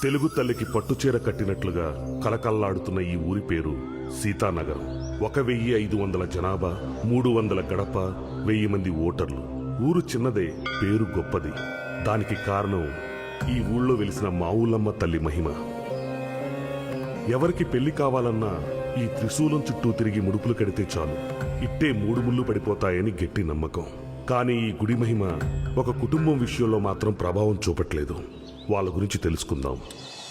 తెలుగు తల్లికి పట్టుచీర కట్టినట్లుగా కలకల్లాడుతున్న ఈ ఊరి పేరు సీతానగరం. 1500 జనాభా, 300 గడప, 1000 మంది ఓటర్లు. ఊరు చిన్నదే, పేరు గొప్పది. దానికి కారణం ఈ ఊళ్ళో వెలిసిన మావులమ్మ తల్లి మహిమ. ఎవరికి పెళ్లి కావాలన్నా ఈ త్రిశూలం చుట్టూ తిరిగి ముడుపులు కడితే చాలు, ఇట్టే 3 ముళ్ళు పడిపోతాయని గట్టి నమ్మకం. కానీ ఈ గుడి మహిమ ఒక కుటుంబం విషయంలో మాత్రం ప్రభావం చూపట్లేదు. వాళ్ళ గురించి తెలుసుకుందాం.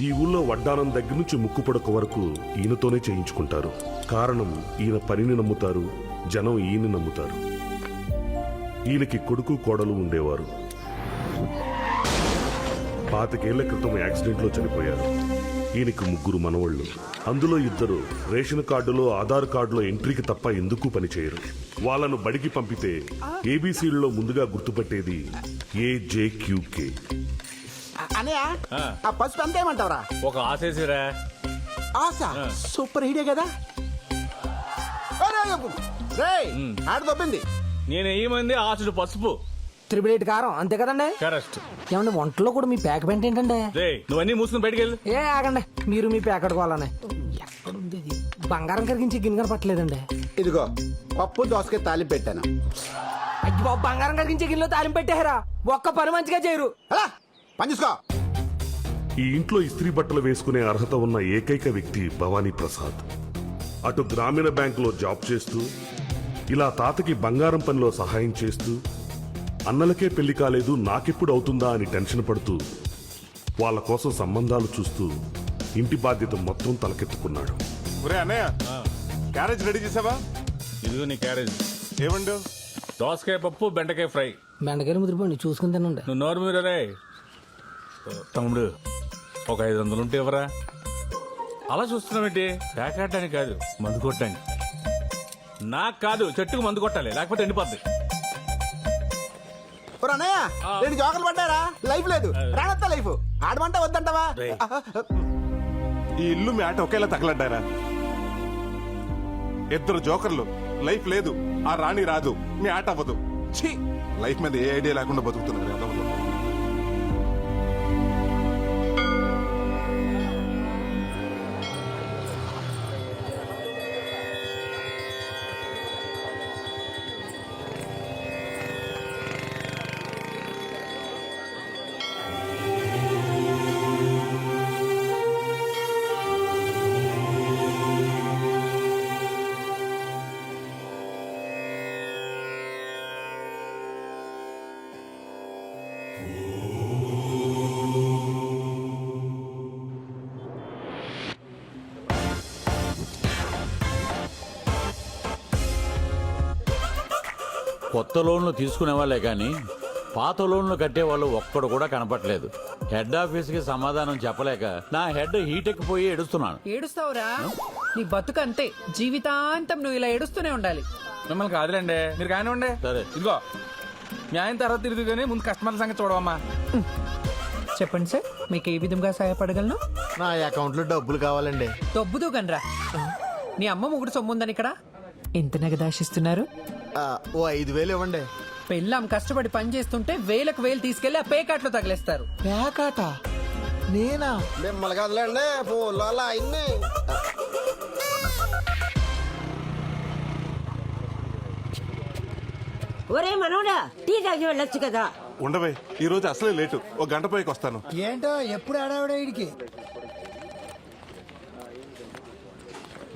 ఈ ఊళ్ళో వడ్డానం దగ్గర నుంచి ముక్కు పొడక వరకు ఈయనతోనే చేయించుకుంటారు. కారణం, ఈయన పనిని నమ్ముతారు, జనం ఈయన్ని నమ్ముతారు. ఈయనకి కొడుకు కోడలు ఉండేవారు. 25 ఏళ్ల క్రితం యాక్సిడెంట్లో చనిపోయారు. ఈయనకి 3 మనవళ్లు. అందులో 2 రేషన్ కార్డులో, ఆధార్ కార్డులో ఎంట్రీకి తప్ప ఎందుకు పనిచేయరు. వాళ్ళను బడికి పంపితే ఏబీసీల్లో ముందుగా గుర్తుపట్టేది AJQK. అనయా ఆ పసుపు ఎంత ఏమంటావరా? ఒక ఆశేసిరా. ఆశ సూపర్ హీడే కదా. ఆడ దొబ్బింది. నేను ఏమంది ఆశుడు పసుపు 888 కారం అంతే కదండి. కరెక్ట్. ఏమండి వంటలో కూడా మీ ప్యాక్ పెంట ఏంటండి? రే నువ్వన్నీ మూసుకుని బయటికి వెళ్ళు. ఏ ఆగండి, మీరు మీ ప్యాక్ అడుకోవాలని. ఎక్కడుంది ఇది? బంగారం కరిగించి గిన్నె పట్టలేదండి. ఇదిగో పప్పు దోసకాయ తాలింపు పెట్టాను. అయ్యి బాబు, బంగారం కరిగించే గిన్నెలో తాలింపు పెట్టారా? ఒక్క పని మంచిగా చేయరు. అలా పని చూసుకో. ఈ ఇంట్లో ఇస్త్రీ బట్టలు వేసుకునే అర్హత ఉన్న ఏకైక వ్యక్తి భవానీ ప్రసాద్. అటు గ్రామీణ బ్యాంకులో జాబ్ చేస్తూ, ఇలా తాతకి బంగారం పనిలో సహాయం చేస్తూ, అన్నలకే పెళ్లి కాలేదు నాకెప్పుడు అవుతుందా అని టెన్షన్ పడుతూ, వాళ్ళ కోసం సంబంధాలు చూస్తూ ఇంటి బాధ్యత మొత్తం తలకెత్తుకున్నాడు. ఒరే అన్నయ్య, క్యారేజ్ రెడీ చేసావా? ఇదిగో నీ క్యారేజ్. ఏమండు? దోసకాయ పప్పు, బెండకాయ ఫ్రై. బెండకాయలు ముదిరిపోండి, చూసుకుని తినండి. నువ్వు నోరు మీద రే. తమ్ముడు ఒక 500 ఉంటే ఎవరా? అలా చూస్తున్నావేంటి? ప్యాకెట్టానికి కాదు, మందు కొట్టడానికి. నాకు కాదు, చెట్టుకు మందు కొట్టాలి, లేకపోతే ఎండిపోద్ది. అన్నయ్య 2 జోకర్లు పడ్డారా? లైఫ్ లేదు, రానత్తా లైఫ్. ఆడమంట వద్దంటావా? ఈ ఇల్లు మీ ఆట ఒకేలా తగలడ్డారా? 2 జోకర్లు, లైఫ్ లేదు, ఆ రాణి రాదు, మీ ఆట అవ్వదు. ఛీ, లైఫ్ మీద ఏ ఐడియా లేకుండా బతుకుతున్నారు. కొత్త లోన్లు తీసుకునే వాళ్ళే కానీ పాత లోన్లు కట్టేవాళ్ళు ఒక్కడు కూడా కనపట్లేదు. హెడ్ ఆఫీస్కి సమాధానం చెప్పలేక నా హెడ్ హీట్ ఎక్కిపోయి ఏడుస్తున్నాను. ఏడుస్తావురా? నీ బతుకు అంతే, జీవితాంతం నువ్వు ఇలా ఏడుస్తూనే ఉండాలి. మిమ్మల్ని కాదులేండి, మీరు కానివ్వండి. సరే ఇదిగో న్యాయం తర్వాత తిరిగి కానీ ముందు కస్టమర్ల సంగతి చూడవమ్మా. చెప్పండి సార్, మీకు ఏ విధంగా సహాయపడగలను? నా అకౌంట్ లో డబ్బులు కావాలండి. దొబ్బుదు గనరా. నీ అమ్మ ముగుడు సొమ్ముందని ఇక్కడ ఎంత నగదాశిస్తున్నారు? ఓ 5,000 ఇవ్వండి. పెళ్ళాం కష్టపడి పని చేస్తుంటే 1000 తీసుకెళ్లి ఆ పేకాట్లో తగిలేస్తారు. పేకాట నేనా? మిమ్మల్ని కదలండి ఫోన్లో అలా అయింది. ఒరే మనోడా, టీ తాగి వెళ్ళొచ్చు కదా. ఉండవే, ఈ రోజు అసలే లేటు, 1 గంట పైకి వస్తాను. ఏంటో ఎప్పుడు ఆడావిడికి.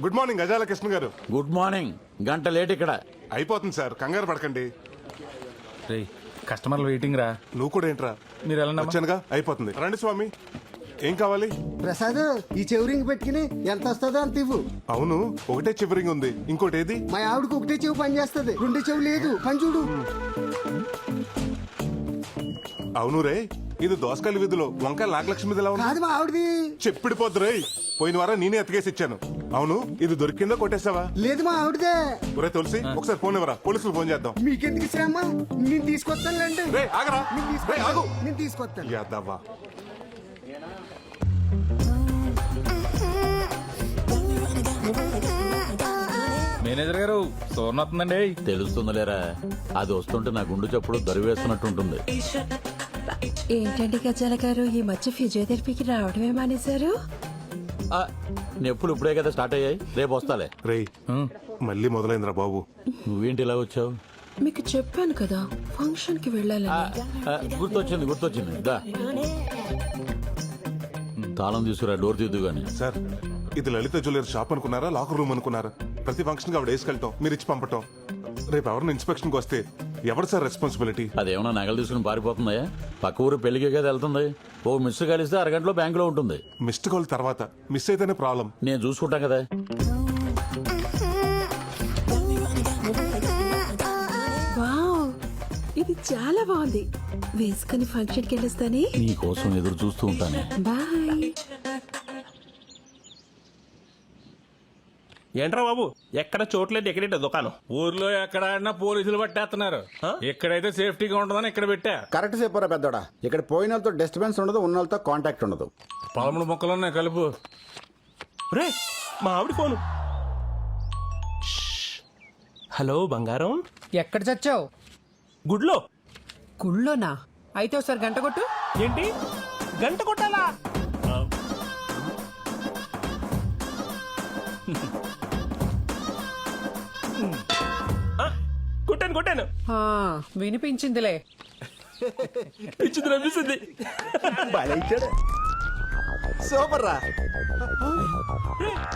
గుడ్ మార్నింగ్ గజాల కృష్ణ గారు. Good morning. గంట లేట్ ఇక్కడ. అయిపోతుంది సార్, కంగారు పడకండి. రే కస్టమర్లు వెయిటింగ్ రా. నువ్వు కూడా ఏంట్రా? మీరు ఎలా వచ్చానుగా, అయిపోతుంది. రండి స్వామి, ఏం కావాలి? ప్రసాద్, ఈ చెవురింగ్ పెట్టుకుని ఎంత వస్తుందో అంత ఇవ్వు. అవును, ఒకటే చివరింగ్ ఉంది, ఇంకోటి ఏది? మా ఆవిడకి ఒకటే చెవు పని చేస్తుంది, 2 చెవు లేదు. పని చూడు. అవును రే, ఇది దోసకాయల వీధిలో వంకాయలు నాగలక్ష్మి మీదలా ఉంది. కాదు, మా ఆవిడది. చెప్పిడిపోద్దు రే, పోయిన వారం నేనే ఎత్తుకేసి ఇచ్చాను. అవును, ఇది దొరికిందో కొట్టేసావా? లేదు, మా ఆవిడదే. ఒరే తులసి, ఒకసారి ఫోన్ ఇవ్వరా, పోలీసులు ఫోన్ చేద్దాం. మీకెందుకు శ్రమ? నేను తీసుకొస్తానులేండి. రే ఆగరా, రే ఆగు. నేను తీసుకొస్తాను. యాదవ్వా. మేనేజర్ గారు సోర్ణ వస్తుందండి. తెలుస్తుందిలేరా, అది వస్తుంటే నా గుండు చప్పుడు దరివేస్తున్నట్టుంటుంది. ఏంటండి గజాల గారు ఈ మధ్య ఫిజియోథెరపీకి రావడమే మానేశారు? ఆ, నొప్పులు ఇప్పుడే కదా స్టార్ట్ అయ్యాయి, రేపు వస్తాలే. రేయ్ మళ్ళీ మొదలైందిరా బాబు. నువ్వేంటి ఇలా వచ్చావు? మీకు చెప్పాను కదా ఫంక్షన్ కి వెళ్ళాలని. గుర్తొచ్చింది దా. తాళం తీసుకురా, డోర్ తీద్దు గాని. సార్ ఇది లలిత జ్యువెలరీ షాప్ అనుకున్నారా, లాకర్ రూమ్ అనుకున్నారా? ప్రతి ఫంక్షన్ కి ఆవిడ వేసుకెళ్ళటం, మీరు ఇచ్చి పంపటం. రేపు ఎవరిని ఇన్స్పెక్షన్ కి వస్తే ఎవరు సార్ రెస్పాన్సిబిలిటీ? అదేమన్నా నగలు తీసుకుని పారిపోతుందా? పక్క ఊరు పెళ్లికే కదా వెళ్తుంది. ఓ మిస్ కలిస్తే అరగంటలో బ్యాంకులో ఉంటుంది. మిస్డ్ కాల్ తర్వాత మిస్ అయితేనే ప్రాబ్లం. నేను చూసుకుంటా కదా. వావ్, ఇది చాలా బాగుంది. వేసుకుని ఫంక్షన్ కి వెళ్ళొస్తానే. నీ కోసం ఎదురు చూస్తూ ఉంటాను. బాయ్. ఏంట్రా బాబు, ఎక్కడ చోట్లేదు, ఎక్కడేట దుకాణం? ఊర్లో ఎక్కడ ఆడినా పోలీసులు పట్టేస్తున్నారు. ఇక్కడైతే సేఫ్టీగా ఉంటుందని ఇక్కడ పెట్టా. కరెక్ట్ చెప్పారా పెద్దోడా. ఇక్కడ పోయిన వాళ్ళతో డిస్టర్బెన్స్ ఉండదు, ఉన్న వాళ్ళతో కాంటాక్ట్ ఉండదు. 13 మొక్కలు ఉన్నాయి కలుపు. రే మా ఆవిడ ఫోను. హలో బంగారం, ఎక్కడ చచ్చావు? గుడ్లో. గుళ్ళోనా? అయితే ఒకసారి గంట కొట్టు. ఏంటి గంట కొట్టాలా? కొట్టాను ఆ, వినిపించిందిలే. పిచ్చింది నవ్విస్తుంది. సూపర్ రా.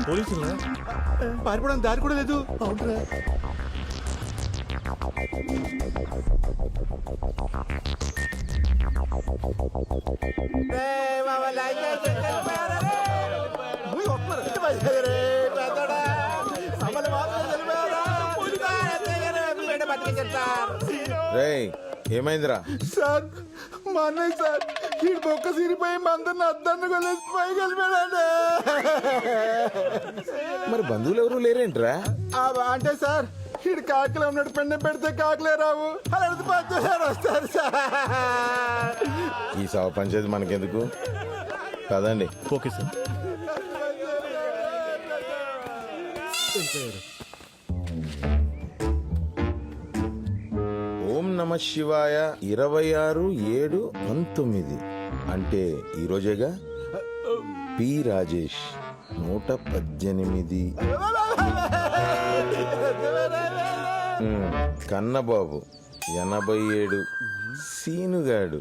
పోలీసులా? పారిపోవడం దారి కూడా లేదు. అవునరా. రేయ్ ఏమైందిరా? సార్ మా అన్నయ్య సార్ ఈ బొక్క సిరిపోయి మందరిని అద్దాన్ని కొలేసి పై కలిపాడండి. మరి బంధువులు ఎవరు లేరేంట్రా? అంటే సార్ ఈడు కాకలే ఉన్నాడు, పెండం పెడితే కాకలే రావు. అలా వస్తారు సార్. ఈ సవ పంచాయతీ మనకెందుకు కదండి. Okay sir. ఓం నమ శివాయ 26/7/19 అంటే ఈరోజేగా. పి రాజేష్ 118. కన్నబాబు 87. సీనుగాడు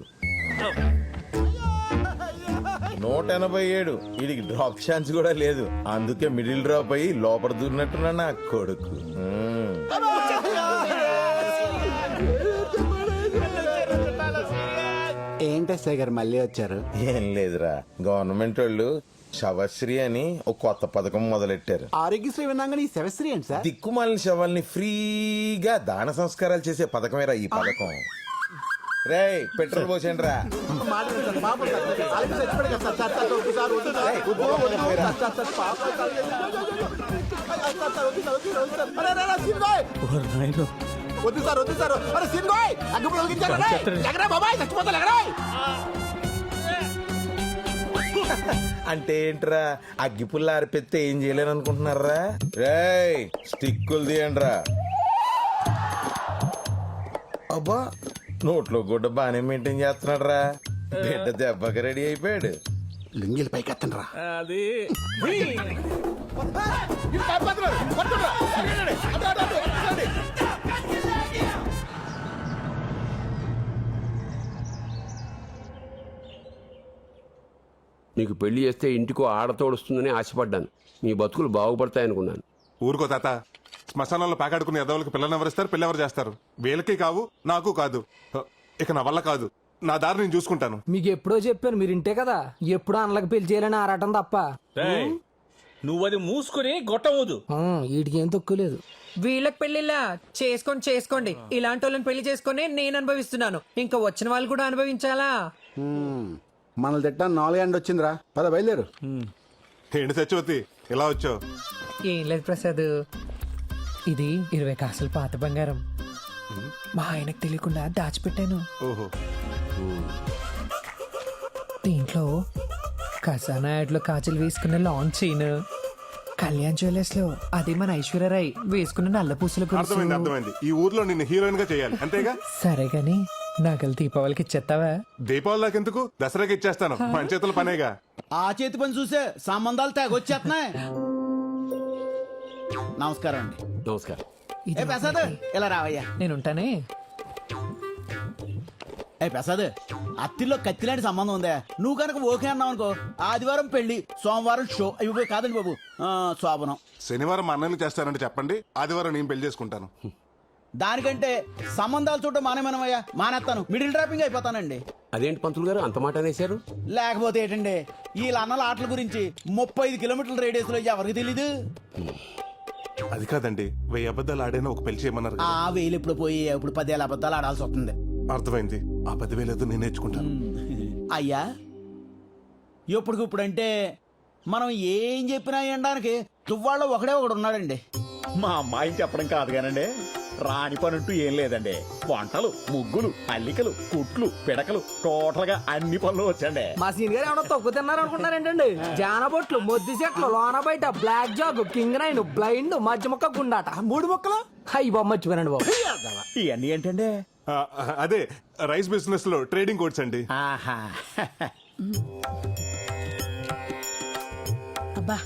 187. వీడికి డ్రాప్ ఛాన్స్ కూడా లేదు, అందుకే మిడిల్ డ్రాప్ అయ్యి లోపల దూరినట్టున్నా నా కొడుకు. ఏంటి గారు మళ్ళీ వచ్చారు? ఏం లేదురా, గవర్నమెంట్ వాళ్ళు శవశ్రీ అని ఒక కొత్త పథకం మొదలెట్టారు. ఆరోగ్యశ్రీ విన్నాగా ఈ శవశ్రీ ఏంటి సార్? దిక్కుమాలిన శవాల్ని ఫ్రీగా దాన సంస్కారాలు చేసే పథకమేరా ఈ పథకం. రేయ్ పెట్రోల్ పోసేయండి రా. వద్దు సార్, వద్దు సార్. అరే సీన్గోయ్ అగ్గిపుల్ల వెలిగించారు. ఎగరా బాబాయ్, చచ్చిపోతా ఎగరా. అంటే ఏంట్రా, అగ్గిపుల్ల ఆరిపెత్తే ఏం చేయలేను అనుకుంటున్నారా? రేయ్ స్టిక్కులు తీయండి రా. అబ్బా నోట్లో గుడ్డ బానే మెయింటైన్ చేస్తున్నాడు రా. బిడ్డ దెబ్బకి రెడీ అయిపోయాడు. లింగిల్ పైకి ఎత్తండి రా. అది నీకు పెళ్లి చేస్తే ఇంటికో ఆడతోడుస్తుందని ఆశపడ్డాను. మీ బతుకులు బాగుపడతాయనుకున్నాను. ఊరుకో తాత, శ్మశానంలో ప్యాకాడుకునే ఎదవలకి పిల్లలు ఎవరిస్తారు, పిల్ల ఎవరు చేస్తారు? వీళ్ళకి కావు, నాకు కాదు. ఇక నా వల్ల కాదు, నా దారి నేను చూసుకుంటాను. మీకు ఎప్పుడో చెప్పాను, మీరు ఇంటే కదా. ఎప్పుడో అన్నలకు పెళ్లి చేయాలని ఆరాటం తప్ప. నువ్వు అది మూసుకుని గొట్టవద్దు. వీటికి ఏం తక్కువలేదు. వీళ్ళకి పెళ్లిలా చేసుకోండి. ఇలాంటి వాళ్ళని పెళ్లి చేసుకొని నేను అనుభవిస్తున్నాను, ఇంకా వచ్చిన వాళ్ళు కూడా అనుభవించాలా? మనల్ని తిట్టా 4 ఎండ వచ్చిందిరా. పద బయలుదేరు. ఏంటి సత్యవతి ఇలా వచ్చావు? ఏం లేదు ప్రసాద్, ఇది 20 కాసులు పాత బంగారం మా ఆయనకు తెలియకుండా దాచిపెట్టాను. ఓహో. దీంట్లో ఖజానా యాడ్లో కాజల్ వేసుకున్న లాంగ్ చైన్, కళ్యాణ్ జ్యువెలర్స్ లో అది మన ఐశ్వర్యరాయ్ వేసుకున్న నల్ల పూసల అర్థమైంది. ఈ ఊర్లో నిన్ను హీరోయిన్ గా చేయాలి అంతేగా? సరే గాని నగలు దీపావళికి ఇచ్చేస్తావా? దీపావళి దాకెందుకు, దసరాకి ఇచ్చేస్తాను. మన చేతుల పనేగా. ఆ చేతి పని చూసే సంబంధాలు తెగొచ్చేస్తున్నాయి. నమస్కారం అండి. నమస్కారం. ఇది ఏ ప్రసాద్ ఇలా రావయ్యా. నేనుంటానే. ఏ ప్రసాద్, అత్తిలో కత్తిలాంటి సంబంధం ఉందా? నువ్వు కనుక ఓకే అన్నావు అనుకో, ఆదివారం పెళ్లి, సోమవారం షో. ఇవి కాదండి బాబు, శోభనం. శనివారం మా అన్నయ్యలు చేస్తానంటే చెప్పండి, ఆదివారం నేను పెళ్లి చేసుకుంటాను. దానికంటే సంబంధాలు చూడటం మానేమనమయ్యా, మానేస్తాను. మిడిల్ డ్రాపింగ్ అయిపోతానండి. అదేంటి పంతులు గారు అంత మాట అనేశారు? లేకపోతే ఏంటండి, వీళ్ళ అన్నల ఆటల గురించి 35 కిలోమీటర్ల రేడియస్ లో ఎవరికి తెలీదు. అది కాదండి, 1000 అబద్ధాలు ఆడైనా ఒక పెళ్లి చేయమన్నారు కదా. ఆ వేలు ఇప్పుడు పోయి ఇప్పుడు 10,000 అబద్ధాలు ఆడాల్సి వస్తుంది. అర్థమైంది. ఆ 10,000 ఏదో నేను నేర్చుకుంటాను. అయ్యా, ఇప్పుడుకిప్పుడంటే మనం ఏం చెప్పినా వినడానికి తువ్వాళ్ళలో ఒకడే ఒకడు ఉన్నాడండి. మా అమ్మాయిని చెప్పడం కాదు కానండి, రాని పనుంటూ ఏం లేదండి. వంటలు, ముగ్గులు, అల్లికలు, కుట్లు, పిడకలు, టోటల్ గా అన్ని పనులు వచ్చండి. మా సీన్ గారు ఏమన్నా తక్కువ తిన్నారు అనుకుంటారేంటండి? జానబొట్లు, మొద్దు చెట్లు, లోన బయట, blackjack, king nine, blind, మధ్య మొక్క, గుండాట. 3 మొక్కలు అయ్యి బొమ్మ మర్చిపోయానండి బాబు. ఇవన్నీ ఏంటండి? అదే రైస్ బిజినెస్ లో ట్రేడింగ్ కోడ్స్ అండి. ఆహా. అబ్బా,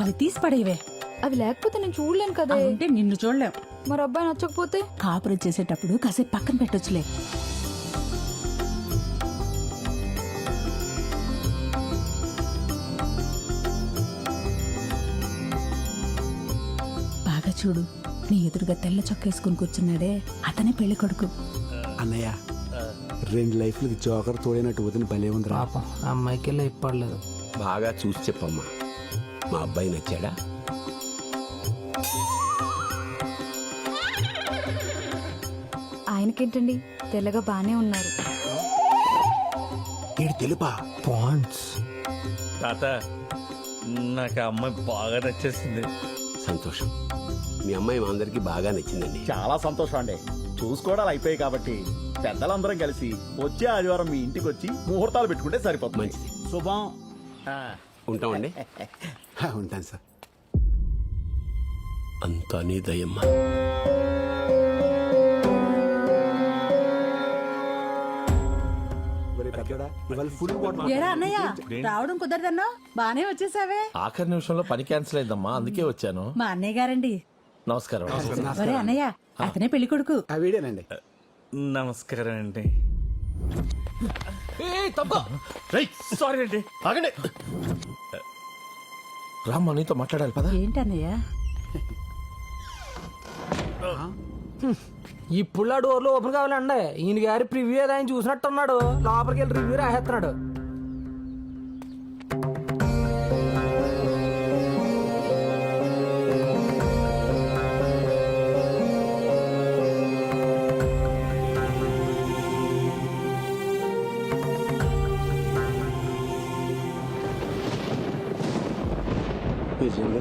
అవి తీసి పడేవే. అవి లేకపోతే నేను చూడలేను కదా. అంటే నిన్ను చూడలేం. మరి అబ్బాయి నచ్చకపోతే? కాపురం చేసేటప్పుడు కాసేపు పక్కన పెట్టొచ్చులే. బాగా చూడు, నీ ఎదురుగా తెల్ల చొక్క వేసుకుని కూర్చున్నాడే, అతనే పెళ్లి కొడుకు. అన్నయ్య, 2 లైఫ్లకి జోకర్ తోడైనట్టు వదిన భలే ఉంది. పాపం అమ్మాయికి వెళ్ళి ఇప్పలేదు. బాగా చూసి చెప్పమ్మా, మా అబ్బాయి నచ్చాడా? ఆయనకేంటండి, తెల్లగా బానే ఉన్నారు. తెలుపా పాయింట్స్. తాత, నాకు ఆ అమ్మాయి బాగా నచ్చేసింది. సంతోషం. మీ అమ్మాయి మా అందరికి బాగా నచ్చిందండి. చాలా సంతోషం అండి. చూసుకోవడాలు అయిపోయాయి కాబట్టి పెద్దలందరం కలిసి వచ్చే ఆదివారం మీ ఇంటికి వచ్చి ముహూర్తాలు పెట్టుకుంటే సరిపోతుంది. మంచిది. శుభం. ఉంటామండి. ఉంటాను సార్. అంతా నీ దయమ్మా. ఏరా అన్నయ్య, రావడం కుదరదన్నా బానే వచ్చేసావే. ఆఖరి నిమిషంలో పని క్యాన్సిల్ అయిందమ్మా, అందుకే వచ్చాను. మా అన్నయ్య గారండి. నమస్కారం. ఒరే అన్నయ్య, అతనే పెళ్లి కొడుకు. వీడేనండి. నమస్కారం అండి. సారీ అండి, ఆగండి. రామ్మా, నీతో మాట్లాడాలి పద. ఏంటన్నయ్య? ఇప్పుడు ఆ డోర్లు ఓపెన్ కావాలండి. ఈయన గారి ప్రివ్యూ ఏదో ఆయన చూసినట్టున్నాడు, లోపలికి వెళ్ళి రివ్యూ రాసేస్తున్నాడు.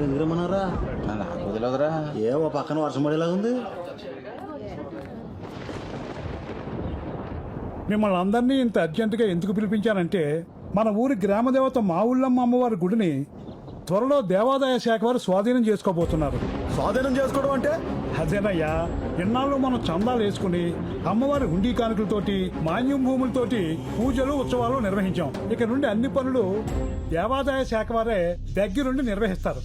ఎందుకు రమ్మన్నారా? నాకు వదిలేదురా. ఏమో పక్కన వర్షం పడేలా ఉంది. మిమ్మల్ని అందరినీ ఇంత అర్జెంటుగా ఎందుకు పిలిపించానంటే, మన ఊరి గ్రామదేవత మా ఊళ్ళమ్మ అమ్మవారి గుడిని త్వరలో దేవాదాయ శాఖ వారు స్వాధీనం చేసుకోబోతున్నారు. స్వాధీనం చేసుకోవడం అంటే? అదేనయ్యా, ఇన్నాళ్ళు మనం చందాలు వేసుకుని అమ్మవారి హుండీ కానుకలతోటి, మాన్యం భూములతోటి పూజలు, ఉత్సవాలు నిర్వహించాం. ఇక నుండి అన్ని పనులు దేవాదాయ శాఖ వారే దగ్గరుండి నిర్వహిస్తారు.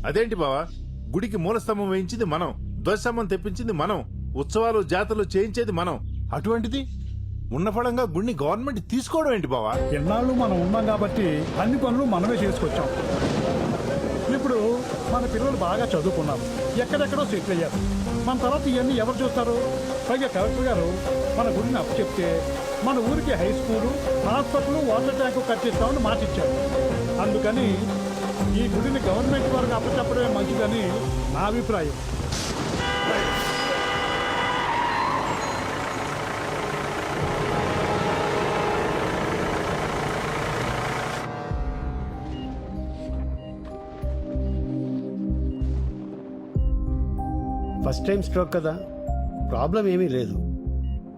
అదేంటి బావా, గుడికి మూలస్తంభం వేయించింది మనం, ధ్వజస్తంభం తెప్పించింది మనం, ఉత్సవాలు జాతరలు చేయించేది మనం. అటువంటిది ఉన్న ఫలంగా గుడిని గవర్నమెంట్ తీసుకోవడం ఏంటి బావా? ఎన్నాళ్ళు మనం ఉన్నాం కాబట్టి అన్ని పనులు మనమే చేసుకొచ్చాం. ఇప్పుడు మన పిల్లలు బాగా చదువుకున్నారు, ఎక్కడెక్కడో సెటిల్ అయ్యారు. మన తర్వాత ఇవన్నీ ఎవరు చూస్తారు? పైగా కలెక్టర్ గారు మన గుడిని అప్పు చెప్తే మన ఊరికి high school, hospital, water tank కట్టిస్తామని మాట ఇచ్చారు. అందుకని ఈ గుడిని గవర్నమెంట్ వారికి అప్పచెప్పడమే మంచిదని నా అభిప్రాయం. ఫస్ట్ టైం స్ట్రోక్ కదా, ప్రాబ్లం ఏమీ లేదు.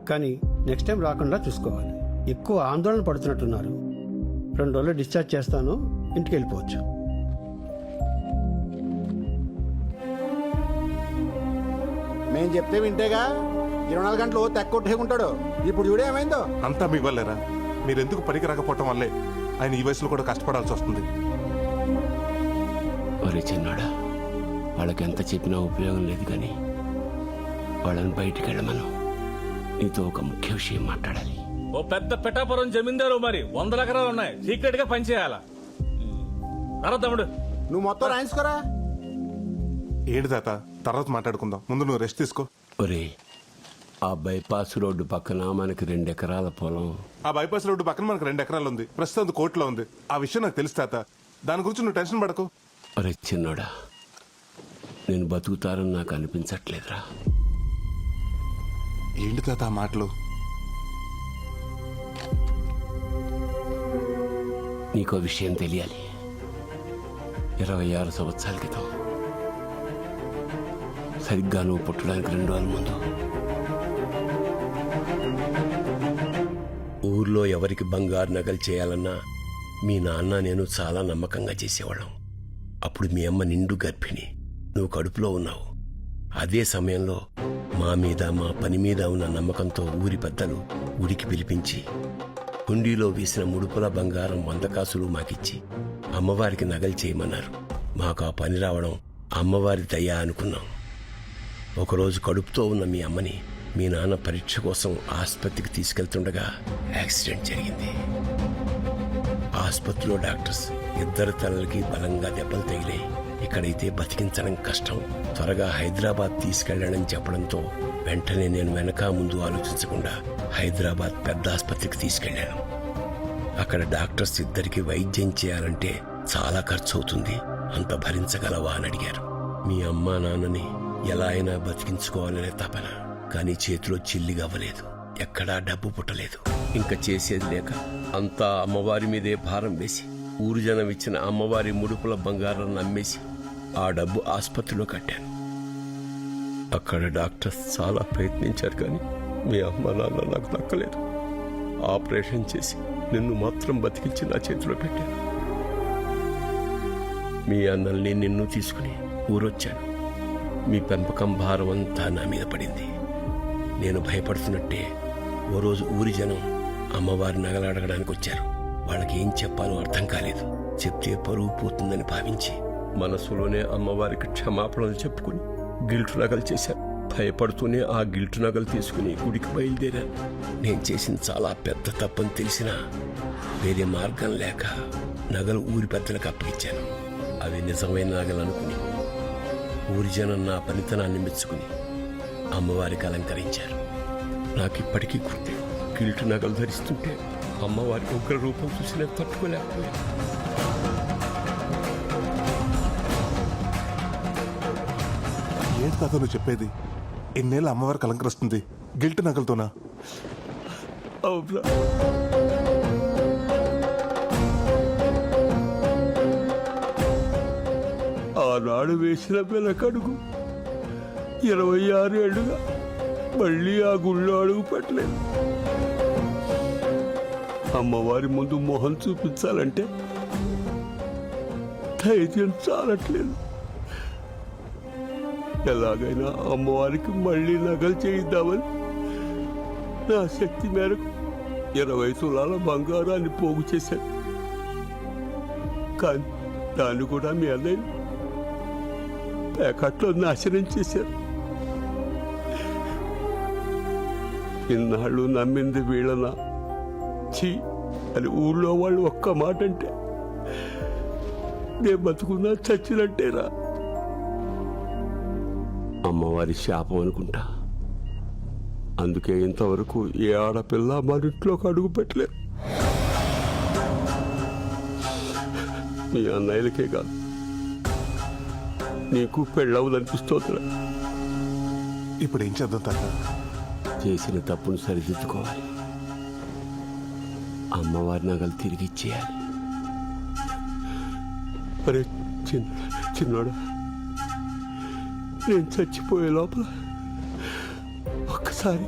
కానీ నెక్స్ట్ టైం రాకుండా చూసుకోవాలి. ఎక్కువ ఆందోళన పడుతున్నట్టున్నారు. 2 రోజులు డిశ్చార్జ్ చేస్తాను, ఇంటికి వెళ్ళిపోవచ్చు. మేము చెప్తే వింటేగా. 24 గంటలు తెక్కొట్టేకుంటాడు. ఇప్పుడు చూడే ఏమైందో. అంతా మీ వల్లేరా? మీరెందుకు పనికి రాకపోవటం వల్లే ఆయన ఈ వయసులో కూడా కష్టపడాల్సి వస్తుంది. ఒరే చిన్నాడా, వాళ్ళకి ఎంత చెప్పినా ఉపయోగం లేదు కానీ వాళ్ళని బయటికి వెళ్ళమను. నీతో ఒక ముఖ్య విషయం మాట్లాడాలి. ఓ పెద్ద పిఠాపురం జమీందారు, మరి 100 ఎకరాలు ఉన్నాయి, సీక్రెట్ గా పనిచేయాలా? అరా తమ్ముడు, నువ్వు మొత్తం రాయించుకోరా. ఏంటి తాత, తర్వాత మాట్లాడుకుందాం, ముందు నువ్వు రెస్ట్ తీసుకో. ఒరే, ఆ బైపాస్ రోడ్డు పక్కన మనకి 2 ఎకరాల పొలం. ఆ బైపాస్ రోడ్డు పక్కన మనకు 2 ఎకరాలు ఉంది, ప్రస్తుతం అది కోర్టులో ఉంది. ఆ విషయం నాకు తెలుసు తాత, దాని గురించి నువ్వు టెన్షన్ పడకు. ఒరే చిన్నోడా, నేను బతుకుతారని నాకు అనిపించట్లేదురా. ఏంటి తాత ఆ మాటలు? నీకో విషయం తెలియాలి. 26 సంవత్సరాల క్రితం, సరిగ్గా నువ్వు పుట్టడానికి 2 రోజుల ముందు, ఊర్లో ఎవరికి బంగారు నగలు చేయాలన్నా మీ నాన్న నేను చాలా నమ్మకంగా చేసేవాళ్ళం. అప్పుడు మీ అమ్మ నిండు గర్భిణి, నువ్వు కడుపులో ఉన్నావు. అదే సమయంలో మా మీద, మా పని మీద ఉన్న నమ్మకంతో ఊరి పెద్దలు గుడికి పిలిపించి హుండీలో వేసిన ముడుపుల బంగారం 100 కాసులు మాకిచ్చి అమ్మవారికి నగలు చేయమన్నారు. మాకు ఆ పని రావడం అమ్మవారి దయ అనుకున్నాం. ఒకరోజు కడుపుతో ఉన్న మీ అమ్మని మీ నాన్న పరీక్ష కోసం ఆసుపత్రికి తీసుకెళ్తుండగా యాక్సిడెంట్ జరిగింది. ఆసుపత్రిలో డాక్టర్స్ 2 తలలకి బలంగా దెబ్బలు తగిలాయి. ఇక్కడైతే బతికించడం కష్టం, త్వరగా హైదరాబాద్ తీసుకెళ్లాడని చెప్పడంతో వెంటనే నేను వెనక ముందు ఆలోచించకుండా హైదరాబాద్ పెద్ద ఆసుపత్రికి తీసుకెళ్లాను. అక్కడ డాక్టర్స్ 2కి వైద్యం చేయాలంటే చాలా ఖర్చు అవుతుంది, అంత భరించగలవా అని అడిగారు. మీ అమ్మా నాన్నని ఎలా అయినా బతికించుకోవాలనే తపన, కానీ చేతిలో చిల్లిగా అవ్వలేదు, ఎక్కడా డబ్బు పుట్టలేదు. ఇంకా చేసేది లేక అంతా అమ్మవారి మీదే భారం వేసి ఊరు జనం ఇచ్చిన అమ్మవారి ముడుపుల బంగారం నమ్మేసి ఆ డబ్బు ఆసుపత్రిలో కట్టాను. అక్కడ డాక్టర్స్ చాలా ప్రయత్నించారు, కానీ మీ అమ్మ నాన్న నాకు దక్కలేదు. ఆపరేషన్ చేసి నిన్ను మాత్రం బతికించి నా చేతిలో పెట్టాను. మీ అన్నల్ని నిన్ను తీసుకుని ఊరొచ్చాను. మీ పెంపకం భారం అంతా నా మీద పడింది. నేను భయపడుతున్నట్టే ఓ రోజు ఊరి జనం అమ్మవారి నగలు అడగడానికి వచ్చారు. వాళ్ళకి ఏం చెప్పాలో అర్థం కాలేదు. చెప్తే పరువు పోతుందని భావించి మనసులోనే అమ్మవారికి క్షమాపణలు చెప్పుకుని గిల్టు నగలు చేశాను. భయపడుతూనే ఆ గిల్టు నగలు తీసుకుని గుడికి బయలుదేరాను. నేను చేసిన చాలా పెద్ద తప్పని తెలిసినా వేరే మార్గం లేక నగలు ఊరి పెద్దలకు అప్పగించాను. అవి నిజమైన నగలు అనుకుని ఊరి జనం నా పనితనాన్ని మెచ్చుకుని అమ్మవారికి అలంకరించారు. నాకిప్పటికీ గుర్తే, గిల్టు నగలు ధరిస్తుంటే అమ్మవారికి ఉగ్ర రూపం చూసి నేను తట్టుకోలేకపోయాను. ఏంటి తాత నువ్వు చెప్పేది? ఎన్నేళ్ళు అమ్మవారికి అలంకరిస్తుంది గిల్ట్ నగలతోనా? అవునా? ఆనాడు వేసిన వెనకడుగు 26 ఏళ్లుగా మళ్ళీ ఆ గుళ్ళో అడుగు పెట్టలేదు. అమ్మవారి ముందు మొహం చూపించాలంటే ధైర్యం చాలట్లేదు. ఎలాగైనా అమ్మవారికి మళ్ళీ నగలు చేయిద్దామని నా శక్తి మేరకు 20 తులాల బంగారాన్ని పోగు చేశాను. కానీ దాన్ని కూడా మీ అన్నయ్య ప్యాకెట్లో నాశనం చేశారు. ఇన్నాళ్ళు నమ్మింది వీళ్ళనా ఛీ అని ఊళ్ళో వాళ్ళు ఒక్క మాట అంటే నేను బతుకున్నా చచ్చినట్టేరా. అమ్మవారి శాపం అనుకుంటా. అందుకే ఇంతవరకు ఏ ఆడపిల్ల మన ఇంట్లోకి అడుగు పెట్టలేదు. మీ అన్నయ్యలకే కాదు, నీకు పెళ్ళవుదనిపిస్తోందిరా. ఇప్పుడు ఏం చేద్దాం తాత? చేసిన తప్పును సరిదిద్దుకోవాలి. అమ్మవారి నగలు తిరిగి ఇచ్చేయాలి. అరే చిన్నోడా, నేను చచ్చిపోయే లోపల ఒక్కసారి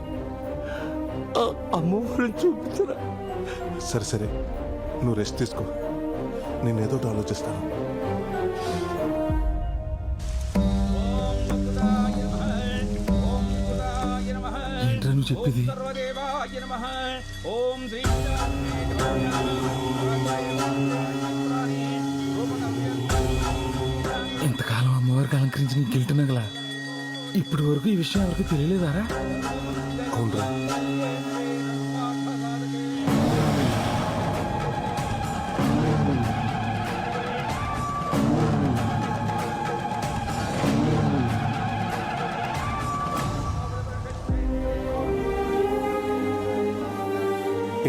అమ్మవారిని చూపించరా. సరే సరే, నువ్వు రెస్ట్ తీసుకో, నేనేదో ఆలోచిస్తాను. నువ్వు చెప్పేది ఓం శ్రీ ఇంతకాలం అమ్మవారికి అలంకరించి నీకు గిల్టునగలా ఇప్పటి వరకు ఈ విషయం ఎవరికి తెలియలేదారా? అవునరా.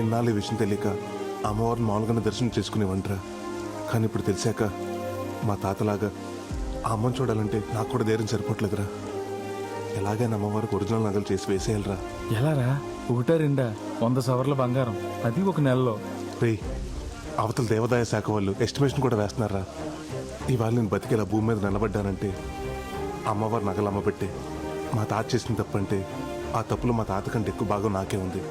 ఇన్నాళ్ళు ఈ విషయం తెలియక అమ్మవారిని మామూలుగానే దర్శనం చేసుకునేవంటరా. కానీ ఇప్పుడు తెలిసాక మా తాతలాగా ఆ అమ్మని చూడాలంటే నాకు కూడా ధైర్యం సరిపోవట్లేదురా. ఎలాగైనా అమ్మవారికి ఒరిజినల్ నగలు చేసి వేసేయాలరా. ఎలారా? ఒకటా రెండా? 100 సవర్ల బంగారం, అది ఒక నెలలో. రే, అవతల దేవాదాయ శాఖ వాళ్ళు ఎస్టిమేషన్ కూడా వేస్తున్నారా. ఇవాళ నేను బతికేలా భూమి మీద నిలబడ్డానంటే అమ్మవారి నగలు అమ్మబెట్టే. మా తాత చేసిన తప్పంటే ఆ తప్పులో మా తాత కంటే ఎక్కువ భాగం నాకే ఉంది.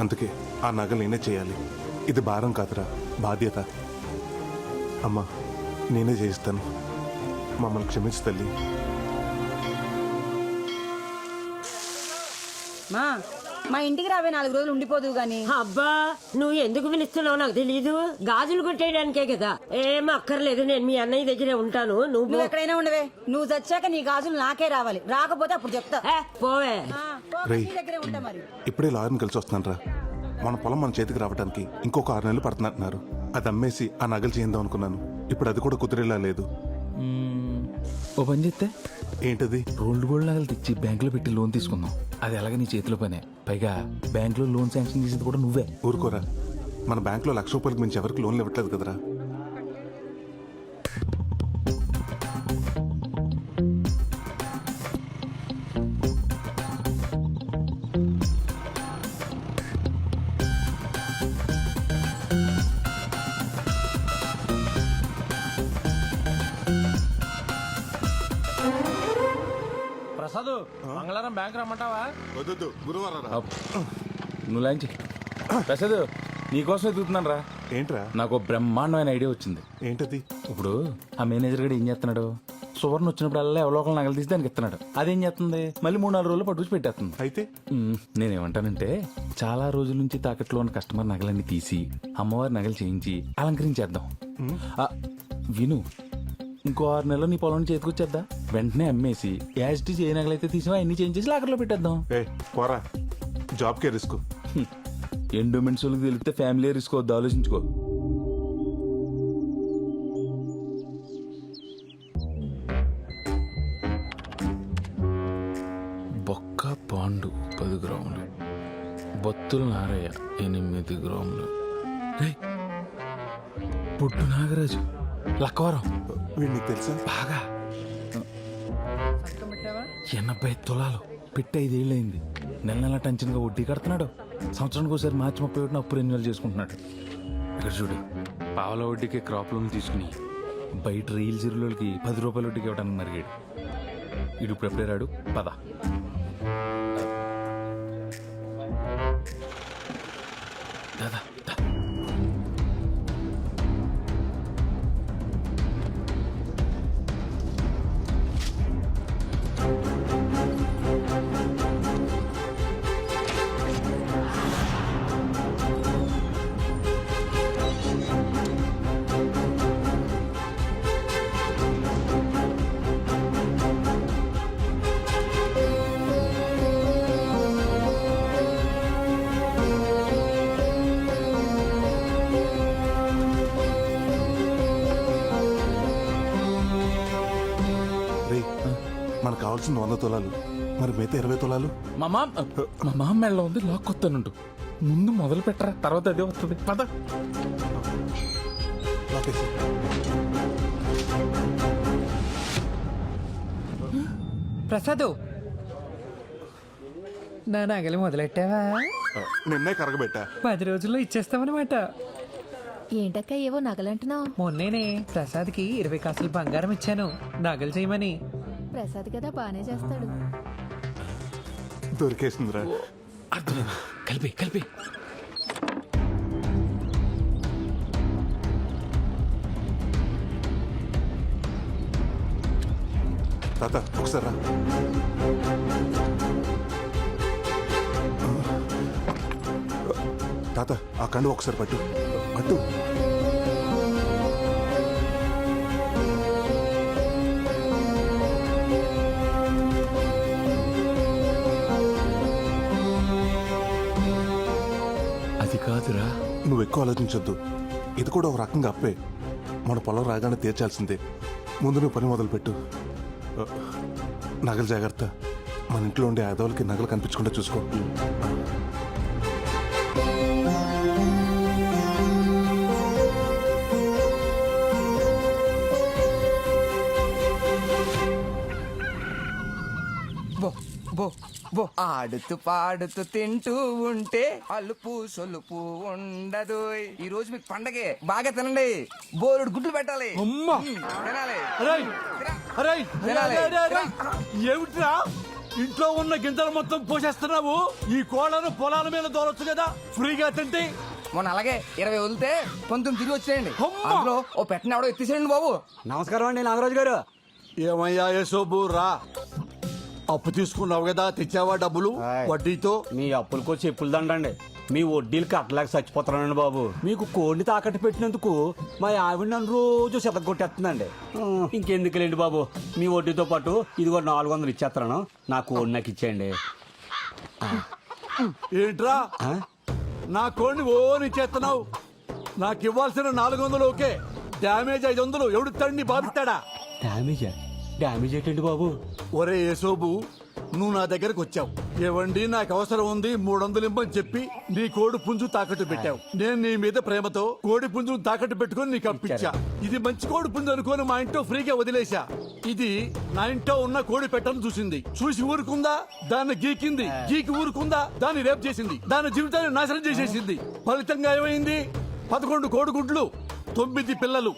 అందుకే ఆ నగలు నేనే చేయాలి. ఇది భారం కాదురా, బాధ్యత. అమ్మా, నేనే చేయిస్తాను. మమ్మల్ని క్షమించు తల్లి. మా ఇంటికి రావే 4 రోజులు ఉండిపోదు గాని. అబ్బా, నువ్వు ఎందుకు పిలుస్తున్నావు నాకు తెలీదు. గాజులు కొట్టేయడానికే కదా. ఏం అక్కర్లేదు, నేను మీ అన్నయ్య దగ్గరే ఉంటాను. నువ్వు ఎక్కడైనా ఉండవే. నువ్వు చచ్చాక నీ గాజులు నాకే రావాలి. రాకపోతే అప్పుడు చెప్తా. పోవే. రేయ్, దగ్గరే ఉంటా మరి. ఇప్పుడే లాయర్ని కలిసి వస్తున్నాను రా. మన పొలం మన చేతికి రావడానికి ఇంకొక 6 నెలలు పడుతున్నట్టున్నారు. అది అమ్మేసి ఆ నగలు చేద్దాం అనుకున్నాను. ఇప్పుడు అది కూడా కుదిరేలా లేదు. ఓ పని చేస్తే ఏంటది? రోల్డ్ గోల్డ్ నగలు తెచ్చి బ్యాంకులో పెట్టి లోన్ తీసుకుందాం. అది ఎలాగ నీ చేతిలో పనే. పైగా బ్యాంకులో లోన్ శాంక్షన్ చేసేది కూడా నువ్వే. ఊరుకోరా, మన బ్యాంకులో ₹1,00,000 మించి ఎవరికి లోన్లు ఇవ్వట్లేదు కదరా. ప్రసాద్, మంగళవారం బ్యాంక్ రమ్మంటావా? వద్దు, గురువారం రా. నువ్వు లాంచి. ప్రసాద్, నీకోసం ఎదుగుతున్నాను రా. ఏంట్రా? నాకు బ్రహ్మాండమైన ఐడియా వచ్చింది. ఏంటది? ఇప్పుడు ఆ మేనేజర్ గడు ఏం చేస్తున్నాడు? సువర్ణ వచ్చినప్పుడల్లా ఎవరో ఒకరు నగలు తీసి దానికి ఇస్తున్నాడు. అదేం చేస్తుంది? మళ్ళీ 3-4 రోజులు పట్టుకుని పెట్టేస్తుంది. అయితే నేనేమంటానంటే, చాలా రోజుల నుంచి తాకట్లో ఉన్న కస్టమర్ నగలన్నీ తీసి అమ్మవారి నగలు చేయించి అలంకరించేద్దాం. విను, ఇంకో 6 నెలలు నీ పొలం చేతికొచ్చేద్దా. వెంటనే అమ్మేసి యాజిటీస్ ఏ నగలైతే తీసినా అన్ని చేంజ్ చేసి లాకర్లో పెట్టేద్దాం. పోరా, జాబ్కే రిస్క్. ఎండోమెంట్స్ వాళ్ళకి తెలిపితే ఫ్యామిలీ రిస్క్ వద్దు, ఆలోచించుకో. బొక్క పాండు 10 గ్రాములు, బొత్తుల నారయ్య 8 గ్రాములు, పొట్టు నాగరాజు లక్కవరం. వీడికి తెలుసా? బాగా 80 తులాలు పెట్టి 5 ఏళ్ళయింది. నెల టెన్షన్గా వడ్డీ కడుతున్నాడు. సంవత్సరానికి ఒకసారి మార్చి 31 అప్పు రెన్యువల్ చేసుకుంటున్నాడు. ఇక్కడ చూడు, పావుల వడ్డీకి క్రాప్ లోన్ తీసుకుని బయట రీల్ జీరోలకి 10 రూపాయల వడ్డీకి ఇవ్వడానికి మరిగాడు. ఇడు ఇప్పుడు ఎప్పుడే రాడు. పద. దాదా మనకు కావాల్సిన 100 తులాలు, మరి మిగతా 20 తులాలు? మా మామ మెళ్ళ ఉంది, లాక్కొత్తానుంటు. ముందు మొదలు పెట్టరా, తర్వాత అదే వస్తుంది. పద. ప్రసాదు, నా నగలు మొదలెట్టావా? నిన్నే కరగబెట్టా. 10 రోజుల్లో ఇచ్చేస్తామన్నమాట. ఏంటక్క ఏవో నగలంటున్నావు? మొన్నేనే ప్రసాద్కి 20 కాసులు బంగారం ఇచ్చాను నగలు చేయమని. ప్రసాద్ కదా, బానే చేస్తాడు. దొరికేసిందిరా. కలిపి కలిపి. తాత ఒకసారి రా. తాత ఆ కండు ఒకసారి పట్టు పట్టు. అది కాదురా. నువ్వు ఎక్కువ ఆలోచించొద్దు. ఇది కూడా ఒక రకంగా అప్పే. మన పొలం రాగానే తీర్చాల్సిందే. ముందు నువ్వు పని మొదలుపెట్టు. నగలు జాగ్రత్త. మన ఇంట్లో ఉండే ఆదవులకి నగలు కనిపించకుండా చూసుకో. ఆడుతూ పాడుతూ తింటూ ఉంటే అలుపు సొలుపు ఉండదు. ఈ రోజు మీకు పండగే, బాగా తినండి. బోరుడు గుడ్లు పెట్టాలి. తినాలి. ఏమిట్రా ఇంట్లో ఉన్న గింజలు మొత్తం పోసేస్తున్నావు? ఈ కోళ్ళను పొలాల మీద దోలొచ్చు కదా, ఫ్రీగా తింటే. మొన్న అలాగే 20 వదిలితే 19 తిరిగి వచ్చేయండి. అందులో ఓ పెట్టిన ఎవడో ఎత్తేసేయండి బాబు. నమస్కారం అండి నాగరాజు గారు. ఏమయ్యా యశోబు రా. అప్పు తీసుకున్నావు కదా, తెచ్చావా డబ్బులు వడ్డీతో? మీ అప్పులకో చెప్పులు దండండి. మీ వడ్డీలు కట్టలేక చచ్చిపోతానండి బాబు. మీకు కోడిని తాకట్టు పెట్టినందుకు మా ఆవిడ నన్ను రోజు చెతగొట్టేస్తుందండి. ఇంకెందుకులేండి బాబు, మీ వడ్డీతో పాటు ఇదిగో 400 ఇచ్చేస్తాను. నా కోడి నాకు ఇచ్చేయండి. ఏంట్రా నా కోడిని ఓనిచ్చేస్తున్నావు? నాకు ఇవ్వాల్సిన 400 ఓకే, డ్యామేజ్ 500 ఎవడు తండ్రి బాధిస్తాడా? డ్యామేజ్ ఏంటండి బాబు? ఒరే యేసోబు, నువ్వు నా దగ్గరకు వచ్చావు. ఏవండి నాకు అవసరం ఉంది 300 ఇమ్మని చెప్పి నీ కోడి పుంజు తాకట్టు పెట్టావు. నేను నీ మీద ప్రేమతో కోడి పుంజును తాకట్టు పెట్టుకుని నీకు అప్పించా. ఇది మంచి కోడి పుంజు అనుకోని మా ఇంట్లో ఫ్రీగా వదిలేశా. ఇది నా ఇంట్లో ఉన్న కోడి పెట్టను చూసింది, చూసి ఊరుకుందా? దాన్ని గీకి ఊరుకుందా? దాన్ని రేపు చేసింది, దాని జీవితాన్ని నాశనం చేసేసింది. ఫలితంగా ఏమైంది? 11 కోడిగుడ్లు, 9 పిల్లలు.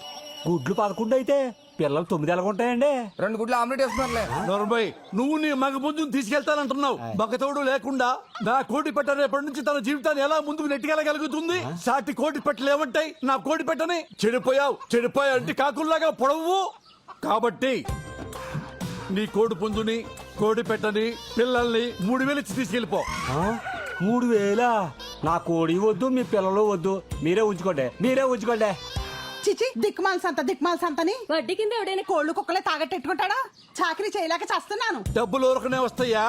గుడ్లు 11 అయితే పిల్లలు 9 ఎలాగుంటాయండి? 2 గుడ్లు ఆమ్లెట్ వేస్తున్నారులే. నోర్మై, నువ్వు నీ మగ పుంజును తీసుకెళ్తానంటున్నావు. మగతోడు లేకుండా నా కోడి పెట్ట రేపటి నుంచి తన జీవితాన్ని ఎలా ముందుకు నెట్టుకెళ్ళగలుగుతుంది? సాటి కోడి పెట్టలు ఏమంటాయి నా కోడి పెట్టని? చెడిపోయావు అంటే కాకుల్లాగా పొడవు. కాబట్టి నీ కోడి పుంజుని, కోడి పెట్టని, పిల్లల్ని 3000 ఇచ్చి తీసుకెళ్ళిపో. 3000? నా కోడి వద్దు, మీ పిల్లలు వద్దు. మీరే ఉంచుకోండి. చిచి దిక్మాల సంతని వడ్డీ కింద ఎవడైనా కోళ్ళు కుక్కలే తాగట్టెట్టుకుంటాడా? చాకరీ చేయలేక చేస్తున్నాను. డబ్బులు ఊరకనే వస్తాయా?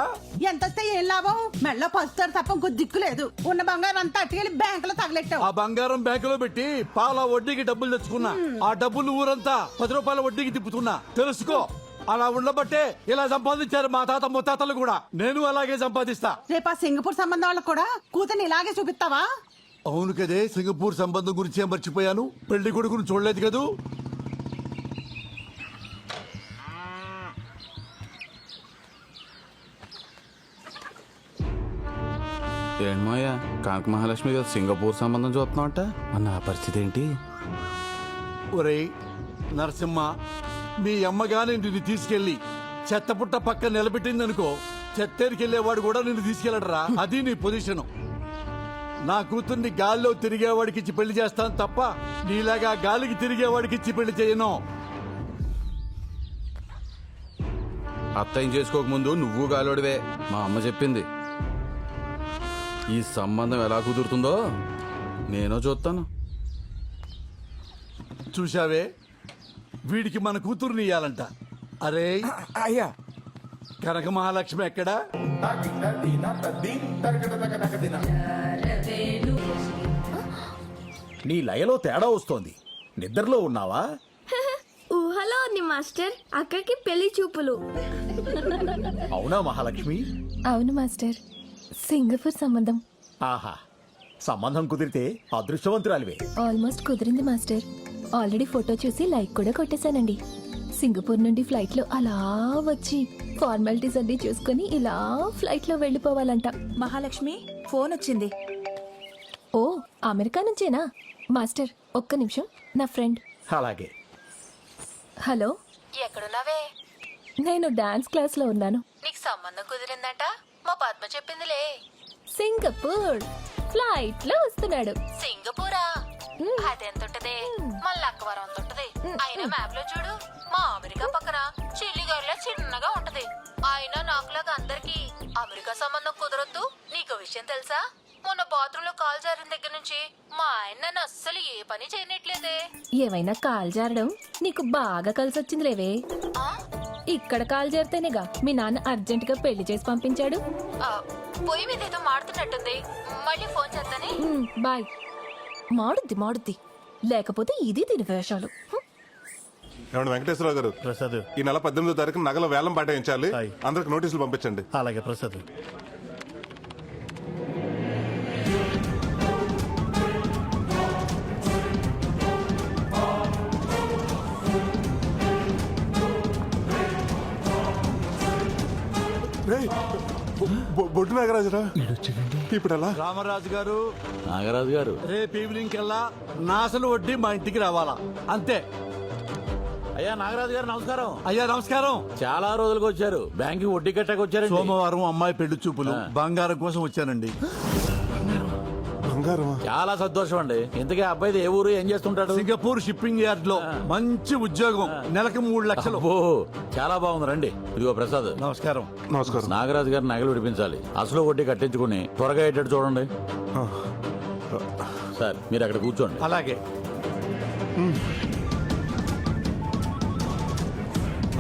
ఎంత వస్తే ఏం లాభం? మెళ్ళ పసుతారు తప్ప ఇంకో దిక్కు లేదు. ఉన్న బంగారం అంతా అట్టుకెళ్ళి బ్యాంకులో తగలెట్టావు. ఆ బంగారం బ్యాంకులో పెట్టి పాల వడ్డీకి డబ్బులు తెచ్చుకున్నా. ఆ డబ్బులు ఊరంతా 10 రూపాయల వడ్డీకి తిప్పుతున్నా. తెలుసుకో, అలా ఉండబట్టే ఇలా సంపాదించారు మా తాత ముత్తాతలు కూడా. నేను అలాగే సంపాదిస్తా. రేపా సింగపూర్ సంబంధం వాళ్ళకు కూడా కూతుర్ని ఇలాగే చూపిస్తావా? అవును కదే, సింగపూర్ సంబంధం గురించి మర్చిపోయాను. పెళ్లి కొడుకును చూడలేదు కదూ. ఏంటమ్మయ్యా, కాంక మహాలక్ష్మి సింగపూర్ సంబంధం చూస్తున్నావంట? నా పరిస్థితి ఏంటి? ఒరేయ్ నరసింహ, మీ అమ్మగానే నిన్ను తీసుకెళ్లి చెత్తపుట్ట పక్క నిలబెట్టిందనుకో, చెత్తేరికెళ్లేవాడు కూడా నిన్ను తీసుకెళ్లడరా. అది నీ పొజిషను. నా కూతుర్ని గాల్లో తిరిగేవాడికి ఇచ్చి పెళ్లి చేస్తాను తప్ప నీలాగా గాలికి తిరిగేవాడికి ఇచ్చి పెళ్లి చేయను. అత్తయ్యం చేసుకోకముందు నువ్వు గాలోడివే, మా అమ్మ చెప్పింది. ఈ సంబంధం ఎలా కుదురుతుందో నేను చూస్తాను. చూశావే, వీడికి మన కూతుర్ని ఇయ్యాలంట. అరే అయ్యా, కనక మహాలక్ష్మి ఎక్కడా? నీ లయలో తేడా వస్తోంది. నిద్రలో ఉన్నావా? ఊహలో ఉంది మాస్టర్. అక్కకి పెళ్లి చూపులు. అవునా మహాలక్ష్మి? అవును మాస్టర్, సింగపూర్ సంబంధం. ఆహా, సంబంధం కుదిరితే అదృష్టవంతురాలివే. ఆల్మోస్ట్ కుదిరింది మాస్టర్. ఆల్రెడీ ఫోటో చూసి లైక్ కూడా కొట్టేశానండి. సింగపూర్ నుండి ఫ్లైట్ లో అలా వచ్చి ఫార్మాలిటీస్ అన్ని చూసుకుని ఇలా ఫ్లైట్ లో వెళ్ళిపోవాలంట. మహాలక్ష్మి ఫోన్ వచ్చింది. ఓ, అమెరికా నుంచేనా? మాస్టర్ ఒక్క నిమిషం, నా ఫ్రెండ్. అలాగే. హలో, ఎక్కడున్నావే? నేను డాన్స్ క్లాస్ లో ఉన్నాను. నీకు సంబంధం కుదిరిందంట మా పద్మ చెప్పిందిలే. సింగపూర్ ఫ్లైట్ లో వస్తున్నాడు. సింగపూరా? అదెంతుంటదే? మన లక్కవరం అంతుంటది. అయినా మ్యాప్ లో చూడు, మా అమెరికా పక్కన చిల్లిగారిలో చిన్నగా ఉంటది. అయినా నాకులాగా అందరికి అమెరికా సంబంధం కుదరొద్దు. నీకు విషయం తెలుసా? మొన్న బాత్రూమ్ లో కాల్ జారిన దగ్గర నుంచి మా ఆయన నన్ను అస్సలు ఏ పని చేయనట్లేదే. ఏమైనా కాల్ జారడం నీకు బాగా కలిసొచ్చింది లేవే. ఇక్కడ కాల్ జారితేనేగా మీ నాన్న అర్జెంట్ గా పెళ్లి చేసి పంపించాడు. పొయ్యి మీద ఏదో మాడుతున్నట్టుంది, మళ్ళీ ఫోన్ చేస్తానే. బాయ్. మాడుద్ది లేకపోతే ఇది దీని వేషాలు. ఏమండి వెంకటేశ్వరరావు గారు, ప్రసాద్, ఈ నెల 18వ తారీఖు నగల వేలం పాటించాలి. అందరికి నోటీసులు పంపించండి. అలాగే ప్రసాద్. బొడ్డు నాగరాజురా, ఇప్పుడు ఎలా? రామరాజు గారు, నాగరాజు గారు, రేపు ఈవినింగ్ కల్లా నా అసలు వడ్డీ మా ఇంటికి రావాలా, అంతే. అయ్యా నాగరాజు గారు నమస్కారం. అయ్యా నమస్కారం. చాలా రోజులకు వచ్చారు, బ్యాంక్ వడ్డీ కట్టకు వచ్చారు. సోమవారం అమ్మాయి పెళ్లి చూపులు, బంగారం కోసం వచ్చానండి. బంగారమా? చాలా సంతోషం అండి. ఇంతకీ అబ్బాయిది ఏ ఊరు, ఏం చేస్తుంటాడు? సింగపూర్ షిప్పింగ్ యార్డ్ లో మంచి ఉద్యోగం, నెలకు 3 లక్షలు. ఓ చాలా బాగుంది. రండి. ఇదిగో ప్రసాద్. నమస్కారం. నమస్కారం. నాగరాజు గారు నగలు విడిపించాలి, అసలు వడ్డీ కట్టించుకుని త్వరగా అయ్యేటట్టు చూడండి. సార్ మీరు అక్కడ కూర్చోండి. అలాగే.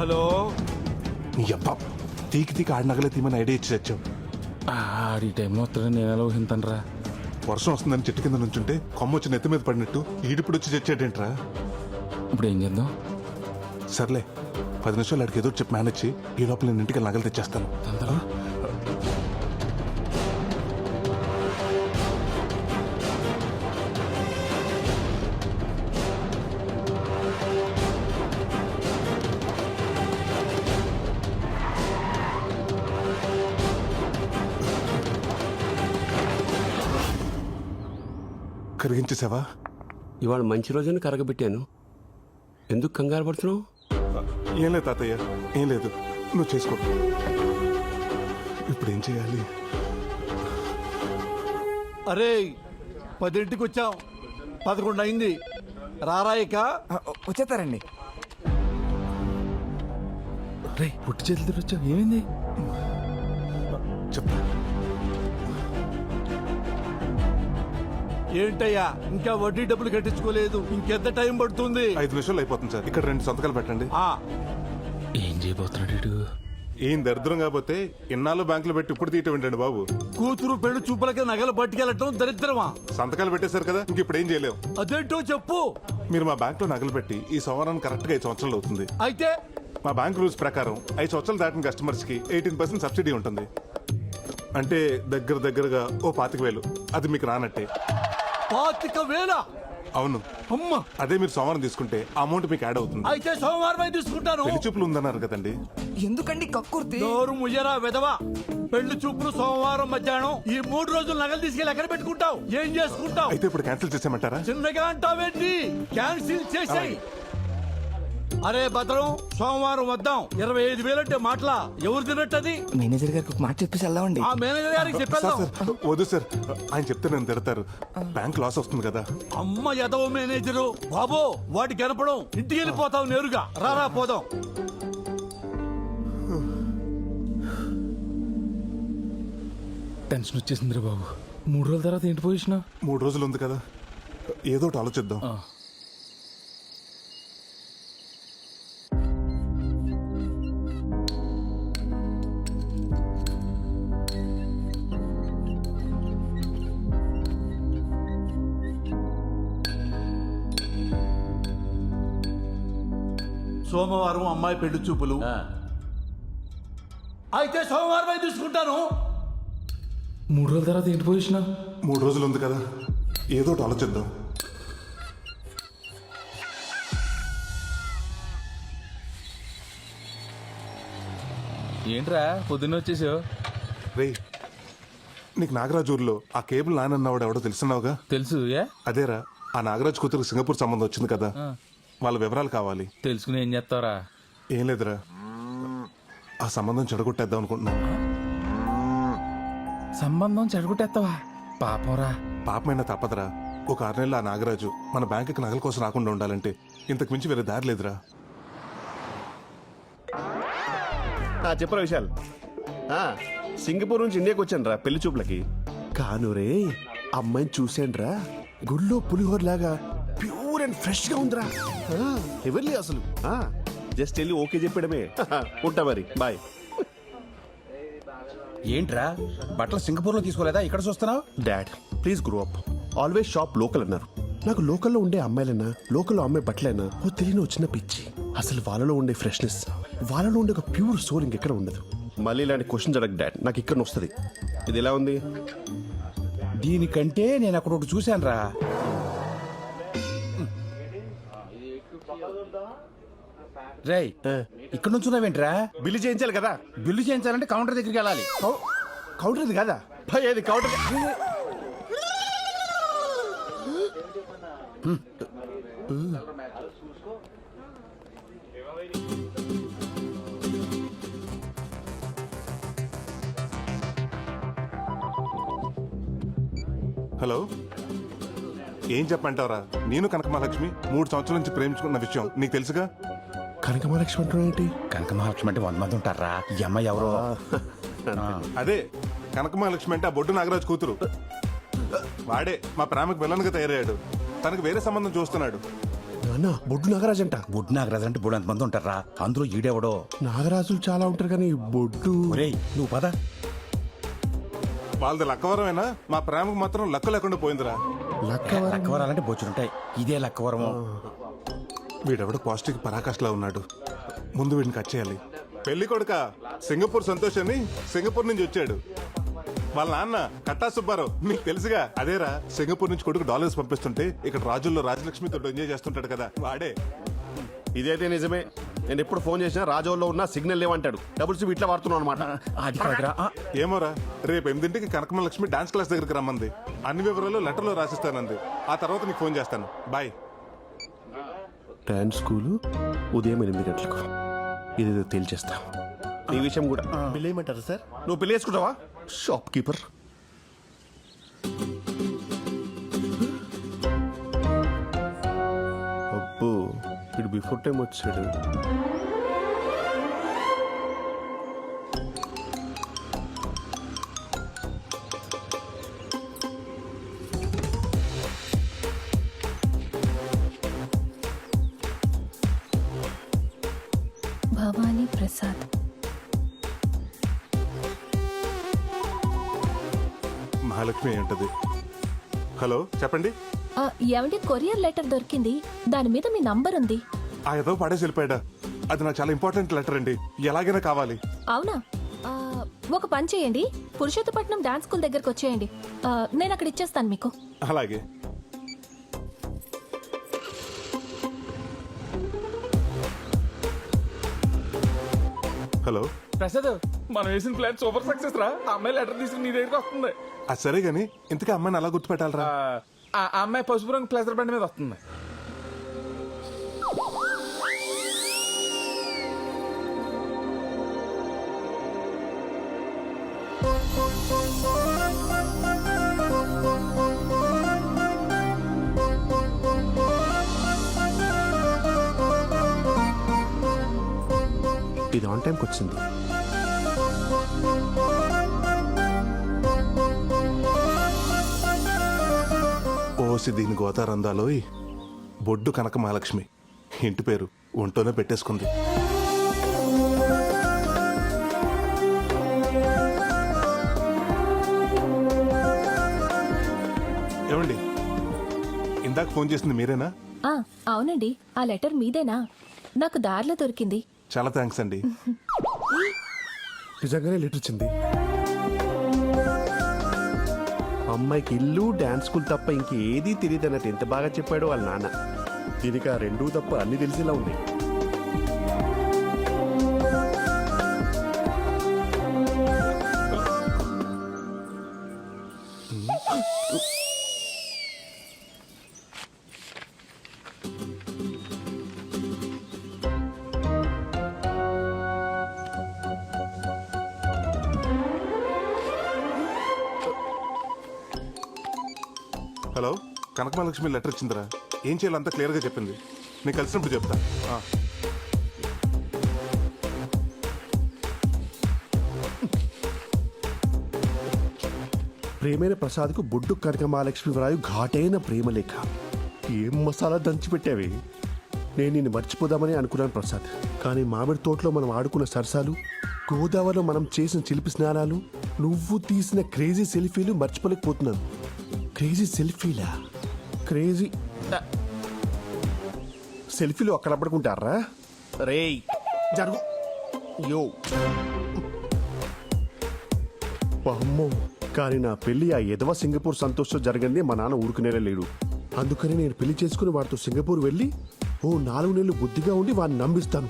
హలో. నీ అబ్బా తీకి ఆడి నగలే తీమని ఐడియా ఇచ్చి తెచ్చావు. ఈ టైంలో వస్తాడని నేను ఎలా ఊహింతనరా? వర్షం వస్తుందని చెట్టు కింద నుంచుంటే కొమ్మ వచ్చి నెత్తి మీద పడినట్టు ఈడిప్పుడు వచ్చి తెచ్చేటేంట్రా? ఇప్పుడు ఏం చేద్దాం? సర్లే 10 నిమిషాలు అడిగి ఏదో చెప్పి మేనేజ్ చేయి. ఈ లోపల నేను ఇంటికి నగలు తెచ్చేస్తాను. కరిగించేసావా? ఇవాళ మంచి రోజున కరగబెట్టాను. ఎందుకు కంగారు పడుతున్నావు? ఏం లేదు తాతయ్య, ఏం లేదు. నువ్వు చేసుకో. ఇప్పుడు ఏం చేయాలి? అరే 10ంటికి వచ్చాం, 11 అయింది. రారాయిక వచ్చేస్తారండి. రే పుట్టి చేతులతో వచ్చావు, ఏమైంది? చెప్పు. ఏంటయ్యా ఇంకా వడ్డీ డబ్బులు కట్టించుకోలేదు? ఇంకెంత టైం పడుతుంది? 5 నిమిషాలు అయిపోతుంది సార్. ఇక్కడ 2 సంతకాలు పెట్టండి. ఏం చేయబోతున్నాడు? ఏం దరిద్రం కాకపోతే ఇన్నాళ్ళు బ్యాంకులో పెట్టి ఇప్పుడు తీయటం ఏంటండి బాబు? కూతురు పెళ్లి చూపులకి నగలు పట్టుకెళ్ళటం దరిద్రమా? సంతకాలు పెట్టేశారు కదా, ఇంక ఇప్పుడు ఏం చేయలేవు. అదేంటో చెప్పు. మీరు మా బ్యాంక్ లో నగలు పెట్టి ఈ సంవత్సరానికి కరెక్ట్ గా 5 సంవత్సరాలు అవుతుంది. అయితే మా బ్యాంక్ రూల్స్ ప్రకారం 5 సంవత్సరాలు దాటిన కస్టమర్స్ కి 18% సబ్సిడీ ఉంటుంది. అంటే దగ్గరగా ఓ 25,000. అది మీకు రానట్టే. 25,000? అవును. అమ్మ. అదే మీరు సోమవారం తీసుకుంటే అమౌంట్ మీకు యాడ్ అవుతుంది. అయితే సోమవారం తీసుకుంటాను. పెళ్లి చూపులు ఉందన్నారు కదండి. ఎందుకండి కక్కుర్తి? నోరు ముయ్యరా వెదవా. పెళ్లి చూపులు సోమవారం మధ్యాహ్నం. ఈ 3 రోజులు నగలు తీసుకెళ్ళి ఎక్కడ పెట్టుకుంటావు? ఏం చేసుకుంటావు? అయితే ఇప్పుడు క్యాన్సిల్ చేసేయమంటారా? చిన్నగా అంటావేంటి? క్యాన్సిల్ చేసాయి. అరే భద్రం, సోమవారం వద్దాం. 25,000 అంటే మాటలా? ఎవరు తినట్టది? మేనేజర్ గారికి ఒక మాట చెప్పేసి వెళ్దామండి. ఆ మేనేజర్ గారికి చెప్పేద్దాం. సార్, వద్దు సార్, ఆయన చెప్తే నన్ను తిడతారు. బ్యాంక్ లాస్ వస్తుంది కదా. అమ్మ ఎదవ మేనేజరు బాబో, వాటి కనపడం. ఇంటికి వెళ్ళిపోతావు నేరుగా. రారా పోదాం. టెన్షన్ వచ్చేసింది రే బాబు. 3 రోజుల తర్వాత ఏంటి పొజిషన్? 3 రోజులు ఉంది కదా, ఏదో ఒకటి ఆలోచిద్దాం. సోమవారం అమ్మాయి పెళ్లి చూపులు. అయితే సోమవారం తీసుకుంటాను. 3 రోజుల తర్వాత ఏంటి పొజిషన్? 3 రోజులు ఉంది కదా, ఏదో ఒకటి ఆలోచిద్దాం. ఏంట్రా పొద్దున్న వచ్చేసావు? రే, నీకు నాగరాజు ఊర్లో ఆ కేబుల్ నానన్నవాడు ఎవడో తెలుసున్నావుగా? తెలుసు. అదేరా, ఆ నాగరాజు కూతురు సింగపూర్ సంబంధం వచ్చింది కదా, వాళ్ళ వివరాలు కావాలి. తెలుసుకుని ఏం చేస్తావరా? ఏం లేదురా, ఆ సంబంధం చెడగొట్టేద్దాం అనుకుంటున్నా. సంబంధం చెడగొట్టేస్తావా? పాపంరా. పాపమైనా తప్పదురా. ఒక 6 నెలలు ఆ నాగరాజు మన బ్యాంకుకి నగల కోసం రాకుండా ఉండాలంటే ఇంతకు మించి వేరే దారి లేదురా. చెప్పరా విశాల్, సింగపూర్ నుంచి ఇండియాకి వచ్చాను రా పెళ్లి చూపులకి. కానురే అమ్మాయిని చూసేండ్రా గుళ్ళో పులిహోరలాగా ప్యూర్ అండ్ ఫ్రెష్ గా ఉందిరా ఎవరి అసలు జస్ట్ వెళ్ళి ఓకే చెప్పడమే ఉంటా మరి బాయ్. ఏంట్రా బట్టలు సింగపూర్ లో తీసుకోలేదా ఇక్కడ చూస్తున్నావు? Dad please grow up. Always shop local అన్నారు. నాకు లోకల్లో ఉండే అమ్మాయిలైనా లోకల్లో అమ్మాయి బట్టలైనా ఓ తెలియని వచ్చిన పిచ్చి. అసలు వాళ్ళలో ఉండే ఫ్రెష్నెస్, వాళ్ళలో ఉండే ఒక ప్యూర్ సోల్ ఇంకెక్కడ ఉండదు. మళ్ళీ ఇలాంటి క్వశ్చన్ అడగ డాడ్, నాకు ఇక్కడ వస్తుంది. ఇది ఎలా ఉంది? దీనికంటే నేను అక్కడ ఒకటి చూశాను రా. రేయ్ ఇక్కడ నుంచి ఉన్నావేంట్రా? బిల్లు చేయించాలి కదా. బిల్లు చేయించాలంటే కౌంటర్ దగ్గరికి వెళ్ళాలి. కౌంటర్ ఇది కదా భయ్, అది కౌంటర్. హలో, ఏం చెప్పంటావురా? నేను కనకమహాలక్ష్మి 3 సంవత్సరాల నుంచి ప్రేమించుకున్న విషయం నీకు తెలుసుగా. కనకమహాలక్ష్మి అంటున్నావు ఏంటి? కనక మహాలక్ష్మి అంటే 100 మంది ఉంటారా? ఈ అమ్మాయి ఎవరో? అదే కనకమహాలక్ష్మి అంటే ఆ బొడ్డు నాగరాజు కూతురు. వాడే మా ప్రేమకు విలన్గా తయారయ్యాడు. తనకు వేరే సంబంధం చూస్తున్నాడు. నాన్న బొడ్డు నాగరాజు అంట. బొడ్డు నాగరాజు అంటే 300 మంది ఉంటారా? అందులో ఈడెవడో. నాగరాజులు చాలా ఉంటారు కానీ బొడ్డు. ఒరేయ్ నువ్వు పద. వాళ్ళది లక్కవరమేనా? మా ప్రేమకు మాత్రం లక్క లేకుండా పోయిందిరా. లక్కవరాలంటే బొచ్చులుంటాయి. ఇదే లక్కవరము. వీడెవడో పాజిటివ్ పరాకాష్లా ఉన్నాడు. ముందు వీడిని కట్ చేయాలి. పెళ్లి కొడుక సింగపూర్ సంతోష్ అని సింగపూర్ నుంచి వచ్చాడు. వాళ్ళ నాన్న కట్టా సుబ్బారావు నీకు తెలుసుగా. అదేరా సింగపూర్ నుంచి కొడుకు డాలర్స్ పంపిస్తుంటే ఇక్కడ రాజుల్లో రాజలక్ష్మితో ఎంజాయ్ చేస్తుంటాడు కదా, వాడే. ఇదైతే నిజమే. నేను ఎప్పుడు ఫోన్ చేసినా రాజోల్లో ఉన్న సిగ్నల్ లేవంటాడు. డబుల్ సిమ్ ఇట్లా వాడుతున్నావు అనమాట. ఏమోరా, రేపు 8ంటికి కనకమహాలక్ష్మి డాన్స్ క్లాస్ దగ్గరికి రమ్మంది. అన్ని వివరాలు లెటర్లో రాసిస్తానంది. ఆ తర్వాత నీకు ఫోన్ చేస్తాను. బాయ్. డాన్స్ స్కూలు ఉదయం 8 గంటలకు. ఇదేదో తేల్చేస్తా. ఈ విషయం కూడా బిల్ వేయమంటారా సార్? నువ్వు బిల్ వేసుకుంటావా షాప్ కీపర్? అబ్బో ఇటు బిఫోర్ టైం వచ్చాడు. భవానీ ప్రసాద్. మహాలక్ష్మి అయి ఉంటది. హలో చెప్పండి. ఏమంటే కొరియర్ లెటర్ దొరికింది, దాని మీద మీ నంబర్ ఉంది. ఆ ఏదో పడేసి వెళ్ళిపోయాడా? అది నాకు చాలా ఇంపార్టెంట్ లెటర్ అండి, ఎలాగైనా కావాలి. అవునా? ఒక పని చేయండి, పురుషోత్తపట్నం డాన్స్ స్కూల్ దగ్గరకు వచ్చేయండి. నేను అక్కడ ఇచ్చేస్తాను మీకు. అలాగే. హలో ప్రసాద్, మనం వేసిన ప్లాన్ సూపర్ సక్సెస్ రా. ఆ అమ్మాయి లెటర్ తీసుకుని నీ దగ్గరికి వస్తుంది. అది సరే గాని ఇంతకీ అమ్మాయిని అలా గుర్తుపెట్టాలరా? ఆ అమ్మాయి పసుపు రంగు ప్లేసర్ బండి మీద వస్తుంది. ఇది ఆన్ టైంకి వచ్చింది. ఓసి దీని గోతారందాలోయ్ బొడ్డు కనక మహాలక్ష్మి. ఇంటి పేరు ఒంటోనే పెట్టేసుకుంది. ఏమండి, ఇందాక ఫోన్ చేసింది మీరేనా? అవునండి, ఆ లెటర్ మీదేనా? నాకు దారిలో దొరికింది. చాలా థ్యాంక్స్ అండి. నిజంగానే లెటర్ వచ్చింది. అమ్మాయికి ఇల్లు డాన్స్ స్కూల్ తప్ప ఇంకేదీ తెలియదు అన్నట్టు ఎంత బాగా చెప్పాడు వాళ్ళ నాన్న. దీనికి ఆ రెండూ తప్ప అన్ని తెలిసేలా ఉంది. హలో, కనకమహాలక్ష్మి లెటర్ వచ్చిందిరా. ఏం చేయాలో అంతా క్లియర్గా చెప్పింది. నేను కలిసినప్పుడు చెప్తా. ప్రేమ ప్రియమైన ప్రసాద్కు బొడ్డు కనకమహాలక్ష్మి వ్రాయు ఘాటైన ప్రేమలేఖ. ఏం మసాలా దంచి పెట్టావే. నేను నిన్ను మర్చిపోదామని అనుకున్నాను ప్రసాద్, కానీ మామిడి తోటలో మనం ఆడుకున్న సరసాలు, గోదావరిలో మనం చేసిన చిలిపి స్నానాలు, నువ్వు తీసిన క్రేజీ సెల్ఫీలు మర్చిపోలేకపోతున్నాను. క్రేజీ సెల్ఫీలా? క్రేజీ సెల్ఫీలు అక్కడ పడుకుంటారా? రేయ్ జరుగు. యో అమ్మో, కానీ నా పెళ్లి ఆ ఎదవ సింగపూర్ సంతోష్తో జరగంది మా నాన్న ఊరుకునేలా లేడు. అందుకని నేను పెళ్లి చేసుకుని వాడితో సింగపూర్ వెళ్ళి ఓ 4 నెలలు బుద్ధిగా ఉండి వాడిని నమ్మిస్తాను.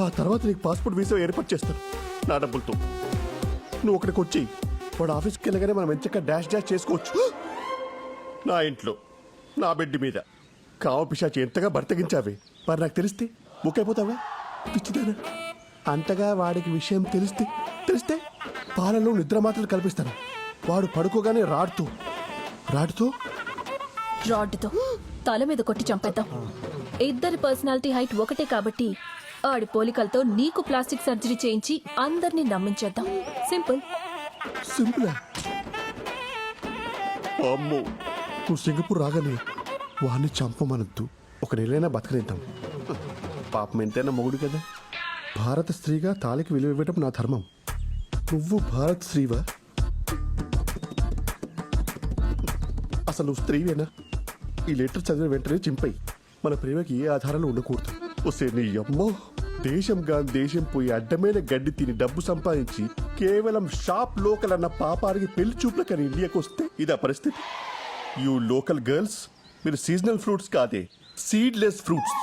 ఆ తర్వాత నీకు పాస్పోర్ట్ వీసా ఏర్పాటు చేస్తాను నా డబ్బులతో. నువ్వు అక్కడికి వచ్చి వాడు ఆఫీస్కి వెళ్ళగానే మనం ఎంచక్క డాష్ డాష్ చేసుకోవచ్చు. నా ఇంట్లో నా బెడ్ మీద కావ పిశాచి ఎంతగా బర్తగించావే. మరి నాకు తెలిస్తే బుక్ అయిపోతావా? పిచ్చిదానా. అంతగా వాడికి విషయం తెలిస్తే పాలలో నిద్ర మాత్రలు కల్పిస్తాను. వాడు పడుకోగానే రాడ్తో తల మీద కొట్టి చంపేద్దాం. ఇద్దరి పర్సనాలిటీ హైట్ ఒకటే కాబట్టి ఆడి పోలికలతో నీకు ప్లాస్టిక్ సర్జరీ చేయించి అందరినీ నమ్మించేద్దాం. సింపులా? అమ్మో, నువ్వు సింగపూర్ రాగానే వాడిని చంపమనద్దు. 1 నెలైనా బతకనిద్దాం. పాపం ఎంతైనా మొగుడు కదా. భారత స్త్రీగా తాళికి విలువ ఇవ్వటం నా ధర్మం. నువ్వు భారత స్త్రీవా? అసలు నువ్వు స్త్రీవేనా? ఈ లెటర్ చదివిన వెంటనే చింపై. మన ప్రేమకి ఏ ఆధారాలు ఉండకూడదు. వస్తే నీ అమ్మో, దేశం పోయి అడ్డమైన గడ్డి తిని డబ్బు సంపాదించి కేవలం షాప్ లోకల్ అన్న పాపానికి పెళ్లి చూపులకని ఇండియాకి వస్తే ఇదా పరిస్థితి. యూ లోకల్ గర్ల్స్, మీరు సీజనల్ ఫ్రూట్స్ కాదే, seedless fruits.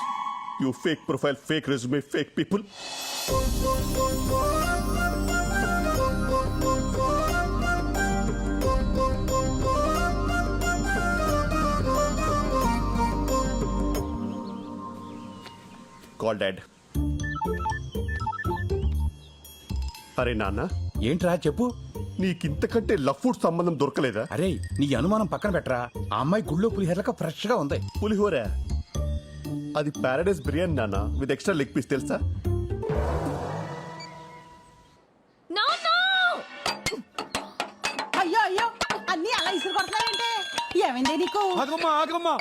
You fake profile, fake resume, fake people. Call dad. అరే నాన్న. ఏంట్రా చెప్పు. నీకింతకంటే లవ్ ఫుడ్ సంబంధం దొరకలేదా? అరే నీ అనుమానం పక్కన పెట్టరా. ఆ అమ్మాయి గుళ్ళో పులిహోరలక ఫ్రెష్ గా ఉంది. పులిహోర? అది ప్యారడైస్ బిర్యానీ నాన్న, విత్ ఎక్స్ట్రా లెగ్ పీస్. తెలుసా? అయ్యో అన్ని అలా ఇసురు కొడతావేంటి? ఏమైంది నీకు? ఆగమ్మా.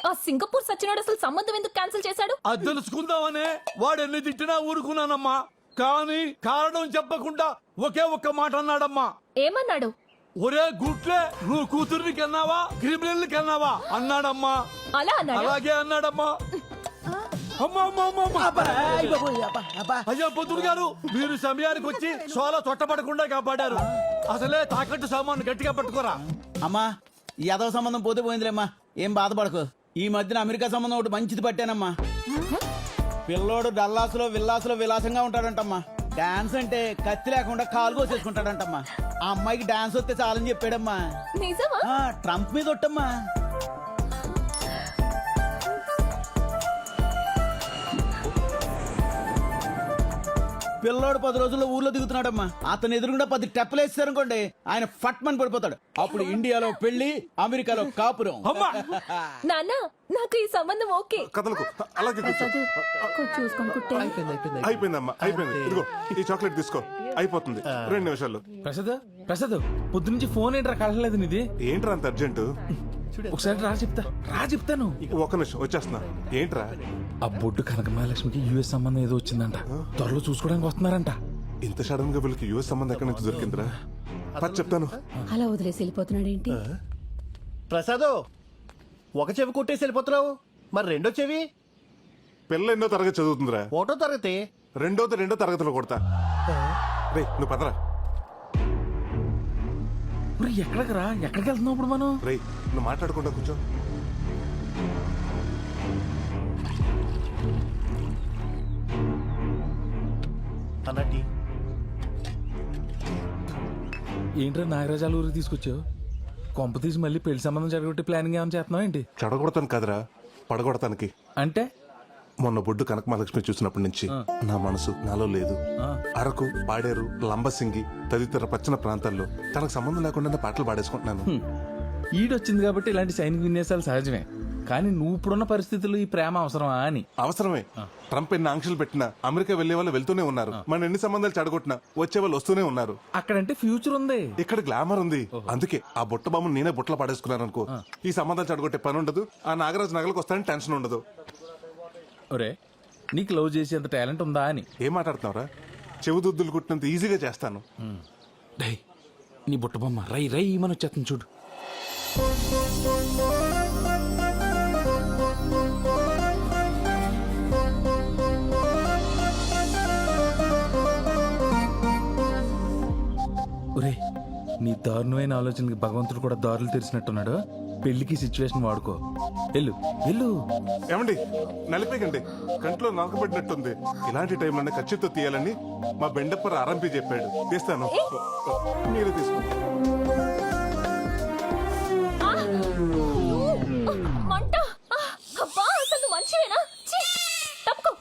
ఆ సింగపూర్ సచ్చినాడు అసలు సంబంధం ఎందుకు క్యాన్సిల్ చేశాడు? అది తెలుసుకుందామనే వాడు ఎన్ని తిట్టినా ఊరుకున్నానమ్మా. కానీ కారణం చెప్పకుండా ఒకే ఒక్క మాట అన్నాడమ్మా. ఏమన్నాడు? ఒరే గుట్లే, నువ్వు కూతుర్ని కన్నావా క్రిమినల్ కన్నావా అన్నాడమ్మా. అలా అన్నాడు? అలాగే అన్నాడమ్మా. అయ్యా పొద్దుడు గారు, మీరు సమయానికి వచ్చి సోల చొట్టపడకుండా కాపాడారు. అసలే తాకట్టు సామాను గట్టిగా పట్టుకోరా. అమ్మా, ఈ యాదవ సంబంధం పోతే పోయిందిలేమ్మా, ఏం బాధపడకు. ఈ మధ్యన అమెరికా సంబంధం ఒకటి మంచిది పట్టానమ్మా. పిల్లోడు డల్లాసులో విల్లాసులో విలాసంగా ఉంటాడంటమ్మా. డాన్స్ అంటే కత్తి లేకుండా కాలు కోసేసుకుంటాడంటమ్మా. ఆ అమ్మాయికి డాన్స్ వస్తే చాలని చెప్పాడమ్మా. ట్రంప్ మీద ఒట్టమ్మా. పిల్లోడు 10 రోజుల్లో ఊర్లో దిగుతున్నాడమ్మా. అతను ఎదురుగుండా 10 టెప్పలు వేస్తారనుకోండి, ఆయన ఫట్మని పడిపోతాడు. అప్పుడు ఇండియాలో పెళ్లి, అమెరికాలో కాపురం. నాన్న, నాకు ఈ సంబంధం ఓకే. కథలకు అలాగే చూసుకుంటే అయిపోయిందమ్మా, అయిపోయింది. ఇదిగో ఈ చాక్లెట్ తీసుకో, అయిపోతుంది 2 నిమిషాల్లో. ప్రసాద్ పొద్దు నుంచి ఫోన్ ఏంట్రా కలలేదు నీది? ఏంట్రా అంత అర్జెంటు? ఒకసారి చెప్తాను. 1 నిమిషం వచ్చేస్తున్నా. ఏంట్రా? ఆ బొడ్డు కనకమహాలక్ష్మికి యుఎస్ సంబంధం ఏదో వచ్చిందంట. త్వరలో చూసుకోవడానికి వస్తున్నారంట. ఇంత సడన్ గా వీళ్ళకి యుఎస్ సంబంధం ఎక్కడి నుంచి దొరికిందిరా? చెప్తాను. అలా వదిలేసి వెళ్ళిపోతున్నాడు ఏంటి? ప్రసాద్, ఒక చెవి కొట్టేసి వెళ్ళిపోతున్నావు, మరి రెండో చెవి? పిల్ల ఎన్నో తరగతి చదువుతుందిరా? 1వ తరగతి. రెండో తరగతిలో కొడతా. రే నువ్వు పదరా. ఎక్కడికి వెళ్తున్నావు ఇప్పుడు మనం? రే నువ్వు మాట్లాడకుండా కూర్చో. అన్నటి ఏంట్రా నాగరాజాల ఊరికి తీసుకొచ్చావు? కొంప తీసి మళ్ళీ పెళ్లి సంబంధం జరగొట్టి ప్లానింగ్ ఏమైనా చేస్తున్నావు ఏంటి? చెడగొడతాను కదరా, పడగొడతానికి. అంటే మొన్న బొడ్డు కనకమహాలక్ష్మి చూసినప్పటి నుంచి నా మనసు నాలో లేదు. అరకు, పాడేరు, లంబసింగి తదితర పచ్చని ప్రాంతాల్లో తనకు సంబంధం లేకుండా పాటలు పాడేసుకుంటున్నాను. ఈడొచ్చింది కాబట్టి ఇలాంటి సైనిక విన్యాసాలు సహజమే. కానీ నువ్వు ఇప్పుడున్న పరిస్థితుల్లో ఈ ప్రేమ అవసరమా అని. అవసరమే. ట్రంప్ ఎన్ని ఆంక్షలు పెట్టినా అమెరికా వెళ్లే వాళ్ళు వెళ్తూనే ఉన్నారు. మన ఎన్ని సంబంధాలు చెడగొట్టినా వచ్చే వాళ్ళు వస్తూనే ఉన్నారు. అక్కడంటే ఫ్యూచర్ ఉంది, ఇక్కడ గ్లామర్ ఉంది. అందుకే ఆ బుట్ట బామ్మను నేనే బుట్టలో పడేసుకున్నాను అనుకో, ఈ సంబంధాలు చెడగొట్టే పని ఉండదు. ఆ నాగరాజు నగలకు వస్తానని టెన్షన్ ఉండదు. ఒరే, నీకు లవ్ చేసేంత టాలెంట్ ఉందా అని. ఏం మాట్లాడుతున్నావురా? చెవుదుద్దులు కుట్టినంత ఈజీగా చేస్తాను. డై నీ బుట్ట బొమ్మ రై రై మన వచ్చేస్తుంది చూడు. ఒరే, నీ దారుణమైన ఆలోచనకి భగవంతుడు కూడా దారులు తెరిచినట్టున్నాడు. పెళ్లికి సిచ్యువేషన్ వాడుకో. వెళ్ళు వెళ్ళు. ఏమండి, నలిపేకండి, కంట్లో నలకబడినట్టుంది. ఇలాంటి టైంలోనే ఖర్చుతో తీయాలని మా బెండప్పర్ ఆరంపి చెప్పాడు. తీస్తాను, మీరే తీసుకోండి. మంట! అబ్బా, అసలు మంచివేనా? ఛీ! తప్పుకో.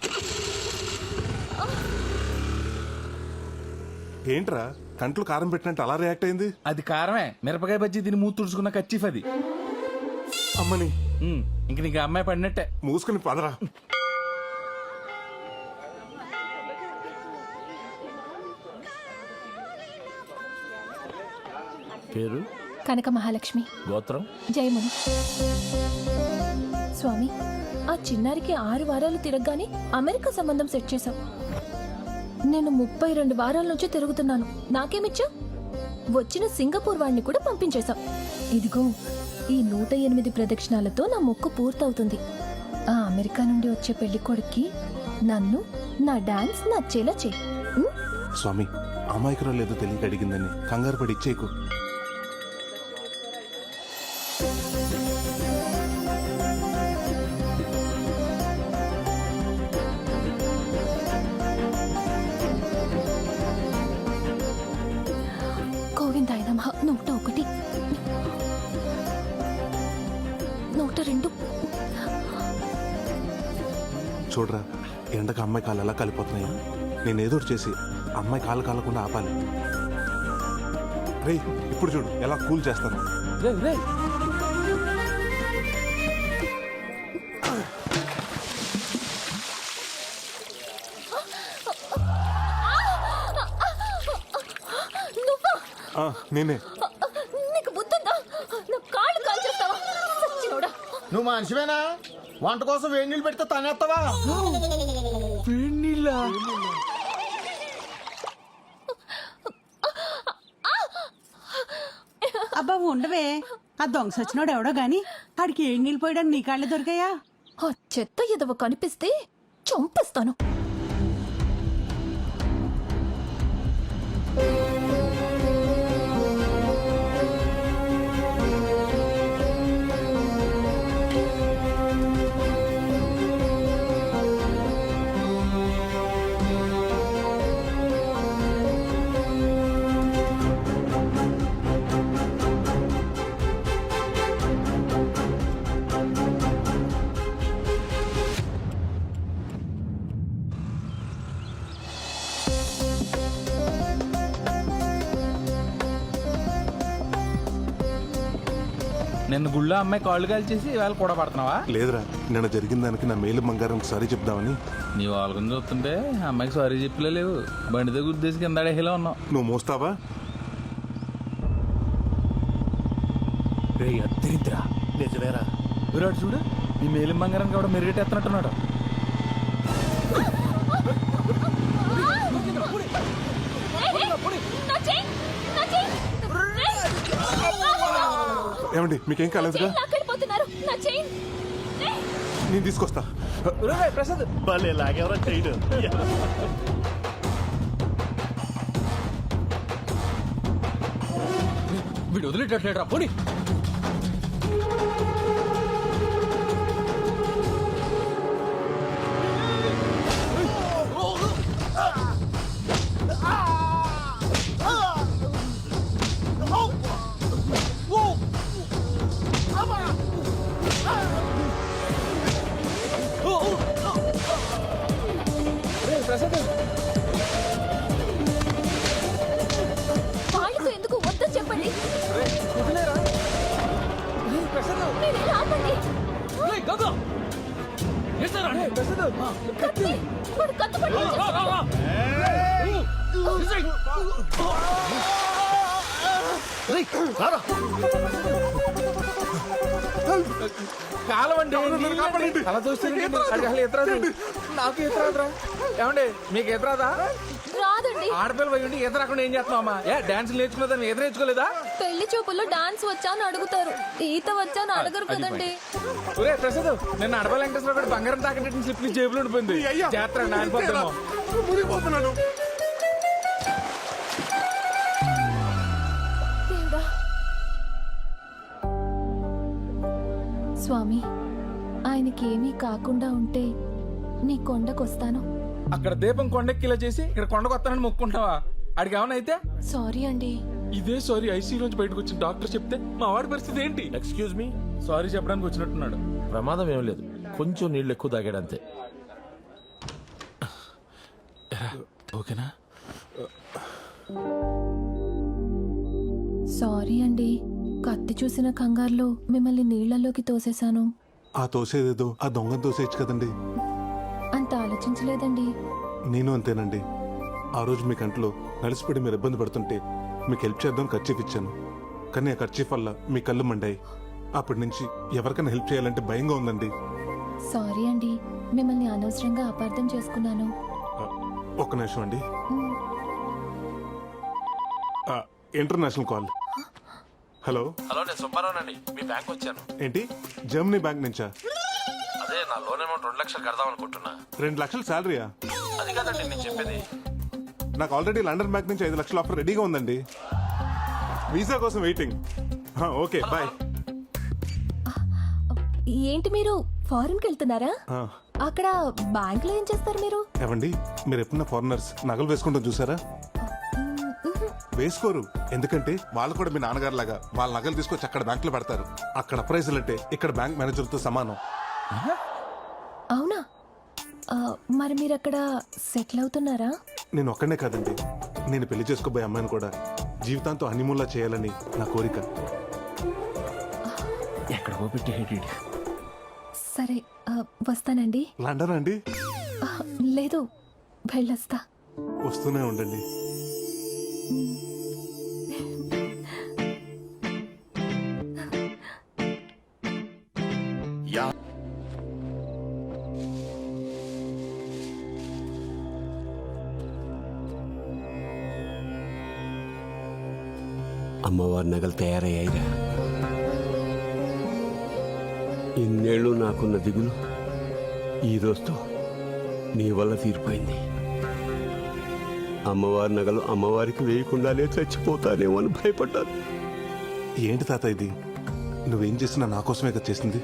ఏంట్రా కంట్లో కారం పెట్టినట్టు అలా రియాక్ట్ అయింది? అది కారమే, మిరపకాయ బజ్జీ తిని మూతి తుడుచుకున్న కచ్చిఫ్ అది. అమ్మని, ఇంక నీకు అమ్మాయి పడినట్టే. మూసుకుని పదరా. పేరు కనక మహాలక్ష్మి. గోత్రం జయమును. స్వామి, ఆ చిన్నారికి 6 వారాలు తిరగగానే అమెరికా సంబంధం సెట్ చేశాం. నేను 32 వారాల నుంచి తిరుగుతున్నాను. నాకేమిచ్చా? వచ్చిన సింగపూర్ వాడిని కూడా పంపించేశాం. ఇదిగో ఈ 108 ప్రదక్షిణాలతో నా మొక్కు పూర్తవుతుంది. ఆ అమెరికా నుండి వచ్చే పెళ్లి కొడుక్కి నన్ను, నా డాన్స్ నచ్చేలా చెయ్యి. స్వామి, అమాయకురాలు లేదో తెలియక అడిగిందని కంగారు పడి ఇచ్చేకు. గోవిందాయ నమః. 101, 102. చూడరా, ఎండకు అమ్మాయి కాళ్ళు ఎలా కాలిపోతున్నాయి. నేను ఏదో ఒకటి చేసి అమ్మాయి కాళ్ళు కాలకుండా ఆపాలి. రే, ఇప్పుడు చూడు ఎలా కూల్ చేస్తాను. నువ్వా? నేనే. నీకు బుద్ధుందా? నా కాళ్ళు కాల్చేస్తావా? సచ్చినోడా. నువ్వు మనిషివేనా? వంట కోసం వేడి నీళ్ళు పెడితే తనేస్తావా? అబ్బా ఉండవే, ఆ దొంగ సచ్చినోడు ఎవడో గాని ఆడికి ఏం నీళ్ళు పోయడానికి నీ కాళ్ళే దొరికాయా? ఆ చెత్త ఎదవ కనిపిస్తే చంపేస్తాను. నిన్న గుళ్ళో అమ్మాయి కాళ్ళు కాల్చేసి ఇవాళ కూడా పడుతున్నావా? లేదురా, నిన్న జరిగిన దానికి నా మేలు బంగారం సారీ చెప్దామని. నీ వాళ్ళని చూస్తుంటే అమ్మాయికి సారీ చెప్పలే లేవు. బండితో గుద్దేసి కింద అడేలా ఉన్నావు. నువ్వు మోస్తావా? అద్దరిద్రా. నిజమేరా. విరాట్ చూడు, ఈ మేలిం బంగారానికి కూడా మెరుగెట్టేస్తున్నట్టున్నాడు. ఏమండి, మీకేం కాలేదుగా? నేను తీసుకొస్తా. ప్రసాద్ భలే లాగేవరా చేయడు. వీడు వదిలేటట్లేట్రా, పోనీ. వాళ్ళతో ఎందుకు వద్దని చెప్పండి. కత్తి! వాడు కత్తి పట్టుకొని కాలవండి అలా చూస్తే నాకు ఈత రాదురా. ఏమండి మీకు ఈత రాదా? రాదండి. ఆడపిల్ల పోయి ఈత రాకుండా ఏం చేస్తున్నావమ్మా? డాన్స్ నేర్చుకున్నదాన్ని ఈత నేర్చుకోలేదా? పెళ్లి చూపుల్లో డాన్స్ వచ్చా అని అడుగుతారు, ఈత వచ్చా అని అడగరు కదండి. ఒరే ప్రసాద్, నిన్న అడవ వెంకటేశ్వర గారు బంగారం తాకట్టు స్లిప్ జేబులో ఉండిపోయింది. జాతర నానిపోతామో. మునిగిపోతున్నాను. దేవుడా. స్వామి, ఆయనకి ఏమీ కాకుండా ఉంటే నీ కొండకొస్తాను. అక్కడ దీపం కొండెక్కిలా చేసి ఇక్కడ కొండకు వస్తానని మొక్కుంటావా? అడిగి ఏమన్నా అయితే? సారీ అండి. ఇదే సారీ ఐసీయూలోంచి బయటకు వచ్చిన డాక్టర్ చెప్తే మా వాడి పరిస్థితి ఏంటి? ఎక్స్క్యూజ్ మీ, సారీ చెప్పడానికి వచ్చినట్టున్నాడు. ప్రమాదం ఏం లేదు, కొంచెం నీళ్ళు ఎక్కువ తాగాడంతే. ఓకేనా? సారీ అండి, కత్తి చూసిన కంగారులో మిమ్మల్ని నీళ్లలోకి తోసేశాను. ఆ తోసేదేదో ఆ దొంగను తోసేయచ్చు కదండి. అంత ఆలోచించలేదండి. నేను అంతేనండి. ఆ రోజు మీ కంట్లో నలిసిపడి మీరు ఇబ్బంది పడుతుంటే మీకు హెల్ప్ చేద్దాం ఖర్చీఫ్ ఇచ్చాను. కానీ ఆ ఖర్చీఫ్ వల్ల మీ కళ్ళు మండాయి. అప్పటి నుంచి ఎవరికైనా హెల్ప్ చేయాలంటే భయంగా ఉందండి. సారీ అండి, మిమ్మల్ని అనవసరంగా అపార్థం చేసుకున్నాను. ఒక్క నిమిషం అండి. International call. హలో. హలో, నేను సుబ్బారావునండి. మీ బ్యాంక్ వచ్చాను. ఏంటి, జర్మనీ బ్యాంక్ నుంచా? అదే నా లోన్ అమౌంట్ 2 లక్షలు కడదాం అనుకుంటున్నా. 2 లక్షలు శాలరీయా? అది కాదండి నేను చెప్పేది. నాకు ఆల్రెడీ లండన్ బ్యాంక్ నుంచి 5 లక్షల ఆఫర్ రెడీగా ఉందండి. వీసా కోసం వెయిటింగ్. Okay bye. ఏంటి మీరు ఫారెన్కి వెళ్తున్నారా? అక్కడ బ్యాంక్ లో ఏం చేస్తారు మీరు? ఏవండి, మీరు ఎప్పుడన్నా ఫారినర్స్ నగలు వేసుకుంటాం చూసారా? వేసుకోరు. ఎందుకంటే వాళ్ళు కూడా మీ నాన్నగారు లాగా వాళ్ళ నగలు తీసుకొచ్చి అక్కడ బ్యాంక్ లో పెడతారు. అక్కడ ప్రైజులు అంటే ఇక్కడ బ్యాంక్ మేనేజర్ తో సమానం. అవునా? మరి మీరు అక్కడ సెటిల్ అవుతున్నారా? నేను ఒక్కనే కాదండి, నేను పెళ్లి చేసుకోబోయే అమ్మాయిని కూడా జీవితాంతో హనీమూన్లా చేయాలని నా కోరిక. ఎక్కడికో పెట్టి సరే, వస్తానండి. లండన్ అండి? లేదు, వెళ్ళొస్తా. వస్తూనే ఉండండి. అమ్మవారి నగలు తయారయ్యాయిరా. ఇన్నేళ్ళు నాకున్న దిగులు ఈ రోజుతో నీ వల్ల తీరిపోయింది. అమ్మవారి నగలు అమ్మవారికి వేయకుండానే చచ్చిపోతానేమో అని భయపడ్డాను. ఏంటి తాత ఇది? నువ్వేం చేసినా నా కోసమే కదా చేసింది.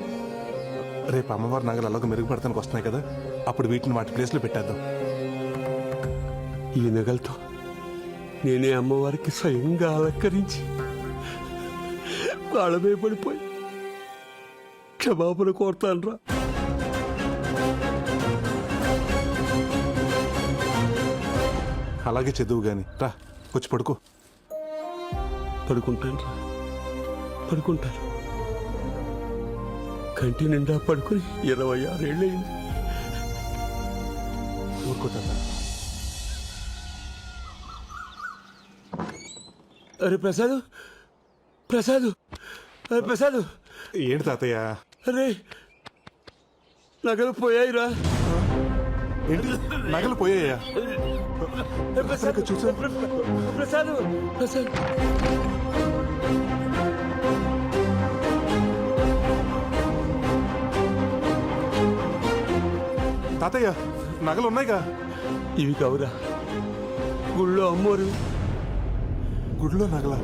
రేపు అమ్మవారి నగలు అలాగ మెరుగుపడతానికి వస్తున్నాయి కదా, అప్పుడు వీటిని వాటి ప్లేస్లో పెట్టేద్దాం. ఈ నగలతో నేనే అమ్మవారికి స్వయంగా అలంకరించి వాళ్ళమే పడిపోయి క్షమాపణ కోరుతానురా. అలాగే చదువు గాని రా, వచ్చి పడుకో. పడుకుంటాను రా, పడుకుంటాను. కంటి నిండా పడుకుని 26 ఏళ్ళయింది. ఊరుకో తాత. అరే ప్రసాద్, ప్రసాద్, అరే ప్రసాద్. ఏంటి తాతయ్య? అరే నగలు పోయాయిరా. ఏంటి, నగలు పోయాయా? చూసా ప్రసాద్, ప్రసాద్. తాతయ్య, నగలు ఉన్నాయిగా? ఇవి కావురా, గుళ్ళో అమ్మోరు. గుడిలో నగల?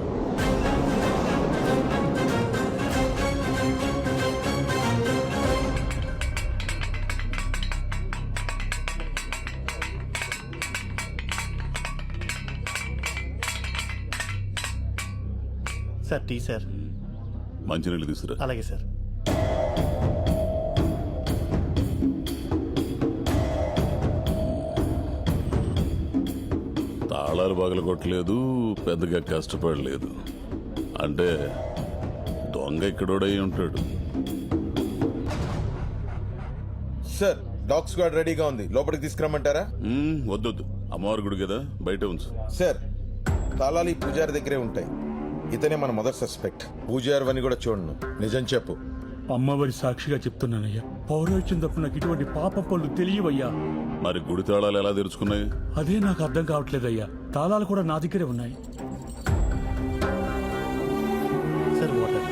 Sir tea sir. మంచినీళ్ళు తీసుకురా. అలాగే సార్. తాళాలు పగలు కొట్టలేదు, పెద్దగా కష్టపడలేదు. అంటే దొంగ ఇక్కడోడై ఉంటాడు. సార్ డాగ్ స్క్వాడ్ రెడీగా ఉంది, లోపలికి తీసుకురమ్మంటారా? వద్దొద్దు, అమ్మవారి గుడి కదా, బయట ఉంచు. సార్ తాళాలు ఈ పూజారి దగ్గరే ఉంటాయి. ఇతనే మన మొదటి సస్పెక్ట్. పూజారి అని కూడా చూడను, నిజం చెప్పు. అమ్మవారి సాక్షిగా చెప్తున్నానయ్యా, పౌరోహిత్యం తప్పు నాకు ఇటువంటి పాప పనులు తెలియవయ్యా. మరి గుడి తాళాలు ఎలా తెరుచుకున్నాయి? అదే నాకు అర్థం కావట్లేదయ్యా. తాళాలు కూడా నా దగ్గరే ఉన్నాయి. Sir water.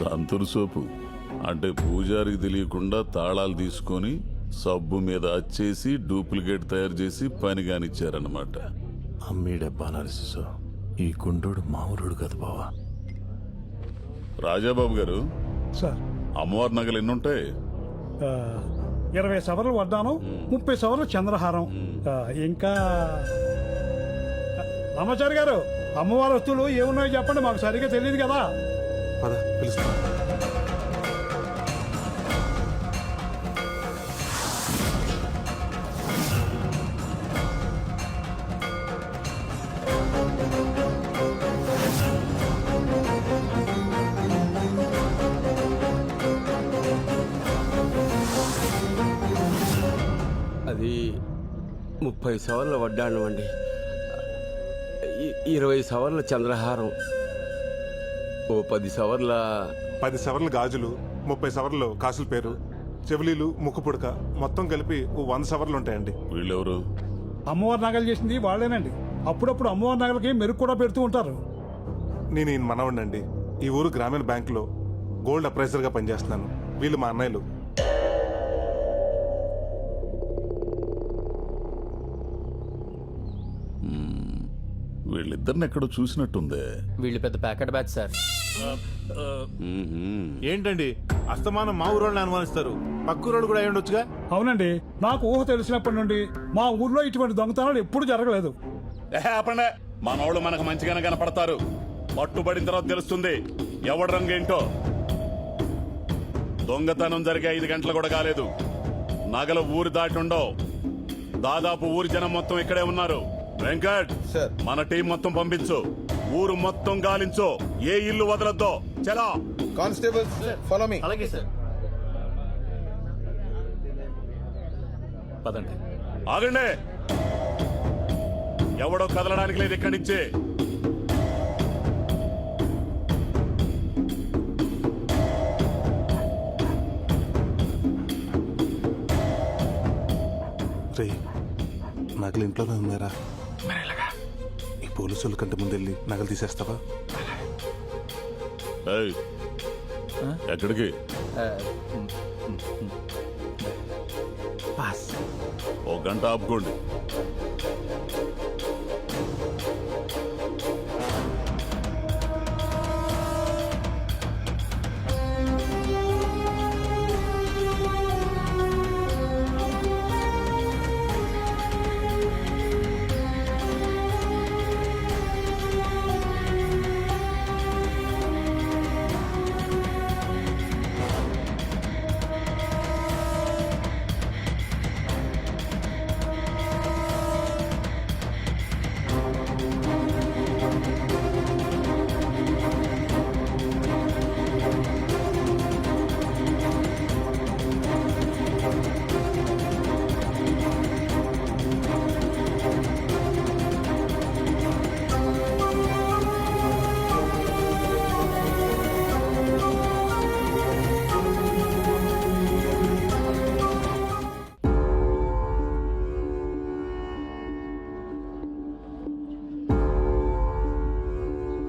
సంతూర్ సోపు అంటే పూజారికి తెలియకుండా తాళాలు తీసుకొని సబ్బు మీద అచ్చేసి డూప్లికేట్ తయారు చేసి పని కానిచ్చారన్నమాట. అమ్మీడబ్బా నరసిసో, ఈ గుండోడు మామూలుడు కదా బావా. రాజాబాబు గారు, సార్ అమ్మవారి నగలు ఎన్నుంటాయి? 20 సవర్లు వడ్డాను, 30 సవర్లు చంద్రహారం, ఇంకా రామాచారి గారు అమ్మవారి వస్తువులు ఏమున్నాయో చెప్పండి, మాకు సరిగ్గా తెలియదు కదా. పద పిలుస్తా. అది 30 సవర్ల వడ్డాణం అండి, 20 సవర్ల చంద్రహారం, ఓ 10 సవర్ల 10 సవర్లు గాజులు, 30 సవర్లు కాసుల పేరు, చెవులీలు, ముక్కు పుడక, మొత్తం కలిపి 100 సవర్లు ఉంటాయండి. వీళ్ళెవరు? అమ్మవారి నగలు చేసింది వాళ్ళేనండి. అప్పుడప్పుడు అమ్మవారి నగలకి మెరుగు కూడా పెడుతూ ఉంటారు. నేను ఈయన మనవడినండి. ఈ ఊరు గ్రామీణ బ్యాంకులో గోల్డ్ అప్రైజర్గా పనిచేస్తున్నాను. వీళ్ళు మా అన్నయ్యలు. వీళ్ళిద్దరిని ఎక్కడో చూసినట్టుందే. వీళ్ళు పెద్ద ప్యాకెట్ బ్యాచ్ సార్. ఏంటండి అస్తమానం మా ఊరోళ్ళని అనుమానిస్తారు? పక్కూరోళ్ళు కూడా అయ్యుండొచ్చుగా. అవునండి, నాకు ఊహ తెలిసినప్పటి నుండి మా ఊర్లో ఇటువంటి దొంగతనాలు ఎప్పుడు జరగలేదు. ఆపండి, మనోళ్ళు మనకు మంచిగానే కనపడతారు. పట్టుబడిన తర్వాత తెలుస్తుంది ఎవడు రంగేంటో. దొంగతనం జరిగే 5 గంటలు కూడా కాలేదు. నగలు ఊరు దాటి ఉండవు. దాదాపు ఊరి జనం మొత్తం ఇక్కడే ఉన్నారు. వెంకట్, మన టీం మొత్తం పంపించు. ఊరు మొత్తం గాలించు, ఏ ఇల్లు వదలొద్దు. చలా కానిస్టేబుల్ ఫాలో మీ. అలాగే సార్. పదండి. ఆగండి, ఎవడో కదలడానికి లేదు ఇక్కడి నుంచి. రే, నగలు ఇంట్లోనే ఉన్నారా? ఈ పోలీసుల కంటే ముందెళ్ళి నగలు తీసేస్తావా? ఏయ్, ఎక్కడికి? ఓ గంట ఆపుకోండి.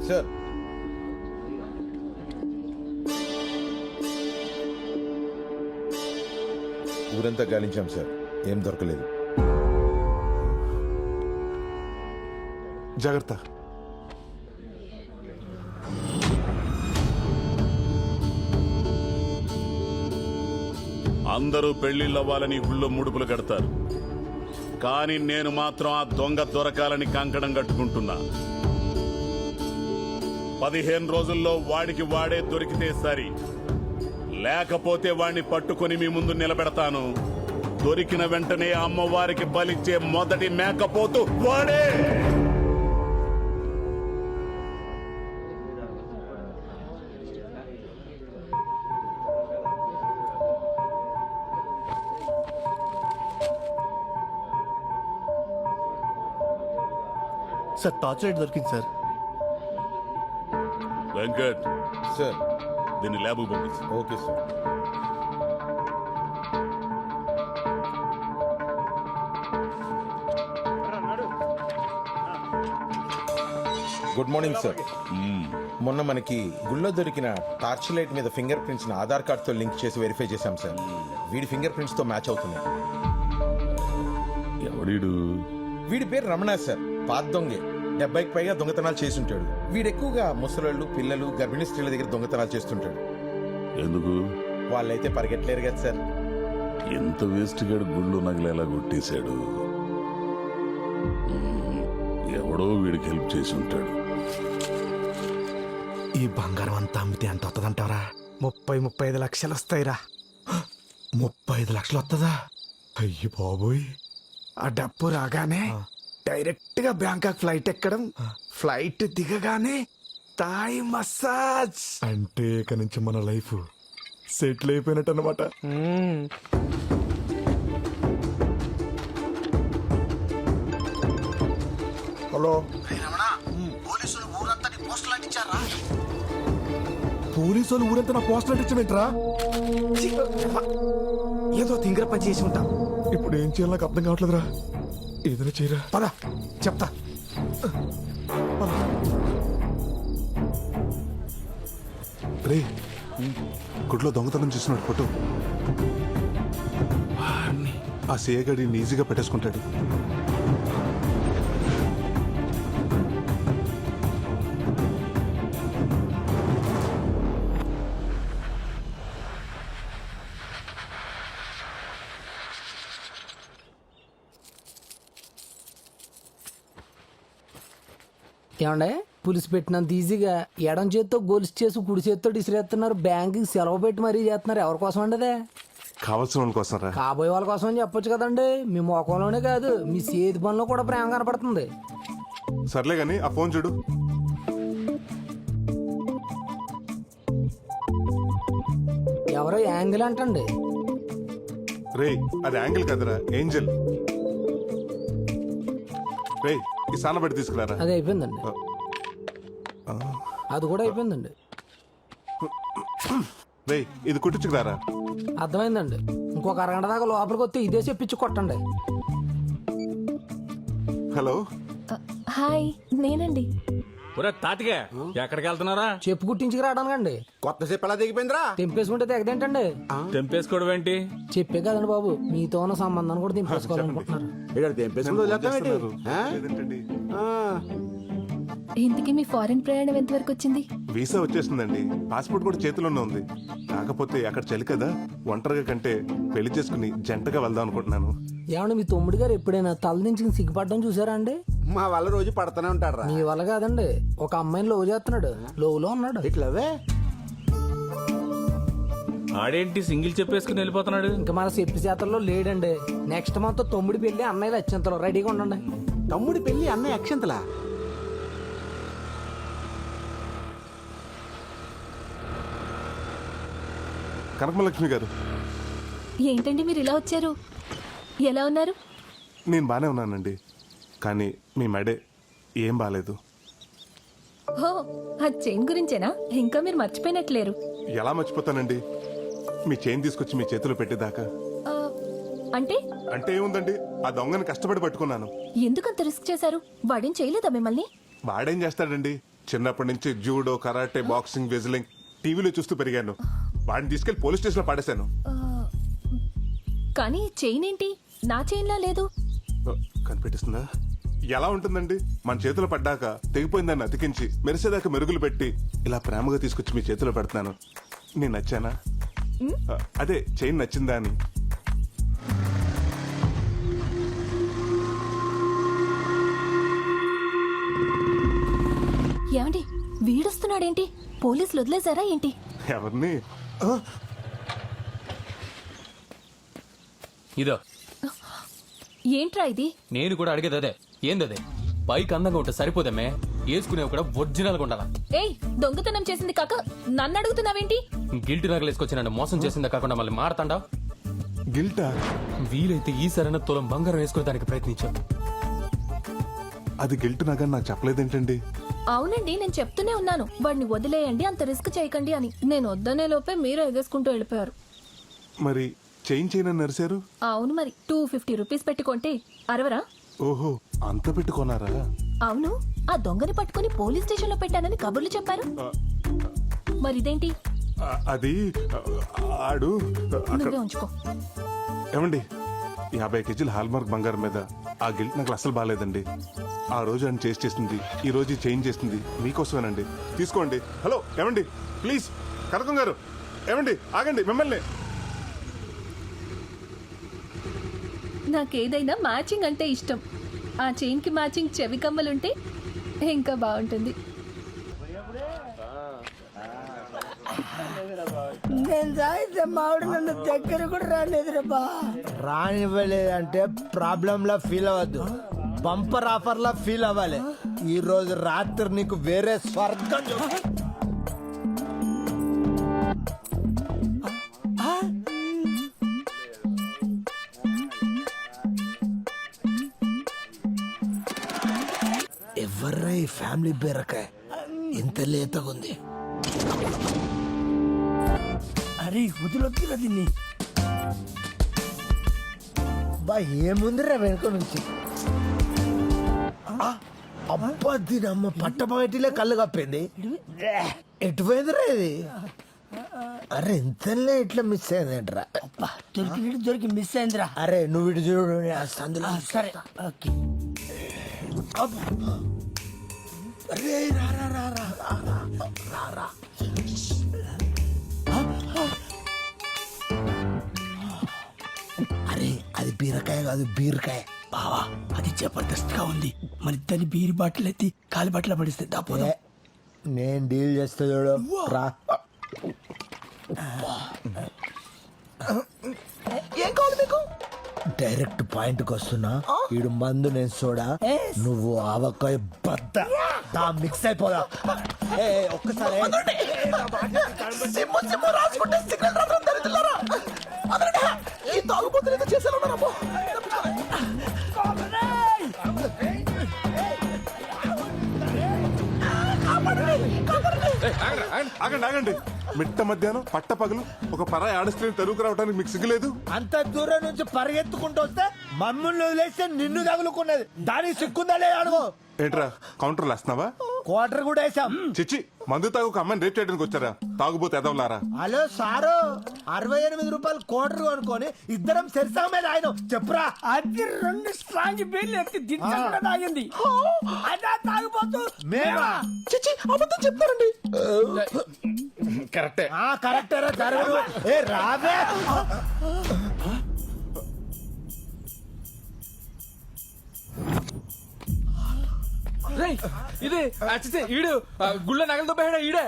సార్ ఊరంతా గాలించాం సార్, ఏం దొరకలేదు. జాగ్రత్త. అందరూ పెళ్లిళ్ళవ్వాలని గుళ్ళో ముడుపులు కడతారు, కానీ నేను మాత్రం ఆ దొంగ దొరకాలని కంకణం కట్టుకుంటున్నా. 15 రోజుల్లో వాడికి వాడే దొరికితే సరి. లేకపోతే వాణ్ణి పట్టుకొని మీ ముందు నిలబెడతాను. దొరికిన వెంటనే అమ్మవారికి బలిచ్చే మొదటి మేకపోతు వాడే. సార్ టార్చ్ లైట్ దొరికింది సార్. వెంకట్ సార్ దీన్ని ల్యాబ్కు పంపించు. Okay sir. Good morning sir. మొన్న మనకి గుళ్ళో దొరికిన టార్చ్ లైట్ మీద ఫింగర్ ప్రింట్స్ ఆధార్ కార్డ్ తో లింక్ చేసి వెరిఫై చేశాం సార్. వీడి ఫింగర్ ప్రింట్స్ తో మ్యాచ్ అవుతున్నాయి. ఎవడీడు? వీడి పేరు రమణ సార్. పాత దొంగే. 70కి పైగా దొంగతనాలు చేసి ఉంటాడు. వీడు ఎక్కువగా ముసలోళ్ళు, పిల్లలు, గర్భిణీ స్త్రీల దగ్గర దొంగతనాలు చేస్తుంటాడు. ఎందుకు? వాళ్ళైతే పరిగెట్టలేరు కదా సార్. ఎంత వేస్ట్ గాడు గుళ్ళు నగలేలా కొట్టేశాడు. ఎవడో వీడికి హెల్ప్ చేసి ఉంటాడు. ఈ బంగారం అంతా అమ్మితే ఎంత వస్తుందంటారా? 30-35 లక్షలు వస్తాయిరా. 35 లక్షలు వస్తుందా? అయ్యి బాబోయ్. ఆ డబ్బు రాగానే డైరెక్ట్ గా బ్యాంకాక్ ఫ్లైట్ ఎక్కడం, ఫ్లైట్ దిగగానే థాయ్ మసాజ్. అంటే ఇక నుంచి మన లైఫ్ సెటిల్ అయిపోయినట్టు అనమాట. హలో, పోలీసులు ఊరంతా పోస్టులు అంటించారా? పోలీసులు ఊరంతా నా పోస్టర్ అంటించమేంట్రా? ఏదో తింగర పని చేసి ఉంటా. ఇప్పుడు ఏం చేయాలో నాకు అర్థం కావట్లేదురా. ఏదైనా చేయరా. పద చెప్తా. రే, గుడ్లో దొంగతనం చేస్తున్నాడు ఫోటో. ఆ సేయగడిని ఈజీగా పెట్టేసుకుంటాడు. ఏమండే పులిసి పెట్టినంత ఈజీగా ఎడం చేత్తో గొలుసు చేసి కుడి చేత్తో ఇసిరేస్తున్నారు. బ్యాంకుకి సెలవు పెట్టి మరీ చేస్తున్నారు. ఎవరి కోసం అండి అదే? కావాల్సిన వాళ్ళ కోసం రా. కాబోయే వాళ్ళ కోసం అని చెప్పొచ్చు కదండి. మీ ముఖంలోనే కాదు, మీ చేతి పనిలో కూడా ప్రేమ కనపడుతుంది. సర్లే గాని ఆ ఫోన్ చూడు. ఎవరో యాంగిల్ అంటండి. రే, అది యాంగిల్ కదరా, ఏంజల్. రే, ఈ సానబడి తీసుకురారా. అది అయిపోయిందండి. అది కూడా అయిపోయిందండి. రే, ఇది కుట్టించుకురారా. అర్థమైందండి. ఇంకొక అరగంట దాకా లోపలికి వస్తే ఇదే చెప్పించి కొట్టండి. హలో, హాయ్, నేనండి. ఒరే తాతిగా, ఎక్కడికి వెళ్తున్నారా? చెప్పు కుట్టించుకు రావడానికండి. కొత్త చెప్పు ఎలా దిగిపోయిందిరా? తెంపేసుకుంటే తెగదేంటండి? తెంపేసుకోవడం ఏంటి? చెప్పే కదండి బాబు, మీతో ఉన్న సంబంధాన్ని కూడా తెంపేసుకోవాలనుకుంటున్నారు. లేదంటండి. ఇంతకీ మీ ఫారెన్ ప్రయాణం ఎంతవరకు వచ్చింది? వీసా వచ్చేసిందండి. పాస్పోర్ట్ కూడా చేతిలోనే ఉంది. కాకపోతే అక్కడ చలి కదా, ఒంటరిగా కంటే పెళ్లి చేసుకుని జంటగా వెళ్దాం అనుకుంటున్నాను. ఏమండి, మీ తమ్ముడు గారు ఎప్పుడైనా తల దించుకుని సిగ్గుపడడం చూసారా అండి? మా వల్ల రోజు పడుతూనే ఉంటారా? మీ వల్ల కాదండి, ఒక అమ్మాయిని లవ్ చేస్తున్నాడు. లోవులో ఉన్నాడు. ఇట్లవే ఆడేంటి సింగిల్ చెప్పేసుకుని వెళ్ళిపోతున్నాడు? ఇంకా మన చెప్పి చేతల్లో లేడండి. నెక్స్ట్ మంత్ తమ్ముడి పెళ్లి, అన్నయ్యలు అత్యంతలో రెడీగా ఉండండి. తమ్ముడి పెళ్లి అన్నయ్య అక్షంతలా? కనకమలక్ష్మి గారు, ఏంటండి మీరు ఇలా వచ్చారు? ఎలా ఉన్నారు? నేను బానే ఉన్నానండి, కానీ మీ మెడే ఏం బాలేదు. హో, ఆ చైన్ గురించేనా? ఇంకా మీరు మర్చిపోయినట్లేరు. ఎలా మర్చిపోతానండి, మీ చైన్ తీసుకొచ్చి మీ చేతిలో పెట్టేదాకా. ఆ, అంటే అంటే ఏముందండి, ఆ దొంగని కష్టపడి పట్టుకున్నాను. ఎందుకంత రిస్క్ చేశారు? వాడేం చేయలేదా మిమ్మల్ని? వాడేం చేస్తాడండి, చిన్నప్పటి నుంచి జూడో, కరాటే, బాక్సింగ్, వెజ్లింగ్ టీవీలో చూస్తూ పెరిగాను. వాడిని తీసుకెళ్లి పోలీస్ స్టేషన్ లో పడేశాను. కానీ చైన్ ఏంటి నా చైన్లా లేదు? కనిపెట్టిస్తుందా? ఎలా ఉంటుందండి, మన చేతిలో పడ్డాక తెగిపోయిందాన్ని అతికించి మెరిసేదాకా మెరుగులు పెట్టి ఇలా ప్రేమగా తీసుకొచ్చి మీ చేతిలో పెడుతున్నాను. నేను నచ్చానా? అదే చైన్ నచ్చిందా అని. ఏమండి, వీడొస్తున్నాడేంటి? పోలీసులు వదిలేశారా ఏంటి? ఎవరిని? ఇదో ఏంట్రా ఇది? నేను కూడా అడిగేది అదే. ఏందదే? పైకి అందంగా ఉంటే సరిపోదమ్మే, వేసుకునేవి కూడా ఒరిజినల్ గా ఉండాలా. ఏయ్, దొంగతనం చేసింది కాక నన్ను అడుగుతున్నావేంటి? గిల్ట్ నగలు వేసుకొచ్చి నన్ను మోసం చేసిందే కాకుండా మళ్ళీ మారతాండా? గిల్టా? వీలైతే ఈ సరైన తులం బంగారం వేసుకునే దానికి ప్రయత్నించాను. అది గిల్ట్ నగని నాకు చెప్పలేదేంటండి? అవునండి, నేను చెప్తూనే ఉన్నాను వాడిని వదిలేయండి, అంత రిస్క్ చేయకండి అని. నేను వద్దనే లోపే మీరు ఎగేసుకుంటూ వెళ్ళిపోయారు. మరి చేంజ్ చేయనని నరిశారు? అవును మరి, 250 రూపీస్ పెట్టుకుంటే అరవరా? ఓహో, అంత పెట్టుకున్నారా? అవును, ఆ దొంగని పట్టుకుని పోలీస్ స్టేషన్ లో పెట్టానని కబుర్లు చెప్పారు. మరి ఇదేంటి? అది ఆడు నువ్వే ఉంచుకో. ఏమండి, 50 కేజీల హాల్మార్క్ బంగారం మీద ఆ గిల్ట్ నాకు అసలు బాగాలేదండి. ఆ రోజు ఆయన చేసింది, ఈ రోజు చేంజ్ చేసింది మీకోసమేనండి. తీసుకోండి. హలో ఏమండి, ప్లీజ్ కనకం గారు, ఏమండి ఆగండి, మిమ్మల్ని. నాకేదైనా మ్యాచింగ్ అంటే ఇష్టం. ఆ చైన్ కి మ్యాచింగ్ చెవి కమ్మలుంటే ఇంకా బాగుంటుంది. నేను సాయితే మావిడ నన్ను దగ్గర కూడా రానివ్వలేదురా. రానివ్వలేదంటే ప్రాబ్లం లా ఫీల్ అవ్వద్దు, బంపర్ ఆఫర్ లా ఫీల్ అవ్వాలి. ఈ రోజు రాత్రి నీకు వేరే స్వర్గం ఎవర్రా ఈ ఫ్యామిలీ బీరకాయ ఇంత లేతగుంది? అరే వదిలొద్దురా దీన్ని. బా ఏముందిరా వెనుక నుంచి? అబ్బా దీని అమ్మ పట్టపగటిలే కళ్ళు కప్పింది. ఎటుపోయిందిరా ఇది? అరే ఇంతలే ఇట్లా మిస్ అయిందేంట్రా? దొరికి మిస్ అయిందిరా. అరే నువ్వు ఇటు చూడు, అందులో సరే ఓకే. అరే రా రా రా రా రా రా. అరే అది బీరకాయ కాదు, బీరకాయ. బావా అది జబర్దస్త్ గా ఉంది. మన ఇద్దరిని బీర్ బాటిల్ ఎత్తి కాలి బాటిల్ పడిస్తే దాపోదా. నేను డీల్ చేస్తా చూడు రా. ఏం కావాలి మీకు? డైరెక్ట్ పాయింట్ కి వస్తున్నా. ఈడు మందు, నేను సోడా, నువ్వు ఆవకాయ బద్ద. మిక్స్ అయిపోదా? ఒక్కసారి ఆగండి ఆగండి, మిట్ట మధ్యాహ్నం పట్ట పగలు ఒక పరాయి ఆడస్ట్రీని తరువుకు రావడానికి మీకు సిగ్గులేదు? అంత దూరం నుంచి పరిగెత్తుకుంటూ వస్తే మమ్మల్ని వదిలేస్తే నిన్ను తగులుకున్నది. దానికి సిగ్గుందా లేదా అడుగు. ఏంట్రా కౌంటర్లు వేస్తున్నావా? క్వార్టర్ కూడా వేసాం. చిచ్చి, మందు తాగు ఒక అమ్మాయిని రేప్ చేయడానికి వచ్చారా? తాగుబోతే ఎదవలారా. హలో సారు, 68 రూపాయలు క్వార్టర్ అనుకొని ఇద్దరం సెరిసా మీద ఆయన చెప్పురా. అది 2 స్ట్రాంగ్ బీర్లు ఎత్తి దించకుండా తాగింది. అదా తాగిపోతూ మేమా? చిచ్చి అబద్ధం చెప్తారండి. కరెక్టే. కరెక్టేరా జరగదు. ఏ రావే. ఇది ఈడు గుళ్ళ నగలతో పోయాడా ఈడే?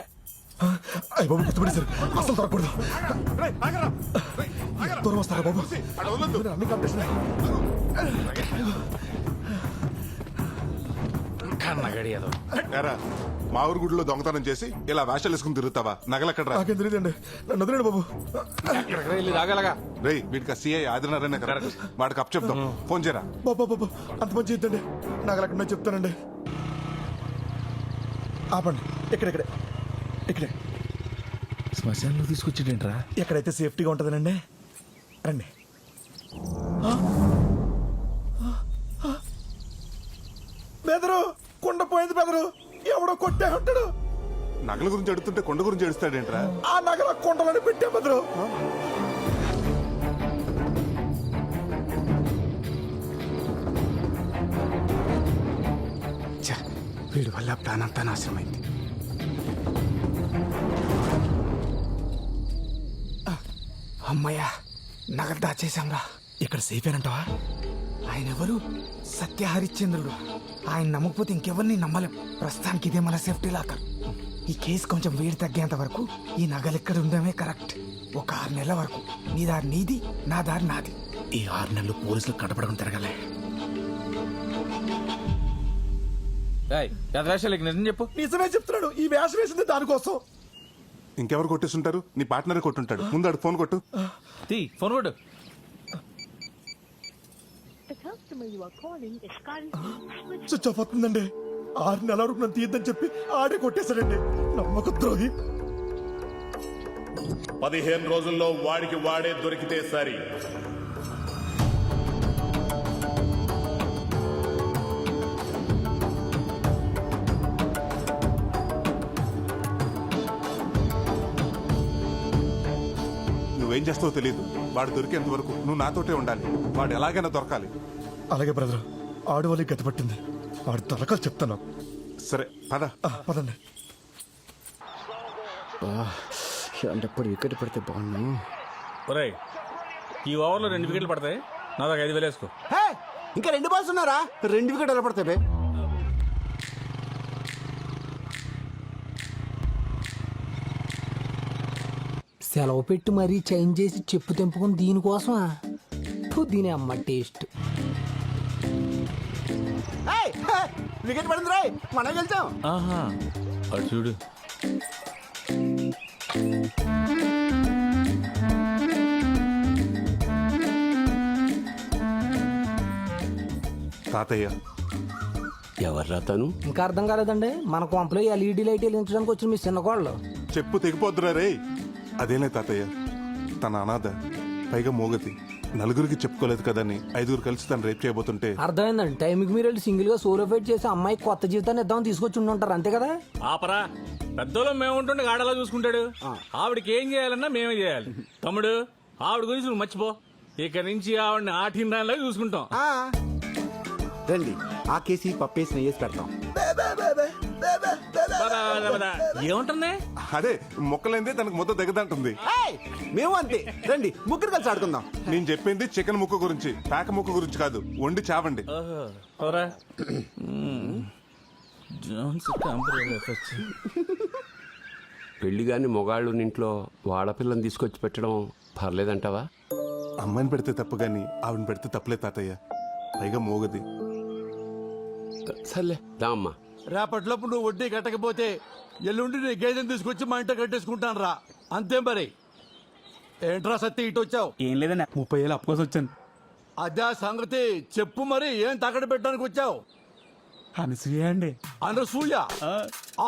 అయ్య బాబు గుర్తుపడేశారు, అసలు దొరకకూడదు. దూరం వస్తారా బాబు? అన్ని కాంపిటీషన్. మా ఊరు గుడిలో దొంగతనం చేసి ఇలా వేషాలు వేసుకుని తిరుగుతావా? నగలెక్కడ? నాకేం తెలియదండి, నన్ను వదిలేండి బాబు. రేయ్ వీటికి సిఐ ఆదినారాయణ కదా, వాడికి అప్ చెప్దాం. ఫోన్ చేయరా. బాబా బాబా అంత మంచి ఇద్దండి, నగలెక్కడ చెప్తానండి. ఆపండి, ఇక్కడే ఇక్కడే. శ్మశానంలో తీసుకొచ్చేటేంట్రా? ఎక్కడైతే సేఫ్టీగా ఉంటుందనండి. రండి. బెదరు కొండ పోయింది బెదరు, ఎవడో కొట్టే ఉంటాడు. నగల గురించి అడుగుతుంటే కొండ గురించి అడుస్తాడేంట్రా? ఆ నగల కొండలని పెట్టే బెదరు. వీడి వల్ల ప్లాన్ అంతా నాశనమైంది. అమ్మయ్యా, నగలు దాచేశాంరా. ఇక్కడ సేఫ్ అంటావా? ఆయన ఎవరు? సత్య హరిశ్చంద్రుడు. ఆయన నమ్మకపోతే ఇంకెవరిని నమ్మలేం. ప్రస్తుతానికి ఇదే మన సేఫ్టీ లాకర్. ఈ కేసు కొంచెం వేడి తగ్గేంత వరకు ఈ నగలు ఇక్కడ ఉండడమే కరెక్ట్. ఒక 6 నెలల వరకు నీ దారి నీది, నా దారి నాది. ఈ 6 నెలలు పోలీసులు కడపడకుండా తిరగాలి. నిజం చెప్పు. నిజమే చెప్తున్నాడు. ఈ వేషం వేసింది దానికోసం. ఇంకెవరు కొట్టేస్తుంటారు? నీ పార్ట్నరే కొట్టుంటాడు. ముందు ఆడు ఫోన్ కొట్టు. ఫోన్ కొట్టు. స్విచ్ ఆఫ్ అవుతుందండి. 6 నెలల వరకు నన్ను తీయద్దని చెప్పి ఆడే కొట్టేశాడండి. నమ్మక ద్రోహి. 15 రోజుల్లో వాడికి వాడే దొరికితే సరి. నువ్వేం చేస్తావో తెలియదు. వాడు దొరికేంత వరకు నువ్వు నాతోటే ఉండాలి. వాడు ఎలాగైనా దొరకాలి. అలాగే బ్రదర్. ఆడు వాళ్ళకి గతి పట్టింది. వాడు తలకాలు చెప్తాను. సరే పద. పదండి. ఎప్పుడు వికెట్ పడితే బాగున్నాను. ఒరేయ్, ఈ ఓవర్లో 2 వికెట్లు పడతాయి. నా దాకా 5,000 వేసుకో. ఇంకా 2 బాల్స్ ఉన్నారా? 2 వికెట్ ఎలా పడతాయి? సెలవు పెట్టి మరీ చేంజ్ చేసి చెప్పు తెంపుకుని దీనికోసమా? దీని అమ్మ టేస్ట్. వికెట్ పడింది రాయ్, మనం గెలిచాం. ఆహా, అటు చూడు. తాతయ్య. ఎవర్రా తను? ఇంకా అర్థం కాలేదండి. మన కొంపలో ఎల్ఈడి లైట్ వెలిగించడానికి వచ్చిన మీ చిన్న కోళ్ళు. చెప్పు తెగిపోద్దురా రే. అదేలే తాతయ్య, తన అనాథ, పైగా మోగతి. నలుగురికి చెప్పుకోలేదు కదని 5 కలిసి తను రేప్ చేయబోతుంటే. అర్థమైందండి. టైంకి మీరు వెళ్ళి సింగిల్ గా సోలో ఫైట్ చేసి అమ్మాయి కొత్త జీవితాన్ని ఇద్దామని తీసుకొచ్చి ఉంటారు, అంతే కదా? ఆపరా. పెద్దలో మేము ఉంటుండే గాడలా చూసుకుంటాడు. ఆవిడకి ఏం చేయాలన్నా మేమే చేయాలి. తమ్ముడు, ఆవిడ గురించి నువ్వు మర్చిపో. ఇక నుంచి ఆవిడని ఆటిందానిలాగా చూసుకుంటాం. రండి, ఆ కేసి పప్పేసి నెయ్యేసి పెడతాం. ఏముంటుంది? అదే మొక్కలైందే తనకు ముద్ద దిగదంటుంది. మేము అంతే. రండి, ముగ్గురు కలిసి ఆడుకుందాం. నేను చెప్పింది చికెన్ ముక్క గురించి, పేక ముక్క గురించి కాదు. వండి చావండి. పెళ్లిగాని మొగాళ్ళు ఇంట్లో ఆడపిల్లని తీసుకొచ్చి పెట్టడం పర్లేదంటావా? అమ్మాయిని పెడితే తప్పు గాని ఆవిడని పెడితే తప్పులే తాతయ్య. పైగా మోగది. సర్లే దా అమ్మా. రేపట్లోపు నువ్వు వడ్డీ కట్టకపోతే ఎల్లుండి నీ గేదెని తీసుకొచ్చి మా ఇంట కట్టేసుకుంటాను రా. అంతే మరి. ఏంట్రా సత్తి ఇటు వచ్చావు? ఏం లేదన్నా, 30,000 అప్పు కోసం వచ్చాను. అదే సంగతి చెప్పు. మరి ఏం తాకట్టు పెట్టడానికి వచ్చావు? అనసూయ అండి. అనసూయ?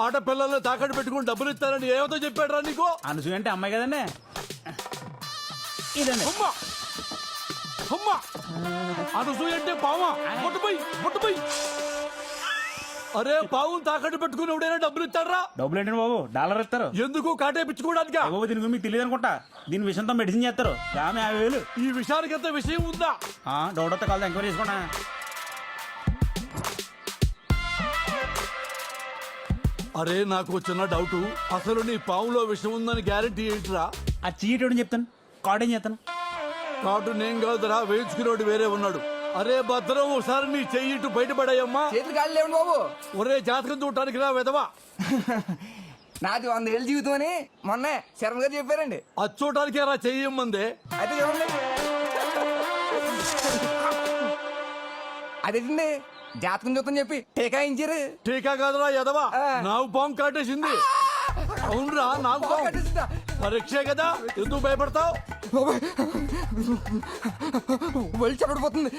ఆడపిల్లల్ని తాకట్టు పెట్టుకుని డబ్బులు ఇస్తారని ఏమతో చెప్పాడు రా నీకు? అనసూయ అంటే అమ్మాయి కదండి. ఇదండి. అమ్మా అమ్మా, అనసూయ అంటే పావా? ముట్టుపోయి. అరే, పావును తాకట్టు పెట్టుకుని ఎవడైనా డబ్బులు ఇస్తారా? డబ్బులు ఏంటండి బాబు, $1 ఇస్తారు. ఎందుకు? కాటేపించుకోవడానికి. బాబు దీని గురించి మీకు తెలియదు అనుకుంటా. దీని విషయంతో మెడిసిన్ చేస్తారు. ఆమె 50,000. ఈ విషయానికి ఎంత విషయం ఉందా? డౌట్ వస్తే కాదు, ఎంక్వైరీ చేసుకోండి. అరే, నాకు చిన్న డౌట్. అసలు నీ పావులో విషయం ఉందని గ్యారెంటీ ఏంటిరా? ఆ చీటోడని చెప్తాను, కార్డు ఏం చేస్తాను. కార్డు నేను కాదురా, వేయించుకునేవాడు వేరే ఉన్నాడు. అరే భద్రం, ఒకసారి నీ చెయ్యి ఇటు బయటపడాయమ్మా. చేతులు కాళ్ళు లేవండి బాబు. ఒరే, జాతకం చూడటానికి రా వెదవా. నాది 100 ఏళ్ళ జీవితం అని మొన్న శర్మ గారు చెప్పారండి. అది చూడటానికి రా చెయ్యమ్మందే. అయితే చూడండి. అదేంటండి, జాతకం చూద్దని చెప్పి టీకా ఇచ్చారు. టీకా కాదురా ఎదవా, నాకు పాము కాటేసింది. అవునరా, నాకు పాము కాటేసిందా? పరీక్షే కదా, ఎందుకు భయపడతావు? వెళ్ళి చెప్పడిపోతుంది.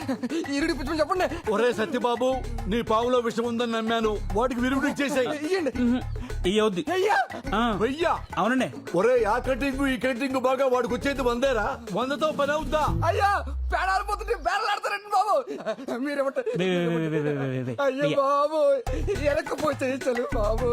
ఈరుడి పుచ్చుకుని చెప్పండి. ఒరే సత్యబాబు, నీ పావులో విషయం ఉందని నమ్మాను. వాటికి విరుగుడు ఇచ్చేసాయి. ఇయ్యవుద్ది. వెయ్యా? అవునండి. ఒరే, ఆ కటింగ్ ఈ కటింగ్ బాగా వాడికి వచ్చేది 100రా. 100తో పని అవుద్దా? అయ్యా, పేడాలు పోతుంటే బేరలాడతారండి బాబు. మీరేమంటారు? అయ్యో బాబు, ఎనకపోతే చలు బాబు.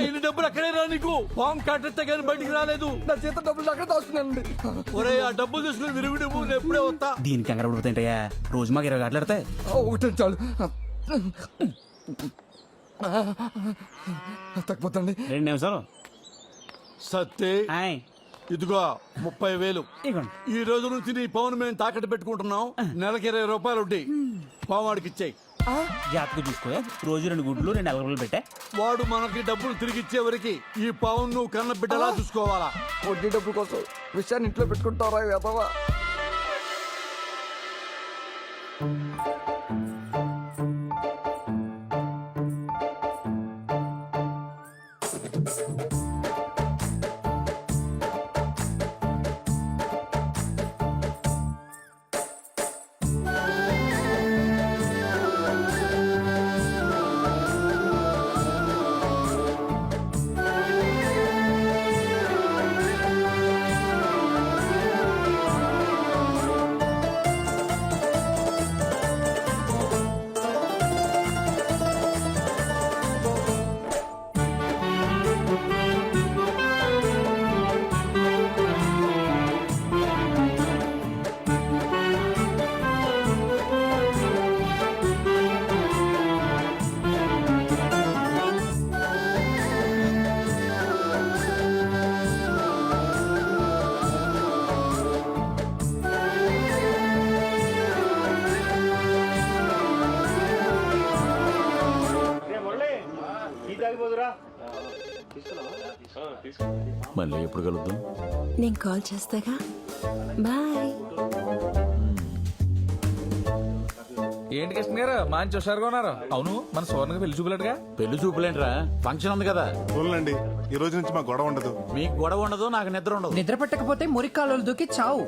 ఇన్ని డబ్బులు అక్కడే రా నీకు. పాము కాటెత్తే కానీ బయటికి రాలేదు. నా చేత డబ్బులు అక్కడ దాస్తున్నానండి. ఒరే, ఆ డబ్బులు తీసుకుని విరుగుడు నేను ఎప్పుడే వస్తా. దీనికి కంగారు పడిపోతాయంటయ్యా, రోజు మాకు 20 గంటలు ఆడతాయి. ఒకటి చాలు. తగ్గిపోతండి. 2 నిమిషాలు. సత్తే, ఇదిగో 30,000. ఈ రోజు నుంచి నీ పావును మేము తాకట్టు పెట్టుకుంటున్నాం. నెలకి 20 రూపాయలు వడ్డీ. పావాడికి ఇచ్చేయి. జాతకు చూసుకో, రోజు 2 గుడ్లు 2 ఎలగలు పెట్టా. వాడు మనకి డబ్బులు తిరిగి ఇచ్చే వరకు ఈ పావును నువ్వు కన్న బిడ్డలా చూసుకోవాలా. వడ్డీ డబ్బు కోసం విషయాన్ని ఇంట్లో పెట్టుకుంటారా వెదవా? మళ్ళీ ఎప్పుడు కలుద్దాం? నేను కాల్ చేస్తాగా. బాయ్. ఏంటి కృష్ణ గారు మంచి హుషారుగా ఉన్నారు? అవును, మన సువర్ణకి పెళ్లి చూపులేడుగా? పెళ్లి చూపులేంట్రా, ఫంక్షన్ ఉంది కదా. చూడండి, ఈ రోజు నుంచి మా గొడవ ఉండదు. మీకు గొడవ ఉండదు, నాకు నిద్ర ఉండదు. నిద్ర పట్టకపోతే మురికాలు దూకి చావు.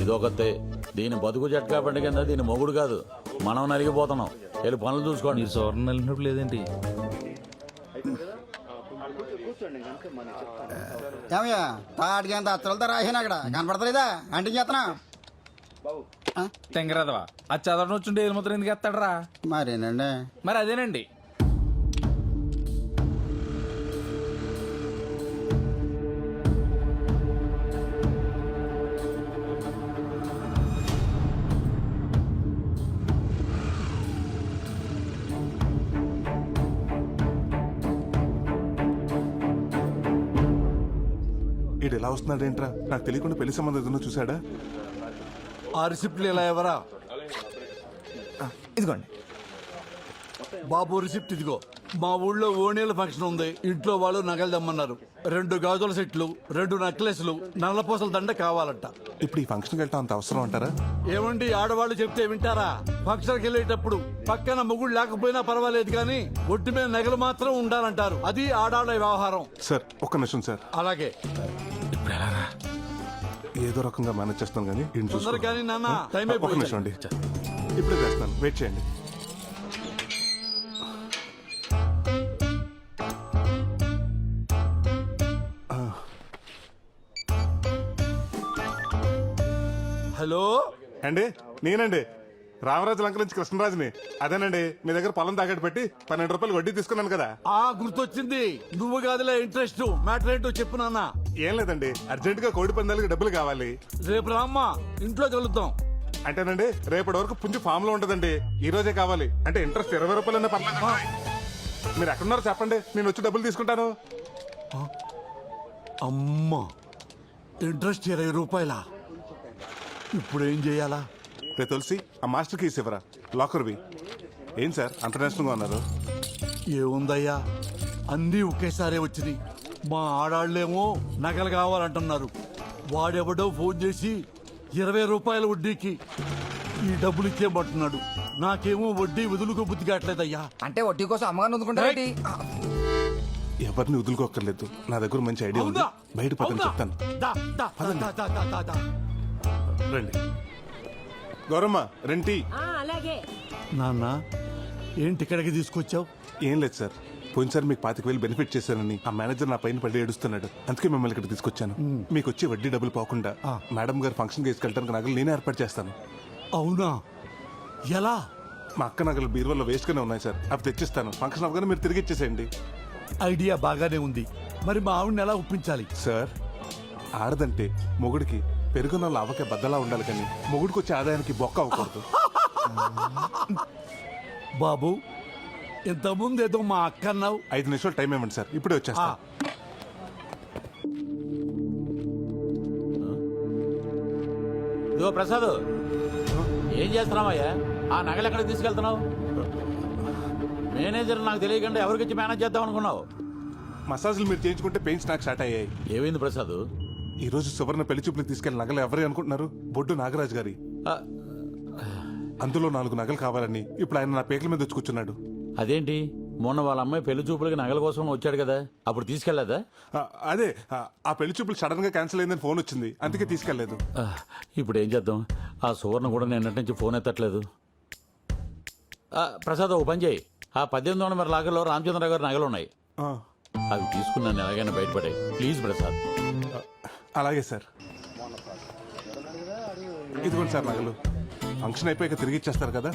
ఇదొకతే, దీని బతుకు జట్కా బండి కింద దీని మొగుడు కాదు, మనం నలిగిపోతున్నాం. వెళ్ళి పనులు చూసుకోండి. మీరు సువర్ణ వెళ్ళినప్పుడు లేదేంటి? ఏమయ్యా తాడికి ఎంత అత్తలతో రాసాను అక్కడ కనపడతలేదా? అంటే చేతనా తెంగరాదవా, అది చదవడం వచ్చుంటే ఏది ముద్ర ఎందుకు ఎత్తాడరా? మరేనండి. మరి అదేనండి. ఈడు ఎలా వస్తున్నాడు ఏంట్రా? నాకు తెలియకుండా పెళ్లి సంబంధం ఏదైనా చూసాడా? ఆ రిసిప్ట్లు ఇలా ఎవరా? ఇదిగోండి బాబు రిసిప్ట్ ఇదిగో. మా ఊళ్ళో ఓణీల ఫంక్షన్ ఉంది. ఇంట్లో వాళ్ళు నగలు తెమ్మన్నారు. 2 గాజుల సెట్లు, 2 నెక్లెస్లు, నల్లపూసల దండ కావాలంట. ఇప్పుడు ఈ ఫంక్షన్కి వెళ్ళటం అంత అవసరం అంటారా? ఏమండి, ఆడవాళ్ళు చెప్తే వింటారా? ఫంక్షన్కి వెళ్ళేటప్పుడు పక్కన మొగుడు లేకపోయినా పర్వాలేదు కానీ ఒడ్డు మీద నగలు మాత్రం ఉండాలంటారు. అది ఆడాళ్ళ వ్యవహారం. సార్ ఒక్క నిమిషం సార్. అలాగే ఏదో రకంగా మేనేజ్ చేస్తాను కానీ ఈయన చూసుకో. తొందరగా కానీ నాన్న, టైం ఒక్క అయిపోయింది. నిమిషం అండి, ఇప్పుడే చేస్తాను, వెయిట్ చేయండి. హలో అండి, నేనండి రామరాజు లంక నుంచి కృష్ణరాజుని. అదేనండి, మీ దగ్గర పొలం తాకట్టు పెట్టి 12 రూపాయలు వడ్డీ తీసుకున్నాను కదా. గుర్తొచ్చింది. నువ్వు కాదులే ఇంట్రెస్ట్. మ్యాటర్ ఏంటో చెప్పు నాన్న. ఏం లేదండి, అర్జెంట్ గా కోడి పందాలకి డబ్బులు కావాలి. రేపు రామ్మా, ఇంట్లో కలుద్దాం. అంటేనండి, రేపటి వరకు పుంజు ఫామ్ లో ఉంటదండి. ఈ రోజే కావాలి. అంటే ఇంట్రెస్ట్ 20 రూపాయలన్నా పర్లేదు. మీరు ఎక్కడున్నారో చెప్పండి, నేను వచ్చి డబ్బులు తీసుకుంటాను. అమ్మా, ఇంట్రెస్ట్ 20 రూపాయలా? ఇప్పుడు ఏం చేయాలా? రే తులసి, ఆ మాస్టర్ కీస్ ఇవ్వరా, లాకర్వి. ఏం సార్ అంత నేషనల్ గా ఉన్నారు? ఏముందయ్యా, అన్నీ ఒకేసారే వచ్చినాయి. మా ఆడాళ్ళేమో నగలు కావాలంటున్నారు. వాడెవడో ఫోన్ చేసి 20 రూపాయల వడ్డీకి ఈ డబ్బులు ఇచ్చేయమంటున్నాడు. నాకేమో వడ్డీ వదులుకో బుద్ధి కావట్లేదయ్యా. అంటే వడ్డీ కోసం అమ్మగారు వదులుకుంటారేంటి? ఎవరిని వదులుకోక్కర్లేదు, నా దగ్గర మంచి ఐడియా ఉంది. బయట పదని చెప్తాను. రండి. గౌరమ్మ, రెంటి. అలాగే. నాన్న, ఏంటి ఇక్కడికి తీసుకొచ్చావు? ఏం లేదు సార్, పోయినసారి మీకు 25,000 బెనిఫిట్ చేశానని ఆ మేనేజర్ నా పైన పడి ఏడుస్తున్నాడు. అందుకే మిమ్మల్ని ఇక్కడ తీసుకొచ్చాను. మీకు వచ్చి వడ్డీ డబ్బులు పోకుండా మేడం గారు ఫంక్షన్ తీసుకెళ్ళడానికి నగలు నేనే ఏర్పాటు చేస్తాను. అవునా? ఎలా? మా అక్క నగలు బీరువాలో వేస్ట్ గానే ఉన్నాయి సార్, అవి తెచ్చిస్తాను. ఫంక్షన్ అవగానే మీరు తిరిగి ఇచ్చేసేయండి. ఐడియా బాగానే ఉంది. మరి మా ఆవిడని ఎలా ఒప్పించాలి? సార్, ఆడదంటే మొగుడికి పెరుగున్న లావకే బద్దలా ఉండాలి కానీ మొగుడికి వచ్చే ఆదాయానికి బొక్క అవ్వకూడదు. బాబు, ఇంతకుముందు ఏదో మా అక్క అన్నావు. 5 నిమిషాలు టైం ఇవ్వండి సార్, ఇప్పుడే వచ్చేస్తా. ఇదిగో ప్రసాద్, ఏం చేస్తున్నావయ్యా? ఆ నగలు ఎక్కడ తీసుకెళ్తున్నావు? మేనేజర్ నాకు తెలియకుండా ఎవరికిచ్చి మేనేజ్ చేద్దాం అనుకున్నావు? మసాజ్లు మీరు చేయించుకుంటే పెయిన్స్ నాకు స్టార్ట్ అయ్యాయి. ఏమైంది ప్రసాద్? ఈ రోజు సువర్ణ పెళ్లి చూపులకు తీసుకెళ్లిన నగలు ఎవరు అనుకుంటున్నారు? బొడ్డు నాగరాజు గారి. అందులో 4 నగలు కావాలని ఇప్పుడు ఆయన నా పేకల మీద వచ్చి కూర్చున్నాడు. అదేంటి, మొన్న వాళ్ళ అమ్మాయి పెళ్లి చూపులకి నగల కోసం వచ్చాడు కదా, అప్పుడు తీసుకెళ్లేదా? అదే ఆ పెళ్లి చూపులు సడన్ గా క్యాన్సిల్ అయిందని ఫోన్ వచ్చింది, అందుకే తీసుకెళ్లేదు. ఇప్పుడు ఏం చేద్దాం? ఆ సువర్ణ కూడా నిన్నటి నుంచి ఫోన్ ఎత్తట్లేదు. ప్రసాద్, ఓ పని చేయి, ఆ 1800 లాగర్లో రామచంద్రరావు గారి నగలు ఉన్నాయి, అవి తీసుకున్నాను ఎలాగైనా బయటపడాయి. ప్లీజ్ ప్రసాద్. అలాగే సార్. ఇదిగోండి సార్ నగలు. ఫంక్షన్ అయిపోయాక తిరిగి ఇచ్చేస్తారు కదా.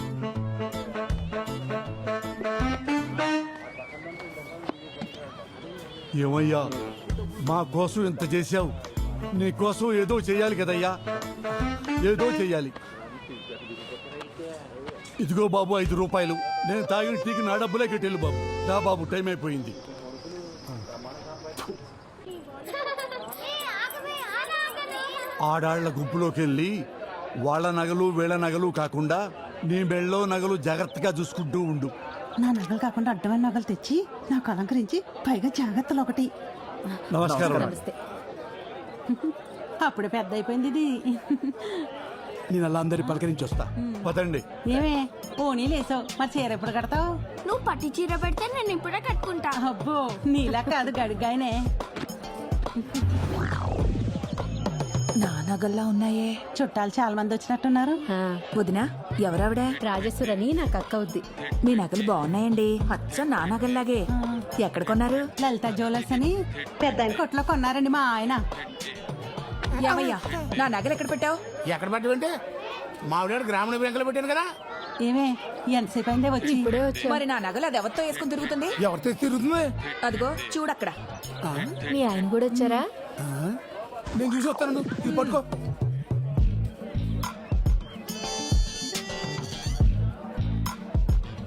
ఏమయ్యా, మా కోసం ఇంత చేశావు, నీ కోసం ఏదో చెయ్యాలి కదయ్యా, ఏదో చెయ్యాలి. ఇదిగో బాబు 5 రూపాయలు. నేను తాగిన టీకి నా డబ్బులే కట్టెళ్ళు బాబు. దా బాబు, టైం అయిపోయింది. ఆడాళ్ల గుంపులోకి వెళ్ళి వాళ్ళ నగలు వీళ్ళ నగలు కాకుండా నీ మెళ్ళో నగలు జాగ్రత్తగా చూసుకుంటూ ఉండు. నా నగలు కాకుండా అడ్డమైన నగలు తెచ్చి నాకు అలంకరించి పైగా జాగ్రత్తలు ఒకటి. నమస్కారం. అప్పుడే పెద్ద అయిపోయింది ఇది. నేను అలా అందరి పలకరించి వస్తా. పదండి. ఏమే పోనీ లేసావు, మరి చీర ఎప్పుడు కడతావు? నువ్వు పట్టి చీర పెడితే నేను ఇప్పుడే కట్టుకుంటా. అబ్బో, నీలా కాదు గడిగాయనే. నా నగల్లా ఉన్నాయే. చుట్టాలు చాలా మంది వచ్చినట్టున్నారు. వదినా, ఎవరావిడ? రాజేశ్వరని నాకు అక్క అవుద్ది. మీ నగలు బాగున్నాయండి, అచ్చం నా నగల్లాగే. ఎక్కడ కొన్నారు? లలిత జ్యువెలర్స్ అని పెద్ద కొట్లో కొన్నారండి మా ఆయన. ఏమయ్యా, నా నగలు ఎక్కడ పెట్టావు? ఎక్కడ పెట్టమంటే మావిడ గ్రామీణ బ్యాంకులో పెట్టాను కదా. ఏమే ఎంతసేపు అయిందే వచ్చి? మరి నా నగలు అది ఎవరితో వేసుకుని తిరుగుతుంది? ఎవరితో తిరుగుతుంది? అదిగో చూడక్కడ. మీ ఆయన కూడా వచ్చారా? నేను చూసి వస్తాను, ఇది పట్టుకో.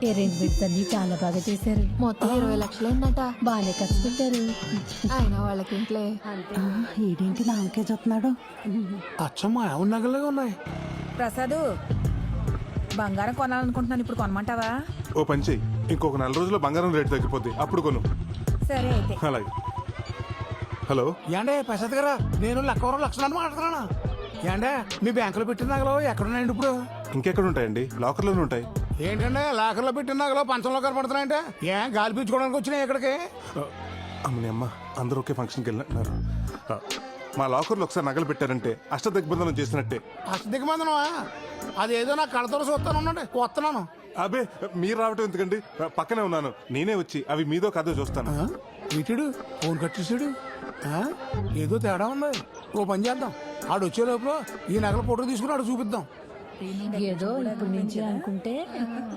అరేంజ్మెంట్స్ అన్ని చాలా బాగా చేశారు. మొత్తం 20 లక్షలైందట. బాగానే ఖర్చు పెట్టారు. ఆయన వాళ్ళకి ఇంట్లో. ఈడేంటి నాకే చూస్తున్నాడు? అచ్చమ్మా, ఎవరి నగలుగా ఉన్నాయి. ప్రసాదు, బంగారం కొనాలనుకుంటున్నాను, ఇప్పుడు కొనమంటావా? ఓ పని చెయ్యి, ఇంకొక 4 రోజుల్లో బంగారం రేటు తగ్గిపోద్ది, అప్పుడు కొను. సరే అయితే. అలాగే. హలో ఏండే ప్రసాద్ గారా, నేను లక్షలను మాట్లాడుతున్నాను. ఏండే మీ బ్యాంకులో పెట్టిన నగలు ఎక్కడున్నాయండి ఇప్పుడు? ఇంకెక్కడ ఉంటాయండి? లాకర్లోనే ఉంటాయి. ఏంటంటే లాకర్లో పెట్టిన నగలు పంచంలో కనపడుతున్నాయంటే ఏం గాలి పీల్చుకోవడానికి వచ్చినాయి ఇక్కడికి? అమ్మని అమ్మ, అందరూ ఒకే ఫంక్షన్కి వెళ్ళినట్టున్నారు. మా లాకర్లో ఒకసారి నగలు పెట్టారంటే అష్టదిగ్బంధనం చేసినట్టే. అష్టదిగ్బంధనమా? అది ఏదో నా కడతలో చూస్తాను, వస్తున్నాను. అబే, మీరు రావటం ఎందుకండి, పక్కనే ఉన్నాను. నేనే వచ్చి అవి మీదో కథ చూస్తాను. వీటుడు ఫోన్ కట్ చేసాడు, ఏదో తేడా ఉంది. ఓ పని చేద్దాం, ఆడు వచ్చే లోపల ఈ నగల ఫోటో తీసుకుని ఆడు చూపిద్దాం. ఏదో ఇప్పుడు నుంచి అనుకుంటే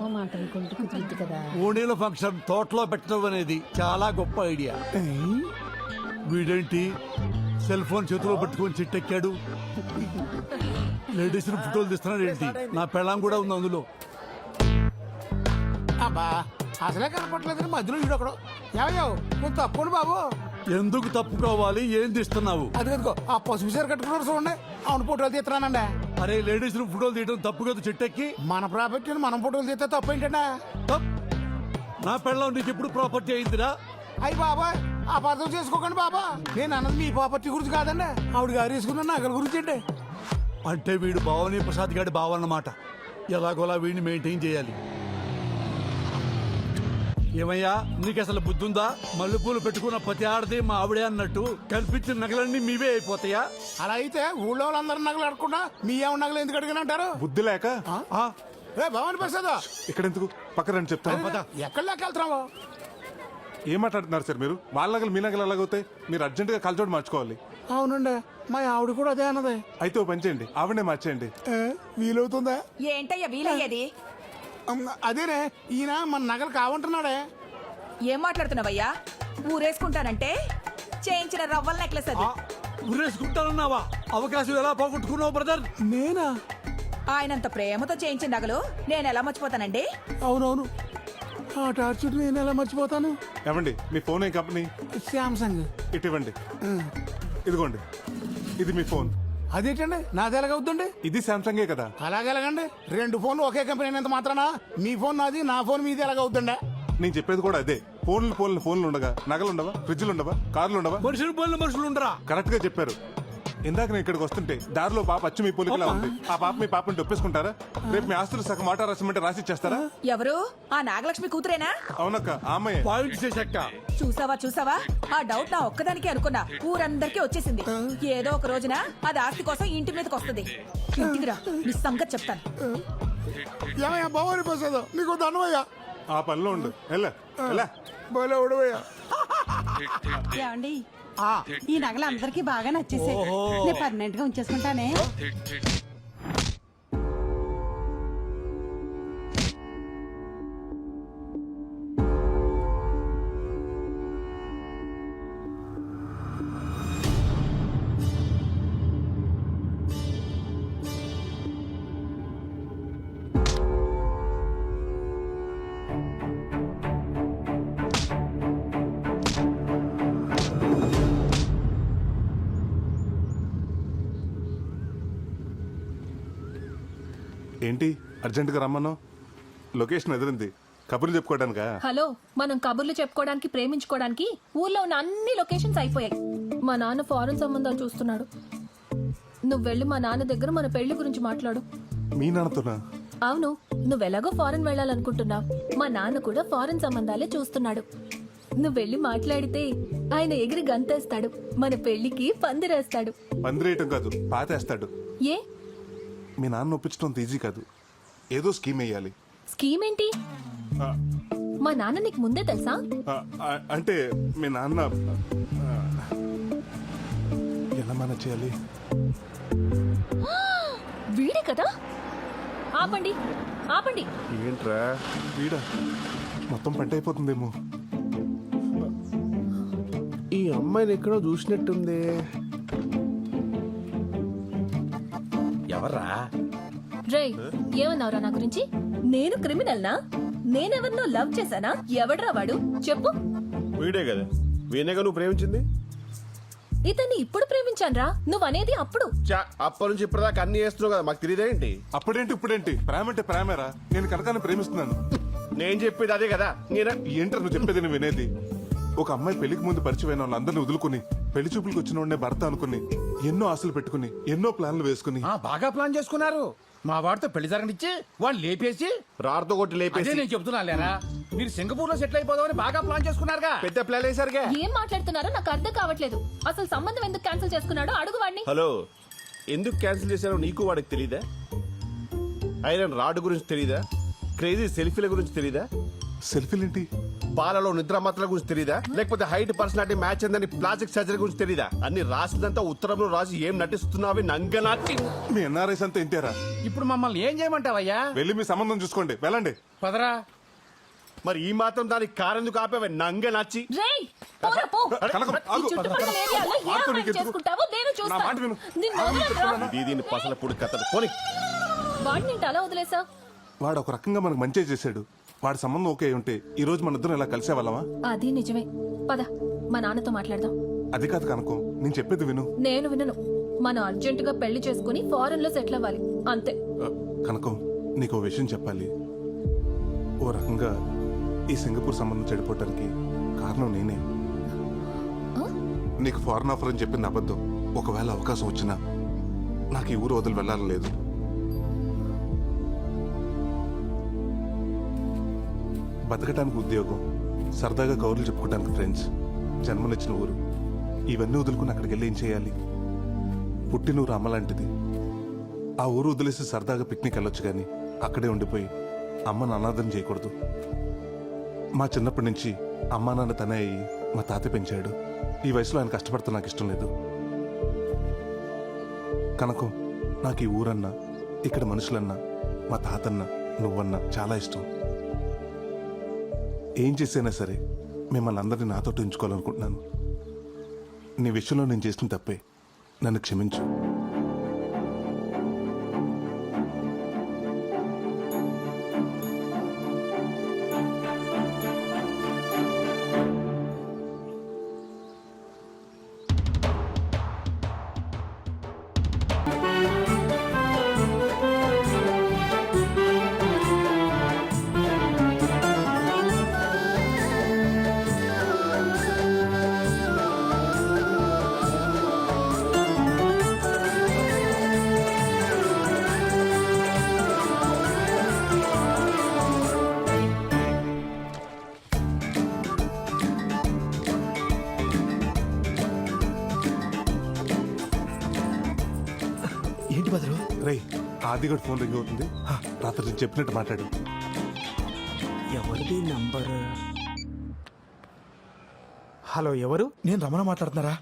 ఓ మాట అనుకుంటూ కుదిరింది కదా. ఓణీల ఫంక్షన్ తోటలో పెట్టడం అనేది చాలా గొప్ప ఐడియా. వీడేంటి సెల్ ఫోన్ చేతిలో పట్టుకొని చిట్టెక్కాడు? లేడీస్ ఫోటోలు తీస్తున్నాడు ఏంటి? నా పెళ్ళాం కూడా ఉంది అందులో. అబ్బా, అసలే కనపట్లేదు, మధ్యలో వీడొకడు. ఏమయ్యో, కొంచెం తప్పండి బాబు. ఎందుకు తప్పుకోవాలి? ఏం తీస్తున్నావు? అదిగో ఆ పసుపు చీర కట్టుకున్నారు చూడండి, అవును ఫోటోలు తీస్తున్నానండి. అరే, లేడీస్ ఫోటోలు తీయడం తప్పు కదా చెట్టెక్కి. మన ప్రాపర్టీని మనం ఫోటోలు తీస్తే తప్పు ఏంటంటే? నా పెళ్ళం నీకు ఎప్పుడు ప్రాపర్టీ అయిందిరా? అయ్యి బాబా, అపార్థం చేసుకోకండి బాబా. నేను అన్నది మీ ప్రాపర్టీ గురించి కాదండి, ఆవిడ గారు వేసుకున్న నగల గురించి అండి. అంటే వీడు భావని ప్రసాద్ గారి భావన్నమాట. ఎలాగోలా వీడిని మెయింటైన్ చేయాలి. ఏమయ్యా, నీకు అసలు బుద్ధి ఉందా? మల్లెపూలు పెట్టుకున్న ప్రతి ఆడది మా ఆవిడే అన్నట్టు కల్పించిన నగలన్నీ మీవే అయిపోతాయా? అలా అయితే ఊళ్ళో వాళ్ళందరూ నగలు అడగకుండా మీ ఏమన్నా నగలు ఎందుకు అడిగిన అంటారు? బుద్ధి లేక. భవాని ప్రసాద్, ఇక్కడ ఎందుకు, పక్కన రండి చెప్తాను. ఎక్కడ లెక్క వెళ్తున్నావు? ఏం మాట్లాడుతున్నారు సార్ మీరు? వాళ్ళ నగలు మీ నగలు ఎలాగవుతాయి? మీరు అర్జెంటుగా కలచోడు మార్చుకోవాలి. అవునండి, మా ఆవిడ కూడా అదే అన్నది. అయితే ఓ పని చేయండి, ఆవిడనే మార్చేయండి. వీలవుతుందా? ఏంటయ్యా వీలయ్యేది? అదేనే, ఈయన మన నగలు కావంటున్నాడే. ఏం మాట్లాడుతున్నావయ్యా? ఊరేసుకుంటానంటే చేయించిన రవ్వల నెక్లెస్ అది. ఊరేసుకుంటానన్నావా? అవకాశం ఎలా పోగొట్టుకున్నావు బ్రదర్? నేనా? ఆయనంత ప్రేమతో చేయించిన నగలు నేను ఎలా మర్చిపోతానండి? అవునవును, ఆ టార్చర్ నేను ఎలా మర్చిపోతాను? ఏమండి, మీ ఫోన్ ఏ కంపెనీ? శాంసంగ్. ఇటు ఇవ్వండి. ఇదిగోండి, ఇది మీ ఫోన్. అదేంటండి నాది ఎలాగవుతుందండి? ఇది శాంసంగే కదా. అలాగెలాగండి? 2 ఫోన్లు ఒకే కంపెనీ అయినంత మాత్రానా మీ ఫోన్ నాది, నా ఫోన్ మీది ఎలాగవుతుందా? నేను చెప్పేది కూడా అదే. ఫోన్లు ఉండగా నగలు ఉండవా, ఫ్రిడ్జ్లు ఉండవా, కార్లు ఉండవా? మనుషులు ఉండరా? కరెక్ట్ గా చెప్పారు. ఇందాక నేను ఇక్కడికి వస్తుంటే దారిలో పాప అచ్చు మీ పోలికలా ఉంది. ఆ పాప మీ పాపని ఒప్పేసుకుంటారా? రేపు మీ ఆస్తులు సగం మాట రాసిమంటే రాసిచ్చేస్తారా? ఎవరు ఆ నాగలక్ష్మి కూతురేనా? అవునక్క, ఆ అమ్మాయి. చూసావా ఆ డౌట్ నా ఒక్కదానికి అనుకున్నా, ఊరందరికీ వచ్చేసింది. ఏదో ఒక రోజున అది ఆస్తి కోసం ఇంటి మీదకి వస్తుంది. ఇంటికి రా, నీ సంగతి చెప్తాను. బావని ప్రసాద్ నీకు ధనవయ్యా. ఆ పనిలో ఉండు. ఏమండి, ఈ నగలు అందరికి బాగా నచ్చేసాయి. నేను పర్మనెంట్ గా ఉంచేసుకుంటానే. ఏంటి అర్జెంటుగా రమ్మన్నావు? లొకేషన్ ఎదిరింది. కబుర్లు చెప్పుకోవడానికా? హలో, మనం కబుర్లు చెప్పుకోవడానికి, ప్రేమించుకోవడానికి ఊర్లో ఉన్న అన్ని లొకేషన్స్ అయిపోయాయి. మా నాన్న ఫారెన్ సంబంధాలు చూస్తున్నాడు. నువ్వు వెళ్ళి మా నాన్న దగ్గర మన పెళ్లి గురించి మాట్లాడు. మీ నాన్నతోనా? అవును, నువ్వెలాగో ఫారెన్ వెళ్ళాలనుకుంటున్నావు. మా నాన్న కూడా ఫారెన్ సంబంధాలే చూస్తున్నాడు. నువ్వు వెళ్ళి మాట్లాడితే ఆయన ఎగిరి గంతేస్తాడు. మన పెళ్లికి పందిరేస్తాడు. పందిరేయటం కాదు, పాతేస్తాడు. ఏ? మీ నాన్న ఒప్పించడం ఈజీ కాదు. ఏదో స్కీమ్ వేయాలి. స్కీమ్ ఏంటి? మా నాన్న నీకు ముందే తెలుసా? అంటే మీ నాన్న ఎలా మన చేయాలి? వీడే కదా. ఆపండి ఆపండి. ఏంట్రా వీడా? మొత్తం పంట అయిపోతుందేమో. ఈ అమ్మాయిని ఎక్కడో చూసినట్టుంది. ఎవర్రా? రేయ్, ఏమన్నావురా నా గురించి? నేను క్రిమినల్నా? నేనెవరినో లవ్ చేశానా? ఎవడ్రా వాడు చెప్పు. వీడే కదా. వీనేగా నువ్వు ప్రేమించింది. ఇతన్ని ఇప్పుడు ప్రేమించానురా. నువ్వనేది అప్పుడు. అప్పటి నుంచి ఇప్పటిదాకా అన్ని చేస్తున్నావు కదా, మాకు తెలియదేంటి? అప్పుడేంటి ఇప్పుడేంటి? ప్రేమ అంటే ప్రేమేరా. నేను కనకాన్ని ప్రేమిస్తున్నాను. నేను చెప్పేది అదే కదా. ఏంటర్ నువ్వు చెప్పేది? నువ్వు వినేది? ఒక అమ్మాయి పెళ్లికి ముందు పరిచయమైన వాళ్ళందరినీ వదులుకుని పెళ్లి చూపులకు వచ్చిన వాడినే భర్త అనుకుని ఎన్నో ఆశలు పెట్టుకుని ఎన్నో ప్లాన్లు వేసుకుని బాగా ప్లాన్ చేసుకున్నారు. మా వాడితో పెళ్లి జరగనిచ్చి వాళ్ళు లేపేసి రాడుతో కొట్టి లేపేసి. నేను చెప్తున్నా లేరా, మీరు సింగపూర్ లో సెటిల్ అయిపోదామని బాగా ప్లాన్ చేసుకున్నారుగా. పెద్ద ప్లాన్ వేసారుగా. ఏం మాట్లాడుతున్నారో నాకు అర్థం కావట్లేదు. అసలు సంబంధం ఎందుకు క్యాన్సిల్ చేసుకున్నాడో అడుగు వాడిని. హలో, ఎందుకు క్యాన్సిల్ చేశారో నీకు వాడికి తెలీదా? ఐరన్ రాడ్ గురించి తెలీదా? క్రేజీ సెల్ఫీల గురించి తెలీదా? సెల్ఫీలేంటి? పాలలో నిద్ర మాత్రల గురించి తెలీదా? లేకపోతే హైట్ పర్సనాలిటీ మ్యాచ్ అందని ప్లాస్టిక్ సర్జరీ గురించి తెలీదా? అన్ని రాసిందంతా ఉత్తరంలో రాసి ఏం నటిస్తున్నావి నంగనాచి. మీ ఎన్ఆర్ఐస్ అంతా ఇంతేరా. ఇప్పుడు మమ్మల్ని ఏం చేయమంటావయ్యా? వెళ్ళి మీ సంబంధం చూసుకోండి, వెళ్ళండి. పదరా. మరి ఈ మాత్రం దానికి కారెందుకు ఆపేవే నంగనాచి? రేయ్, పోరా పో. ఈ చుట్టుపక్కల ఏరియాలో ఏ అమ్మాయిని చేసుకుంటావో నేను చూస్తాను. నిన్ను వదలనురా. దీని పసల పొడి కథలు పోనీ. వాడిని అలా వదిలేసా? వాడు ఒక రకంగా మనకు మంచి చేశాడు. వాడి సంబంధం ఓకే ఉంటే ఈ రోజు మన ఇద్దరం ఇలా కలిసే వాళ్ళమా? అది నిజమే. పద, మా నాన్నతో మాట్లాడదాం. అది కాదు కనుకో, నేను చెప్పేది విను. నేను వినను. మనం అర్జెంటుగా పెళ్లి చేసుకుని ఫారెన్ లో సెటిల్ అవ్వాలి, అంతే. కనకం, నీకు ఓ విషయం చెప్పాలి. ఓ రకంగా ఈ సింగపూర్ సంబంధం చెడిపోవటానికి కారణం నేనే. నీకు ఫారెన్ ఆఫర్ అని చెప్పింది అబద్ధం. ఒకవేళ అవకాశం వచ్చినా నాకు ఈ ఊరు వదిలి వెళ్ళాలని లేదు. బతకటానికి ఉద్యోగం, సరదాగా కౌరులు చెప్పుకోవడానికి ఫ్రెండ్స్, జన్మనిచ్చిన ఊరు, ఇవన్నీ వదులుకుని అక్కడికి వెళ్ళి ఏం చేయాలి? పుట్టినూరు అమ్మ లాంటిది. ఆ ఊరు వదిలేసి సరదాగా పిక్నిక్ వెళ్ళొచ్చు కానీ అక్కడే ఉండిపోయి అమ్మను అనాథం చేయకూడదు. మా చిన్నప్పటి నుంచి అమ్మా నాన్న తనే అయ్యి మా తాత పెంచాడు. ఈ వయసులో ఆయన కష్టపడుతూ నాకు ఇష్టం లేదు. కనుక నాకు ఈ ఊరన్నా, ఇక్కడ మనుషులన్నా, మా తాతన్నా, నువ్వన్నా చాలా ఇష్టం. ఏం చేసైనా సరే మిమ్మల్ని అందరినీ నాతో ఉంచుకోవాలనుకుంటున్నాను. నీ విషయంలో నేను చేసిన తప్పే, నన్ను క్షమించు. రే ఆది కూడా ఫోన్ రింగ్ అవుతుంది రాత్రి నేను చెప్పినట్టు మాట్లాడు. ఎవరిది నంబర్? హలో, ఎవరు? నేను రమణ మాట్లాడుతున్నారా?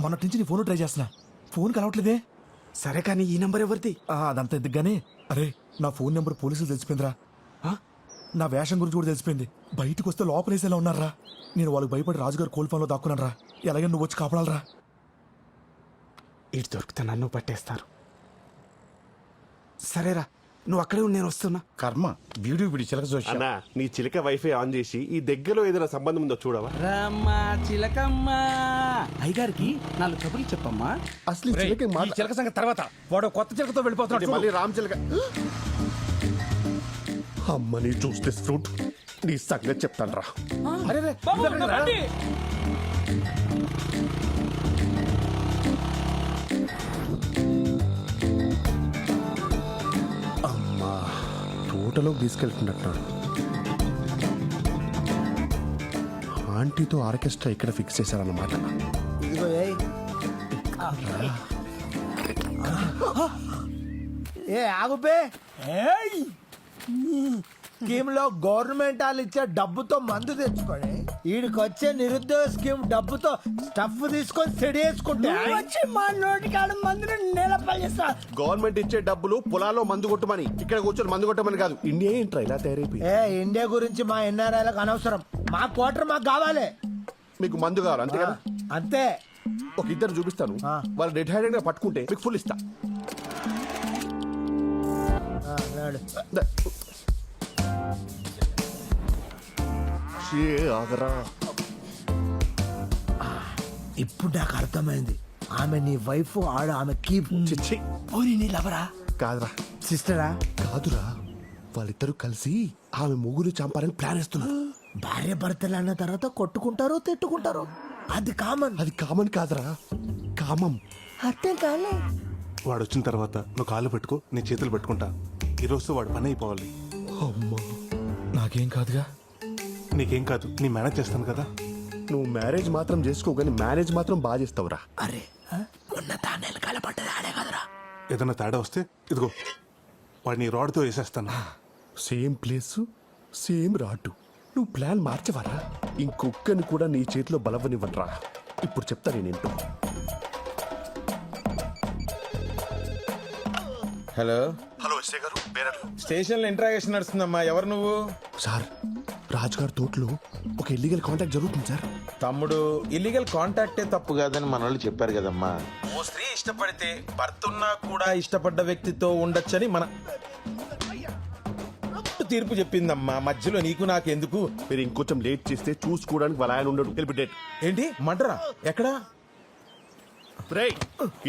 మొన్నటి నుంచి నీ ఫోన్ ట్రై చేస్తున్నా, ఫోన్ కలవట్లేదే. సరే కానీ ఈ నంబర్ ఎవరిది? అదంతా ఎందుకుగానే. అరే నా ఫోన్ నెంబర్ పోలీసులు తెలిసిపోయిందిరా. నా వేషం గురించి కూడా తెలిసిపోయింది. బయటకు వస్తే లోపలేసేలా ఉన్నారా. నేను వాళ్ళకి భయపడి రాజుగారు కోల్ ఫోన్లో దాక్కున్నాను రా. ఎలాగే నువ్వు వచ్చి కాపాడాలరా. ఇటు దొరికితే నన్ను పట్టేస్తారు. సరేరా, నువ్వు అక్కడే ఉండి నేను వస్తున్నా. కర్మ వీడియో వీడి చిలక చూసి అన్నా, నీ చిలక వైఫై ఆన్ చేసి ఈ దగ్గరలో ఏదైనా సంబంధం ఉందో చూడవా? రమ్మా చిలకమ్మ, అయ్యగారికి 4 కబుర్లు చెప్పమ్మా. అసలు ఈ చిలక ఈ చిలక సంగతి తర్వాత, వాడు కొత్త చిలకతో వెళ్ళిపోతున్నాడు. మళ్ళీ రామ్ చిలక. అమ్మని చూస్తే ఫ్రూట్ నీ సంగతి చెప్తాను రా. అమ్మా తోటలోకి తీసుకెళ్తున్నట్టున్నాడు. ఆంటీతో ఆర్కెస్ట్రా ఇక్కడ ఫిక్స్ చేశారన్నమాట. ఇదిగో ఏ ఆగుపే. స్కీమ్ లో గవర్నమెంట్ వాళ్ళు ఇచ్చే డబ్బుతో మందు తెచ్చుకొని వీడికి వచ్చే నిరుద్యోగ స్కీమ్ డబ్బుతో స్టఫ్ తీసుకొని సెడేసుకుంటే వచ్చి మా నోటికాడ మందుని నిలపల్లిస్తా. గవర్నమెంట్ ఇచ్చే డబ్బులు పొలాల్లో మందు కొట్టమని, ఇక్కడ కూర్చొని మందు కొట్టమని కాదు. ఇండియా ఏంట్రా ఇలా తయారైపోయి? ఇండియా గురించి మా ఎన్ఆర్ఐలకు అనవసరం. మా క్వార్టర్ మాకు కావాలి. మీకు మందు కావాలి అంతే కదా? అంతే. ఒక ఇద్దరు చూపిస్తాను, వాళ్ళు డెడ్ హ్యాండెడ్ గా పట్టుకుంటే మీకు ఫుల్ ఇస్తా. ఆగరా. ఇప్పుడు నాకు అర్థమైంది. ఆమె నీ వైఫ్, ఆమె కీప్. పోనీ నీ లవరా? కాదురా. సిస్టరా? కాదురా, వాళ్ళిద్దరూ కలిసి ఆమె ముగ్గురు చంపాలని ప్లాన్ వేస్తున్నారు. భార్య భర్తలు అన్న తర్వాత కొట్టుకుంటారు, తిట్టుకుంటారు. అది కామన్. అది కామన్ కాదురా, కామం. అర్థం కాలే. వాడు వచ్చిన తర్వాత నువ్వు కాళ్ళు పెట్టుకో, నేను చేతులు పెట్టుకుంటా. ఈరోజు వాడు పని అయిపోవాలి. అమ్మా నాకేం కాదుగా. నీకేం కాదు, నీ మేనేజ్ చేస్తాను కదా. నువ్వు మ్యారేజ్ మాత్రం చేసుకో, కానీ మేనేజ్ మాత్రం బాగా చేస్తావురా. అరే ఉన్న తానేలు కలపడ్డది ఆడే కదరా. ఏదైనా తేడా వస్తే ఇదిగో వాడిని రాడ్తో వేసేస్తాను. సేమ్ ప్లేస్ సేమ్ రాటు. నువ్వు ప్లాన్ మార్చవరా? ఇంకొక్కని కూడా నీ చేతిలో బలవనివ్వనరా. ఇప్పుడు చెప్తా నేనేంటో. హలో హలో ఎస్ఐ గారు, స్టేషన్ లో ఇంట్రాగేషన్ నడుస్తుందమ్మా. ఎవరు నువ్వు? సార్, రాజుగారి తోటలో ఒక ఇల్లీగల్ కాంటాక్ట్ జరుగుతుంది సార్. తమ్ముడు, ఇల్లీగల్ కాంటాక్టే తప్పు కాదని మన వాళ్ళు చెప్పారు కదమ్మా. ఓ స్త్రీ ఇష్టపడితే భర్త ఉన్నా కూడా ఇష్టపడ్డ వ్యక్తితో ఉండొచ్చని మన తీర్పు చెప్పిందమ్మా. మధ్యలో నీకు నాకు ఎందుకు? మీరు ఇంకొంచెం లేట్ చేస్తే చూసుకోవడానికి వాళ్ళ ఆయన ఉండడు. డేట్ ఏంటి మంటరా? ఎక్కడా?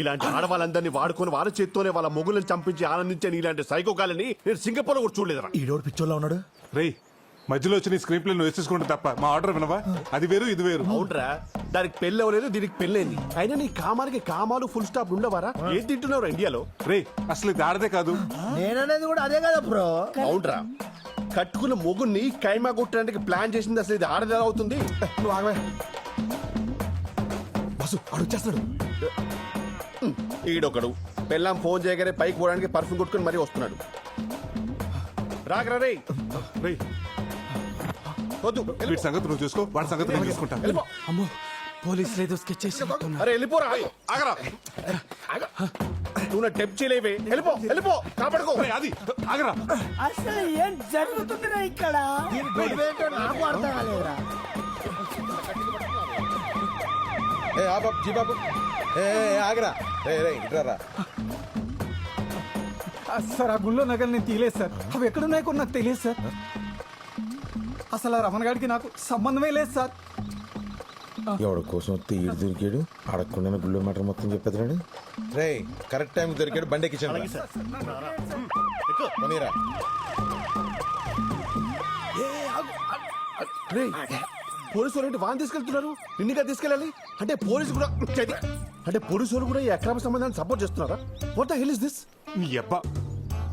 ఇలాంటి ఆడవాళ్ళందరినీ వాడుకొని వాళ్ళ చేత్తోనే వాళ్ళ మొగులను చంపించి ఆనందించని ఇలాంటి సైకోకాలని నేను సింగపూర్ లో కూడా చూడలేదురా. ఈడోడు పిచ్చోళ్ళ ఉన్నాడు. రేయ్, మధ్యలో వచ్చి నీ స్క్రీన్ ప్లే నువ్వు వేసేసుకుంటే తప్ప మా ఆర్డర్ వినవా? అది వేరు ఇది వేరు. అవునరా, దానికి పెళ్ళి అవ్వలేదు, దీనికి పెళ్ళైంది. అయినా నీ కామానికి కామాలు ఫుల్ స్టాప్ ఉండవారా? ఏం తింటున్నావు ఇండియాలో? రే అసలు ఇది ఆడదే కాదు. నేననేది కూడా అదే కదా బ్రో. అవునరా, కట్టుకున్న మొగుని కైమా కొట్టడానికి ప్లాన్ చేసింది అసలు ఇది ఆడది ఎలా అవుతుంది? నువ్వు ఆగవే. బస్సు అడుగుచేస్తాడు. ఈడొకడు పెళ్ళాం ఫోన్ చేయగానే పైకి పోవడానికి పర్ఫ్యూమ్ కొట్టుకుని మరీ వస్తున్నాడు. రాగరా రే. వద్దు, వీడి సంగతి నువ్వు చూసుకో, వాడి సంగతి నేను చూసుకుంటా. అమ్మో, పోలీసులు ఏదో స్కెచ్ చేసి అరే వెళ్ళిపోరా. ఆగరా, నువ్వు నా టెప్ చేయలేవే. వెళ్ళిపో, వెళ్ళిపో, కాపాడుకో. అది ఆగరా. అసలు ఏం జరుగుతుందిరా ఇక్కడ? నాకు అర్థం కాలేదురా. ఏ ఆ బాబు, జీ బాబు, ఆగరా. ఇట్రారా. సార్, ఆ గుళ్ళో నగలు నేను తీయలేదు సార్. అవి ఎక్కడున్నాయో కూడా నాకు తెలియదు సార్. అసలు ఆ రమణ గారికి నాకు సంబంధమే లేదు సార్. ఎవడి కోసం వస్తే ఈడు దొరికాడు, అడగకుండా గుళ్ళో మ్యాటర్ మొత్తం చెప్పేదాడు. రే కరెక్ట్ టైం దొరికాడు, బండి ఎక్కించండి. పోలీసు వాళ్ళు వాన్ తీసుకెళ్తున్నారు, నిన్నుగా తీసుకెళ్ళాలి అంటే పోలీసు కూడా అంటే పోలీసు వాళ్ళు కూడా ఈ అక్రమ సంబంధాన్ని సపోర్ట్ చేస్తున్నారా? What the hell is this? నీ అబ్బా,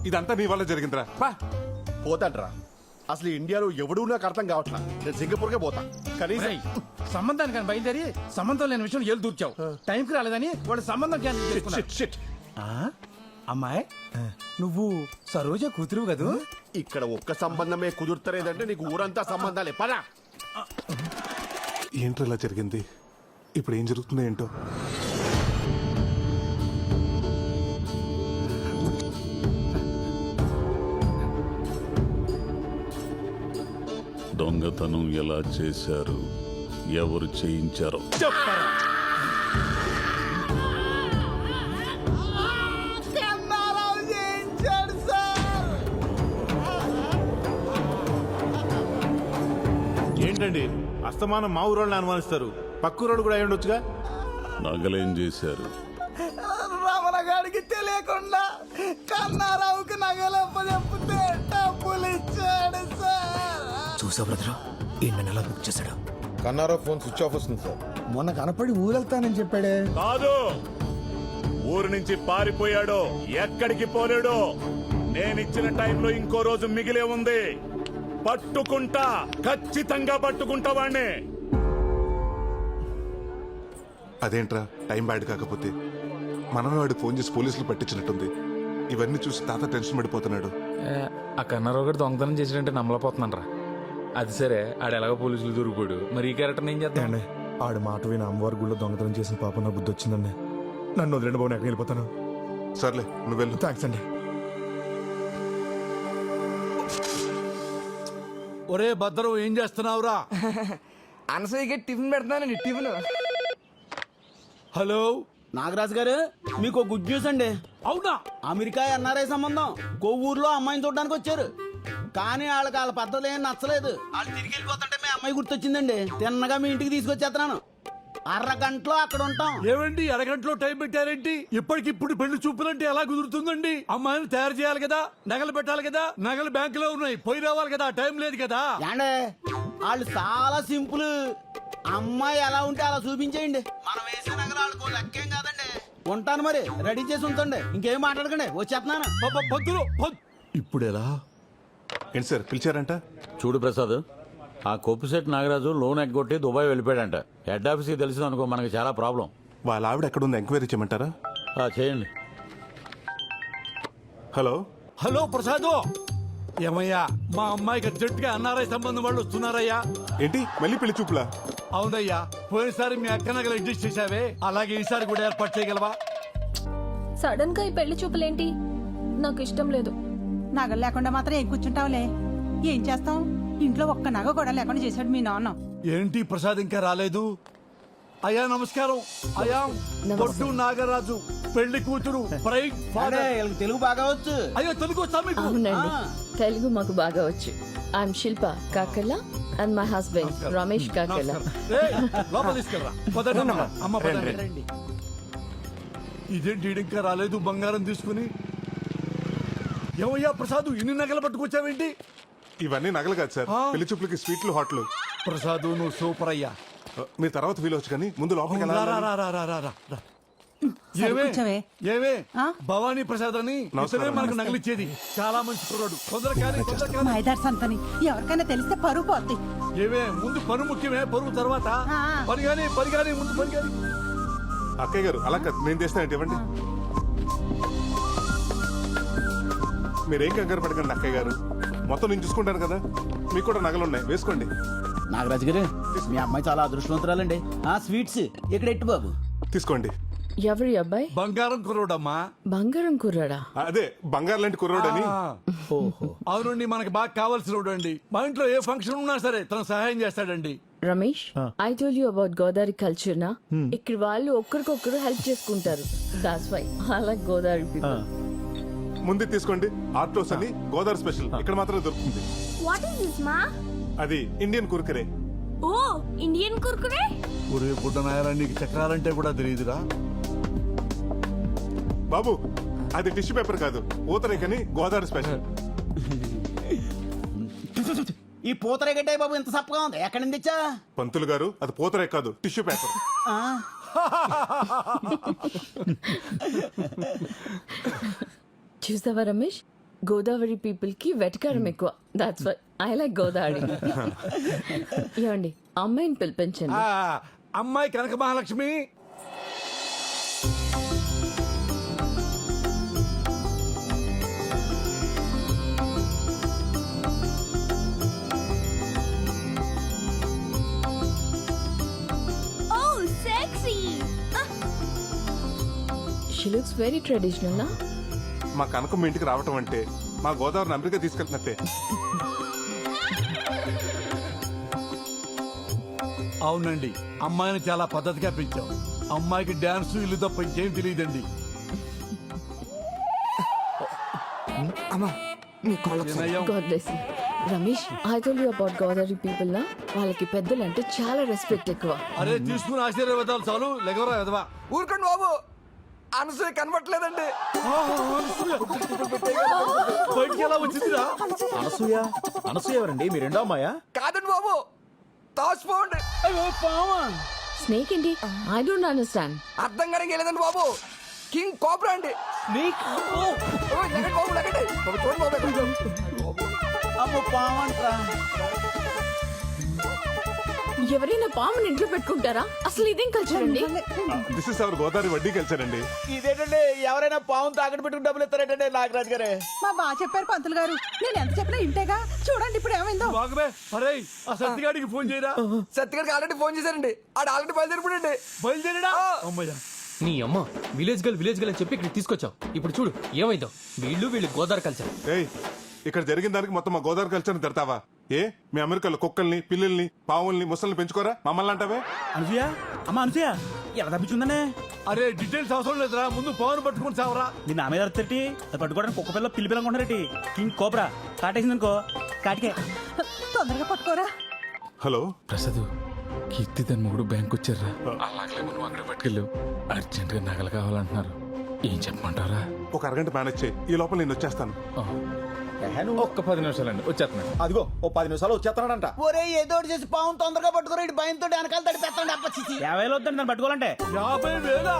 ఇదంతా నీ వల్ల జరిగిందిరా. పోతాడ్రా. అసలు ఇండియాలో ఎవడూ నాకు అర్థం కావట్లా. నేను సింగపూర్కే పోతా. కనీసం సంబంధానికి బయలుదేరి సంబంధం లేని విషయం ఏళ్ళు దూర్చావు. టైంకి రాలేదని వాడు సంబంధం క్యాన్సిల్ చేసుకున్నాడు. అమ్మాయి నువ్వు సరోజ కూతురు కదూ? ఇక్కడ ఒక్క సంబంధమే కుదురుతలేదంటే నీకు ఊరంతా సంబంధాలే పదా. ఏంట్రా ఇలా జరిగింది? ఇప్పుడు ఏం జరుగుతుందో ఏంటో. దొంగతనం ఎలా చేశారు, ఎవరు చేయించారో ఏంటండి అస్తమానం మా ఊరోళ్ళని అనుమానిస్తారు, పక్క ఊరోళ్ళు కూడా అయి ఉండొచ్చుగా. నగలేం చేశారు? రమణ గారికి తెలియకుండా కన్నారావుకి నగలప్ప చెప్తే డబ్బులు ఇచ్చాడు సార్. చూసా బ్రదర్, ఈ నెల బుక్ చేశాడు. కన్నారావు ఫోన్ స్విచ్ ఆఫ్ వస్తుంది సార్. మొన్న కనపడి ఊరెళ్తానని చెప్పాడే. కాదు, ఊరు నుంచి పారిపోయాడు, ఎక్కడికి పోలేడు. నేనిచ్చిన టైంలో ఇంకో రోజు మిగిలే ఉంది. పట్టుకుంటా, ఖచ్చితంగా పట్టుకుంటా వాణ్ణి. అదేంట్రా టైం బ్యాడ్ కాకపోతే? మనమే వాడికి ఫోన్ చేసి పోలీసులు పట్టించినట్టుంది. ఇవన్నీ చూసి తాత టెన్షన్ పడిపోతున్నాడు. ఆ కన్నారావు గారు దొంగతనం చేసినట్టే నమ్మలేకపోతున్నాను రా. అది సరే, ఆడు ఎలాగో పోలీసులు దొరికిపోయాడు, మరి ఈ క్యారెక్టర్ ఏం చేద్దాం? ఆడు మాట విని అమ్మవారి గుళ్ళో దొంగతనం చేసిన పాప నా బుద్ధి వచ్చిందండి. నన్ను వదిలేండి బాబు, ఎక్కడికి వెళ్ళిపోతాను. సర్లే నువ్వు వెళ్ళు. థ్యాంక్స్ అండి. ఒరే భద్రం, ఏం చేస్తున్నావురా? అనసూయకి టిఫిన్ పెడతానండి. టిఫిన్. హలో నాగరాజు గారు, మీకు గుడ్ న్యూస్ అండి. అవునా? అమెరికా ఎన్ఆర్ఐ సంబంధం కొవ్వూరులో అమ్మాయిని చూడడానికి వచ్చారు. కానీ వాళ్ళ పద్ధతులు ఏం నచ్చలేదు. వాళ్ళు తిరిగి వెళ్ళిపోతుంటే మీ అమ్మాయి గుర్తొచ్చిందండి. తిన్నగా మీ ఇంటికి తీసుకొచ్చేస్తున్నాను. అరగంటలో అక్కడ ఉంటాం. ఏమండి అరగంటలో టైం పెట్టారేంటి? ఇప్పటికిప్పుడు పెళ్లి చూపులంటే ఎలా కుదురుతుందండి? అమ్మాయిని తయారు చేయాలి కదా, నగలు పెట్టాలి కదా, నగలు బ్యాంకులో ఉన్నాయి, పోయి రావాలి కదా, టైం లేదు కదా. ఏండే వాళ్ళు చాలా సింపుల్. అమ్మాయి ఎలా ఉంటే అలా చూపించేయండి. మనం వేసే నగలు వాళ్ళకు లెక్కేం కాదండి. ఉంటాను మరి, రెడీ చేసి ఉంచండి. ఇంకేం మాట్లాడకండి, వచ్చేస్తున్నాను. ఇప్పుడు ఎలా? ఏంటి సార్ పిలిచారంట? చూడు ప్రసాద్, ఆ కొప్పుశెట్టి నాగరాజు లోన్ ఎగ్గొట్టి దుబాయ్ వెళ్ళిపోయాడంట. హెడ్ ఆఫీస్కి తెలిసింది అనుకో, మనకి చాలా ప్రాబ్లం. వాళ్ళ ఆవిడ ఎక్కడుంది ఎంక్వైరీ చేయమంటారా? చేయండి. హలో హలో ప్రసాదు, ఏమయ్యా మా అమ్మాయికి అర్జెంట్ గా ఎన్ఆర్ఐ సంబంధం వాళ్ళు వస్తున్నారయ్యా. ఏంటి మళ్ళీ పెళ్లి చూపులా? అవునయ్యా, పోయినసారి మీ అక్క నగలు అడ్జస్ట్ చేశావే, అలాగే ఈసారి కూడా ఏర్పాటు చేయగలవా? సడన్ గా ఈ పెళ్లి చూపులేంటి? నాకు ఇష్టం లేదు. నగలు లేకుండా మాత్రం ఏం కూర్చుంటావులే. ఏం చేస్తాం, ఇంట్లో ఒక్క నగ కూడా లేకుండా చేశాడు మీ నాన్న. ఏంటి ప్రసాద్ ఇంకా రాలేదు? అయ్యా నమస్కారం. అయ్యా పొట్టు నాగరాజు, పెళ్లి కూతురు, ప్రైడ్ ఫాదర్. తెలుగు బాగా వచ్చు. అయ్యో తెలుగు వచ్చా మీకు? అవునండి, తెలుగు మాకు బాగా వచ్చు. I'm Shilpa Kakala and my husband Ramesh Kakala. లోపల తీసుకెళ్ళరా. పదండి అమ్మ. అమ్మ పదండి. ఇదేంటి ఇంకా రాలేదు బంగారం తీసుకుని? ఏమయ్యా ప్రసాద్, ఇన్ని నగలు పట్టుకొచ్చావేంటి? ఇవన్నీ నగలు కాదు సార్, పెళ్లి చూపులకి స్వీట్లు హాట్లు. ప్రసాద్ నువ్వు సూపర్ అయ్యా. మీరు తర్వాత వీలవచ్చు కానీ ముందు లోపలికి వెళ్ళాలి. ఏమే భవానీ ప్రసాద్ అని ఇతనే మనకు నగలిచ్చేది. చాలా మంచి కుర్రాడు. మైదార్ సంతని ఎవరికైనా తెలిస్తే పరువు పోద్ది. ఏమే ముందు పరువు ముఖ్యమే, పరువు తర్వాత పరిగాని ముందు పరిగాని. అక్కయ్య గారు అలా కాదు, నేను తెస్తానంటే ఇవ్వండి. మీరేం కంగారు పడకండి అక్కయ్య గారు, మొత్తం నేను చూసుకుంటాను కదా. మీకు కూడా నగలు ఉన్నాయి, వేసుకోండి. నాగరాజు గారు, మీ అమ్మాయి చాలా అదృష్టవంతురాలండి. స్వీట్స్ ఇక్కడ ఎట్టు బాబు తీసుకోండి. ఎవరి అబ్బాయి? బంగారం కుర్రోడమ్మా. బంగారం కుర్రాడా? అదే బంగారు లాంటి కుర్రోడని. అవునండి, మనకి బాగా కావాల్సిన అండి. మా ఇంట్లో ఏ ఫంక్షన్ ఉన్నా సరే తను సహాయం చేస్తాడండి. Ramesh, I told you about Godavari culture నా. ఇక్కడ వాళ్ళు ఒక్కరికొక్కరు హెల్ప్ చేసుకుంటారు. That's why I like Godavari people. ముందు తీసుకోండి. ఆర్టోస్ అని గోదావరి స్పెషల్ ఇక్కడ మాత్రమే దొరుకుతుంది. వాట్ ఇస్ దిస్ మా? అది ఇండియన్ కుర్కురే. ఓ, ఇండియన్ కుర్కురే. ఒరే బుడ్డ నాయరా, నీకు చక్రాలంటే కూడా తెలియదురా బాబు. అది టిష్యూ పేపర్ కాదు, పూతరేకని గోదావరి స్పెషల్. ఈ పూతరేగట్టే బాబు ఇంత సప్పగా ఉంది, ఎక్కడి నుంచి తెచ్చా? పంతులు గారు, అది పూతరేక కాదు, టిష్యూ పేపర్. చూసావా రమేష్, గోదావరి పీపుల్ కి వెటకారం ఎక్కువ. That's why I like Godavari. ఏమండి, అమ్మాయిని పిలిపించండి. అమ్మాయి Kanaka Mahalakshmi. Looks very traditional. మా కనకం మీ ఇంటికి రావటం అంటే మా గోదావరిని అమెరికా తీసుకెళ్తున్నట్టే. అవునండి, అమ్మాయిని చాలా పద్ధతిగా పెంచాం. అమ్మాయికి డాన్స్ ఇల్లు తప్ప ఇంకేం తెలియదండి. God bless you. Ramesh, I told you about Godavari people నా వాళ్ళకి పెద్దలు అంటే చాలా రెస్పెక్ట్ ఎక్కువ. అరే తీసుకుని ఆశీర్వాదాలు చాలు, లెగవరా ఎదవా. ఊరుకోండి బాబు, అనసూయ కనబట్లేదండి. బయటికి ఎలా వచ్చిందిరా? అనసూయ ఎవరండి? మీ రెండో అమ్మాయా? కాదండి బాబు, తాసిపోండి. స్నేక్ ఏంటి? I don't understand. అర్థం కానీ లేదండి బాబు, కింగ్ కోబ్రా అండి. బాబు లెగండి. చూడండి బాబు. అమ్మో పావంట్రా. ఎవరైనా పాముని ఇంట్లో పెట్టుకుంటారా? అసలు ఇదేం కల్చర్ అండి? దిస్ ఇస్ అవర్ గోదావరి వడ్డీ కల్చర్ అండి. ఇదేంటండి, ఎవరైనా పావును తాకట్టు పెట్టుకుని డబ్బులు ఇస్తారేంటండి నాగరాజు గారే? మా బాగా చెప్పారు పంతులు గారు, నేను ఎంత చెప్పినా ఇంటేగా. చూడండి ఇప్పుడు ఏమైందో. బాగమే. అరే ఆ సత్తిగాడికి ఫోన్ చేయరా. సత్తిగాడికి ఆల్రెడీ ఫోన్ చేశారండి. ఆడు ఆల్రెడీ బయలుదేరిపోయండి. బయలుదేరడా? అమ్మయ్యా. నీ అమ్మ విలేజ్ గల్ అని చెప్పి ఇక్కడ తీసుకొచ్చావు. ఇప్పుడు చూడు ఏమైందో. వీళ్ళు గోదావరి కల్చర్. ఏయ్, ఇక్కడ జరిగిన దానికి మొత్తం మా గోదావరి కల్చర్ని తిడతావా? ఏ మీ అమెరికాలో కుక్కల్ని, పిల్లల్ని, పావుల్ని, ముసల్ని పెంచుకోరా? మమ్మల్ని అంటావే? అనసూయ, అమ్మ అనసూయ ఎలా తప్పించుందనే? అరే డీటెయిల్స్ అవసరం లేదురా, ముందు పవన్ పట్టుకుని సావరా. మీ నా మీద అర్థటి అది పట్టుకోవడానికి కుక్క పిల్ల పిల్లి పిల్ల కొంటారటి. కింగ్ కోబ్రా కాటేసింది అనుకో, కాటికే. తొందరగా పట్టుకోరా. హలో ప్రసాద్, కీర్తి తన మొగుడు బ్యాంక్ వచ్చారా? అలాగే నువ్వు అక్కడ పట్టుకెళ్ళు. అర్జెంట్ గా నగలు కావాలంటున్నారు. ఏం చెప్పమంటారా? ఒక అరగంట మేనేజ్ చేయి, ఈ లోపల నేను వచ్చేస్తాను. ఒక్క 10 నిమిషాలండి, వచ్చేస్తున్నాను. అదిగో ఓ 10 నిమిషాలు వచ్చేస్తానంట. ఒరే ఏదో చేసి పావును తొందరగా పట్టుకోరా, ఇటు భయంతో వెనకాల తడిపేస్తాడు. అప్పచ్చి 50,000 వద్దండి దాన్ని పట్టుకోవాలంటే. 50,000?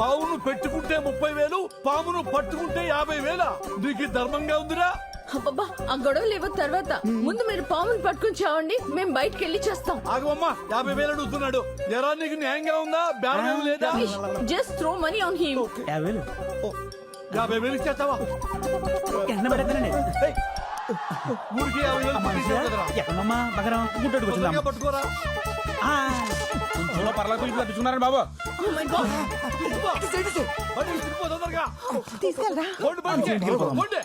పావును పెట్టుకుంటే 30,000, పామును పట్టుకుంటే 50,000. నీకు ధర్మంగా ఉందిరా? అబ్బబ్బా, ఆ గొడవలు లేవు తర్వాత. ముందు మీరు పాముని పట్టుకుని చావండి, మేము బయటకు వెళ్ళి చేస్తాం. ఆగమ్మా, 50,000 అడుగుతున్నాడు. ఎరా నీకు న్యాయంగా ఉందా? బేరం లేదా? Just throw money on him. 50,000 50,000 ఇచ్చేస్తావా? ఎన్న పడతానండి. ఊరికి 50,000 పట్టించావు కదరా. ఎక్కడమ్మా బగరం గుట్టడికి వచ్చిందా? తొందరగా పట్టుకోరా. కొంచెంలో పర్లా గురించి తప్పించుకున్నారండి బాబు. Oh my God. బండి విసిరిపో తొందరగా. తీసుకెళ్ళరా. ఓడి బండికి. ఓడి.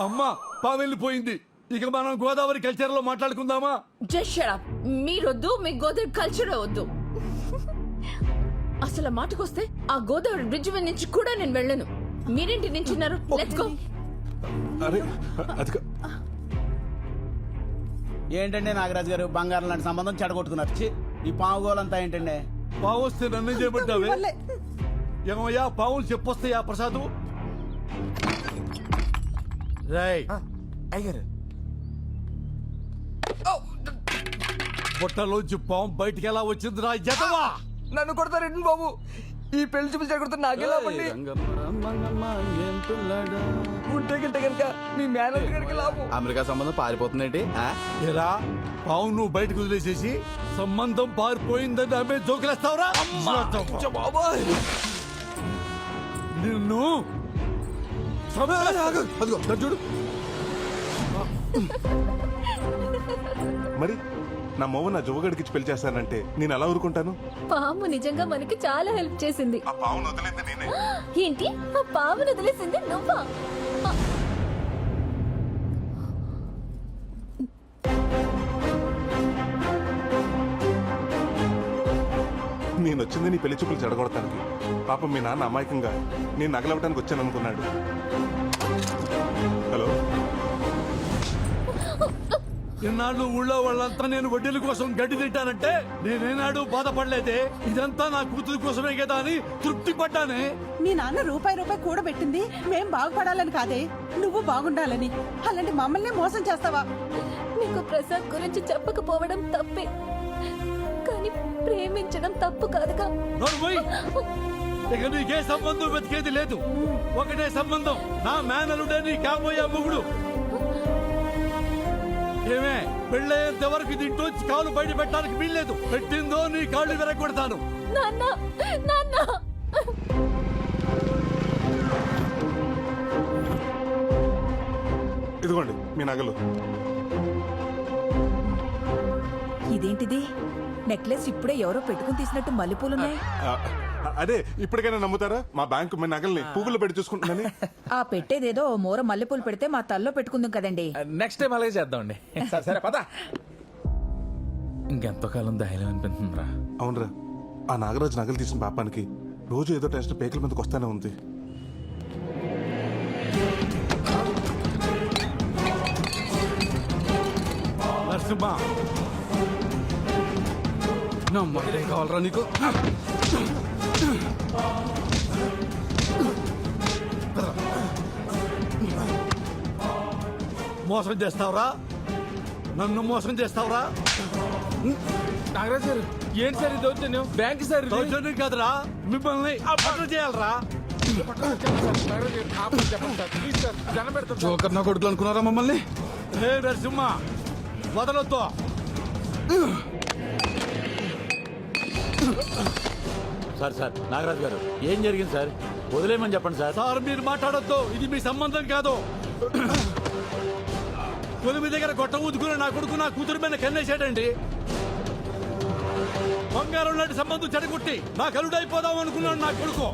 అమ్మా, పాము వెళ్ళిపోయింది. ఇక మనం గోదావరి కల్చర్ లో మాట్లాడుకుందామా? Just shut up. మీరొద్దు, మీ గోదావరి కల్చర్ వద్దు. అసలు మాటకొస్తే ఆ గోదావరి బ్రిడ్జ్ మీద నుంచి కూడా నేను వెళ్ళను. మీరేంటి నించున్నారు? Let's go. అరే అది ఏంటండి నాగరాజు గారు, బంగారం లాంటి సంబంధం చెడగొట్టుకున్నారు. ఛీ, ఈ పావు గోలంతా ఏంటండి? పావు వస్తే నన్ను చేయబడ్డావే. ఏమయ్యా, పావులు చెప్పొస్తాయా ప్రసాదు? రాయ్ అయ్యారు. బుట్టలోంచి పాము బయటికి ఎలా వచ్చిందిరా జతవా? నన్ను కొడతారండి బాబు. ఈ పెళ్లి చూపించి చెడగొడతారు నాకెలా పండి. ఉంటే గింటే కనుక మీ మేనేజర్ గారికి లాభం. అమెరికా సంబంధం పారిపోతుందేంటి? ఏరా, పావు నువ్వు బయటకు వదిలేసేసి సంబంధం పారిపోయిందని ఆమె జోకులేస్తావురా? బాబాయ్ నిన్ను అదిగో చూడు. మరి నా మొవ్వ నా జువ్వగడికి ఇచ్చి పెళ్లి చేస్తానంటే నేను ఎలా ఊరుకుంటాను? పాము నిజంగా మనకి చాలా హెల్ప్ చేసింది. ఆ పావును వదిలేంది నేనే. ఏంటి? ఆ పామును వదిలేసింది నువ్వా? నేను వచ్చింది నీ పెళ్లి చూపులు చెడగొడటానికి. పాపం మీ నాన్న అమాయకంగా నేను నగలవటానికి వచ్చాను అనుకున్నాడు. హలో, ఇన్నాళ్ళు ఊళ్ళో వాళ్ళంతా నేను వడ్డీల కోసం గడ్డి తింటానంటే నేనేనాడు బాధపడలేదే. ఇదంతా నా కూతురు కోసమే కదా అని తృప్తి పడ్డానే. మీ నాన్న రూపాయి కూడబెట్టింది మేం బాగుపడాలని కాదే, నువ్వు బాగుండాలని. అలాంటి మమ్మల్ని మోసం చేస్తావా? నీకు ప్రసాద్ గురించి చెప్పకపోవడం తప్పే, కానీ ప్రేమించడం తప్పు కాదుగా. నోర్మోయ్, ఇక నీకే సంబంధం వెతికేది లేదు. ఒకటే సంబంధం, నా మేనలుడే నీ కాబోయే మొగుడు. ఏమే, పెళ్ళయ్యేంత వరకు దీంట్లోంచి కాలు బయట పెట్టడానికి వీల్లేదు. పెట్టిందో నీ కాళ్ళు విరగొడతాను. నాన్న, నాన్న. ఇదిగోండి మీ నగలు. ఇదేంటిది? నెక్లెస్ ఇప్పుడే ఎవరో పెట్టుకుని తీసినట్టు మల్లెపూలున్నాయి. అదే ఇప్పటికైనా నమ్ముతారా మా బ్యాంకు మీ నగల్ని పువ్వులు పెట్టి చూసుకుంటుందని? ఆ పెట్టేదేదో ఓ మూర మల్లెపూలు పెడితే మా తల్లో పెట్టుకుందాం కదండి. నెక్స్ట్ టైం అలాగే చేద్దామండి. సరే పద. ఇంకెంతో కాలం ధైర్యం అనిపిస్తుందిరా. అవునరా, ఆ నాగరాజు నగలు తీసిన పాపానికి రోజు ఏదో టెన్షన్ పేకల మీదకి వస్తానే ఉంది. నరసింహ నమ్మకం కావాలరా నీకు? మోసం చేస్తావురా? నన్ను మోసం చేస్తావురా? నాగరాజు గారు ఏంటి సార్ ఈ దౌర్జన్యం? బ్యాంక్ సార్ దౌర్జన్యం కాదురా, మిమ్మల్ని అప్పు చేయాలరా. జోకర్ నా కొడుకులు అనుకున్నారా మమ్మల్ని? హే నరసింహ వదలొద్దు. సార్ నాగరాజు గారు ఏం జరిగింది సార్? వదిలేమని చెప్పండి సార్. సార్ మీరు మాట్లాడొద్దు, ఇది మీ సంబంధం కాదు. కొలిమి దగ్గర గొట్ట ఊదుకుని నా కొడుకు నా కూతురు మీద కన్నేసాడండి. బంగారం లాంటి సంబంధం చెడగొట్టి నా కలుడు అయిపోదాం అనుకున్నాడు నా కొడుకు.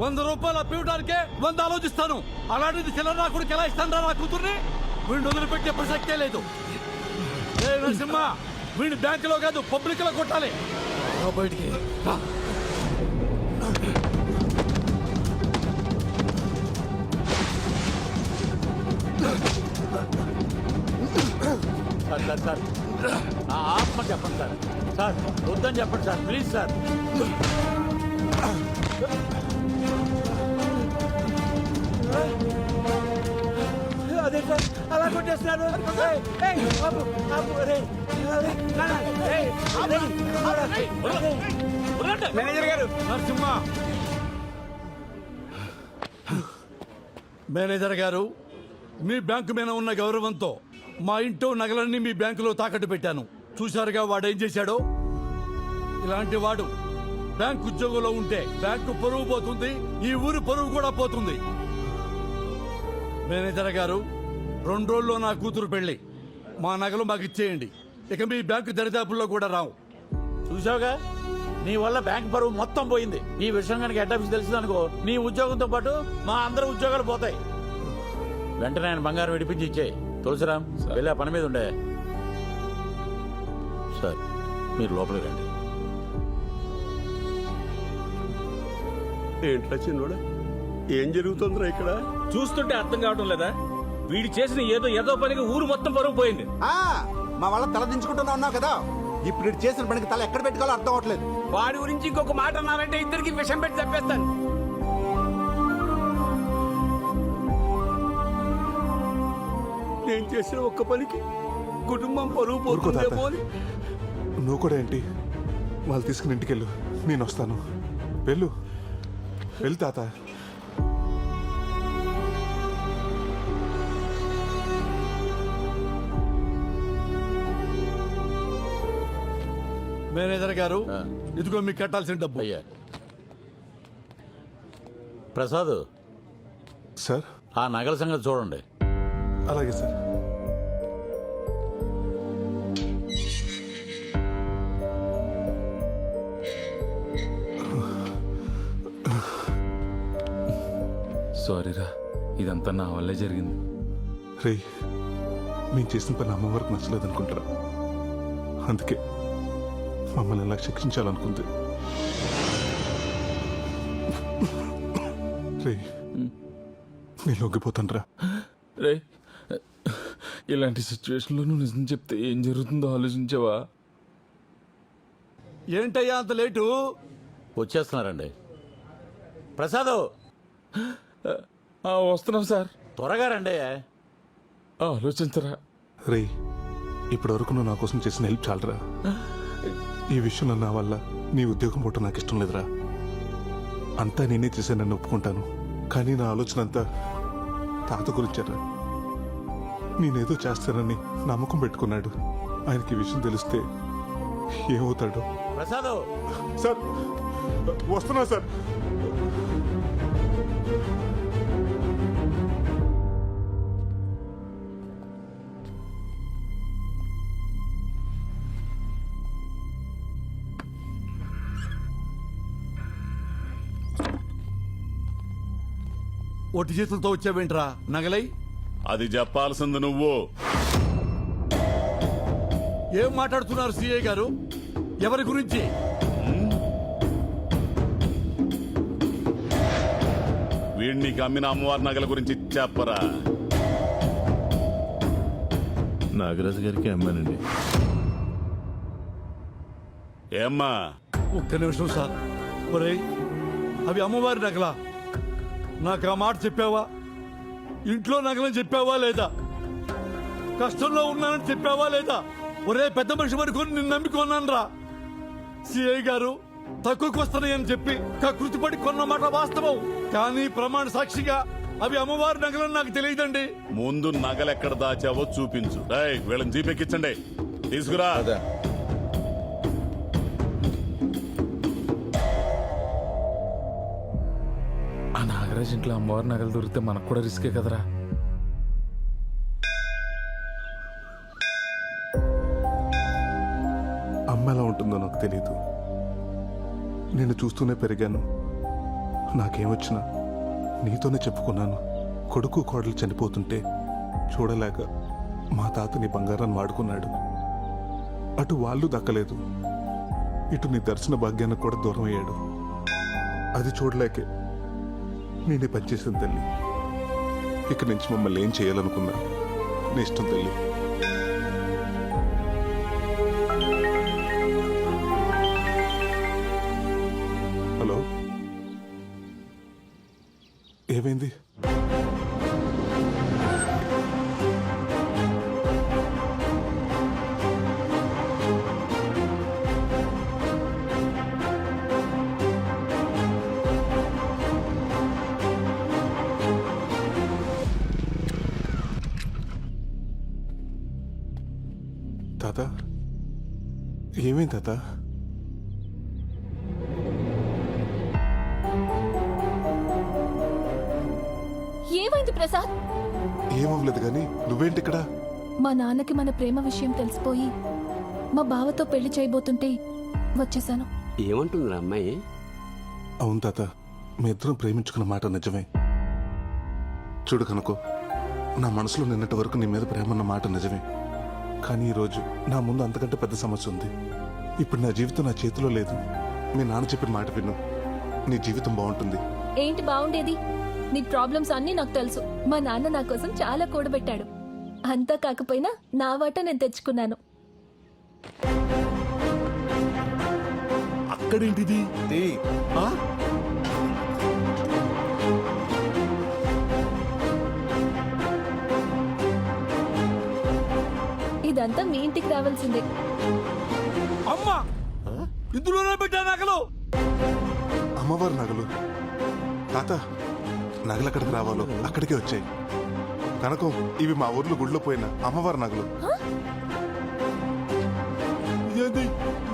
100 రూపాయలు అప్పివడానికే 100 ఆలోచిస్తాను. అలాంటిది చిల్లర నా కొడుకు ఎలా ఇస్తాను నా కూతుర్ని? వీడిని వదిలిపెట్టే ప్రసక్తే లేదు. ఏ నరసింహ, వీడిని బ్యాంకులో కాదు పబ్లిక్ లో కొట్టాలి. బయటికి సార్ ఆత్మ చెప్పండి సార్. సార్ వద్దని చెప్పండి సార్, ప్లీజ్ సార్. అదే సార్ అలా కొట్టేస్తున్నారు. మేనేజర్ గారు. నరసింహ, మేనేజర్ గారు, మీ బ్యాంకు మీద ఉన్న గౌరవంతో మా ఇంట్లో నగలన్నీ మీ బ్యాంకులో తాకట్టు పెట్టాను. చూశారుగా వాడు ఏం చేశాడో. ఇలాంటి వాడు బ్యాంకు ఉద్యోగంలో ఉంటే బ్యాంకు పరువు పోతుంది, ఈ ఊరు పరువు కూడా పోతుంది. మేనేజర్ గారు, 2 రోజుల్లో నా కూతురు పెళ్లి. మా నగలు మాకు ఇచ్చేయండి. ఇక మీ బ్యాంకు దరిదాపుల్లో కూడా రావు. చూసావుగా, నీ వల్ల బ్యాంక్ పరువు మొత్తం పోయింది. ఈ విషయం కనుక హెడ్ ఆఫీస్ తెలిసిందనుకో, నీ ఉద్యోగంతో పాటు మా అందరి ఉద్యోగాలు పోతాయి. వెంటనే ఆయన బంగారం విడిపించి ఇచ్చేయి. తులసిరామ్ వెళ్ళి ఆ పని మీద ఉండే. సార్ మీరు లోపలికి రండి. ఏంట్రా చిన్నోడా, ఏం జరుగుతుందిరా ఇక్కడ? చూస్తుంటే అర్థం కావడం లేదా? వీడు చేసిన ఏదో పనికి ఊరు మొత్తం పరుగు పోయింది. మా వాళ్ళ తల దించుకుంటున్నా ఉన్నావు కదా, ఇప్పుడు ఇటు చేసిన పనికి తల ఎక్కడ పెట్టుకోవాలో అర్థం అవట్లేదు. వాడి గురించి ఇంకొక మాట అన్నారంటే ఇద్దరికి విషం పెట్టి చెప్పేస్తాను. నేను చేసిన ఒక్క పనికి కుటుంబం పరువు పోతుందేమో అని. నువ్వు కూడా ఏంటి, వాళ్ళు తీసుకుని ఇంటికెళ్ళు, నేను వస్తాను. వెళ్ళు తాత. మేనేజర్ గారు, ఇదిగో మీకు కట్టాల్సిన డబ్బు. అయ్యా ప్రసాద్ సార్, ఆ నగల సంగతి చూడండి. అలాగే సార్. సారీరా, ఇదంతా నా వల్లే జరిగింది. రే, మేము చేసిన పని అమ్మవారికి నచ్చలేదు అనుకుంటారా, అందుకే మమ్మల్ని ఎలా శిక్షించాలనుకుంది. రే, నేను లొంగిపోతాను రా. రే, ఇలాంటి సిచ్యువేషన్లో నువ్వు నిజం చెప్తే ఏం జరుగుతుందో ఆలోచించావా? ఏంటయ్యా అంత లేటు? వచ్చేస్తున్నారండి. ప్రసాద్ వస్తున్నాం సార్. త్వరగా రండి. ఆలోచించరా. రే, ఇప్పటి వరకు నువ్వు నా కోసం చేసిన హెల్ప్ చాలరా. ఈ విషయంలో నా వల్ల నీ ఉద్యోగం పోవటం నాకు ఇష్టం లేదురా. అంతా నేనే చేశానని ఒప్పుకుంటాను, కానీ నా ఆలోచన అంతా తాత గురించారా. నేనేదో చేస్తానని నమ్మకం పెట్టుకున్నాడు. ఆయనకి ఈ విషయం తెలిస్తే ఏమవుతాడో. ప్రసాద్ సార్, వస్తున్నా సార్. ఒట్టి చేతులతో వచ్చావేంట్రా నగలై? అది చెప్పాల్సింది నువ్వు. ఏం మాట్లాడుతున్నారు సిఐ గారు? ఎవరి గురించి? వీడిని అమ్మిన అమ్మవారి నగల గురించి చెప్పరా. నాగరాజు గారికి అమ్మానండి. ఏమ్మా? ఒక్క నిమిషం సార్. ఒరేయ్, అవి అమ్మవారి నగలా? నాకు ఆ మాట చెప్పావా? ఇంట్లో నగలని చెప్పావా లేదా? కష్టంలో ఉన్నానని చెప్పావా లేదా? ఒరే పెద్ద మనిషి వరకు నిన్ను నమ్మికొన్నాను రా. సిఐ గారు తక్కువకి వస్తున్నాయని చెప్పి కృతిపడి కొన్న మాట వాస్తవం, కానీ ప్రమాణ సాక్షిగా అవి అమ్మవారి నగలని నాకు తెలియదండి. ముందు నగలెక్కడ దాచావో చూపించు. వీళ్ళని జీపెక్కించండి, తీసుకురా. ఆ నాగరాజు ఇంట్లో అమ్మవారి నగలు దొరికితే మనకు కూడా రిస్కే కదరా. అమ్మ ఎలా ఉంటుందో నాకు తెలియదు. నేను చూస్తూనే పెరిగాను. నాకేమొచ్చినా నీతోనే చెప్పుకున్నాను. కొడుకు కోడలు చనిపోతుంటే చూడలేక మా తాత నీ బంగారాన్ని వాడుకున్నాడు. అటు వాళ్ళు దక్కలేదు, ఇటు నీ దర్శన భాగ్యానికి కూడా దూరం అయ్యాడు. అది చూడలేకే నేనే పనిచేసిన తల్లి. ఇక నుంచి మమ్మల్ని ఏం చేయాలనుకున్నా నీ ఇష్టం తల్లి. హలో, ఏమైంది? తాత, ఏమైంది తాత? ఏమైంది ప్రసాద్? ఏమవ్వలేదు కానీ నువ్వేంటి ఇక్కడ? మా నాన్నకి మన ప్రేమ విషయం తెలిసిపోయి మా బావతో పెళ్లి చేయబోతుంటే వచ్చేసాను. ఏమంటుందిరా అమ్మాయి? అవును తాత, మీ ఇద్దరం ప్రేమించుకున్న మాట నిజమే. చూడు కనుకో, నా మనసులో నిన్నటి వరకు నీ మీద ప్రేమ అన్న మాట నిజమే. కానీ ఈరోజు నా ముందు అంతకంటే పెద్ద సమస్య ఉంది. ఇప్పుడు నా జీవితం నా చేతిలో లేదు. మీ నాన్న చెప్పిన మాట విను, నీ జీవితం బాగుంటుంది. ఏంటి బాగుండేది? నీ ప్రాబ్లమ్స్ అన్నీ నాకు తెలుసు. మా నాన్న నా కోసం చాలా కూడబెట్టాడు. అంతా కాకపోయినా నా వాట నేను తెచ్చుకున్నాను. అక్కడేంటిది? ఇదంతా మీ ఇంటికి రావాల్సిందే. అమ్మా, ఇందులోనే పెట్టా నగలు. అమ్మవారి నగలు? తాత, నగలు ఎక్కడికి రావాలో అక్కడికే వచ్చాయి. కనకం, ఇవి మా ఊర్లో గుడిలో పోయిన అమ్మవారి నగలు. ఇదేంటి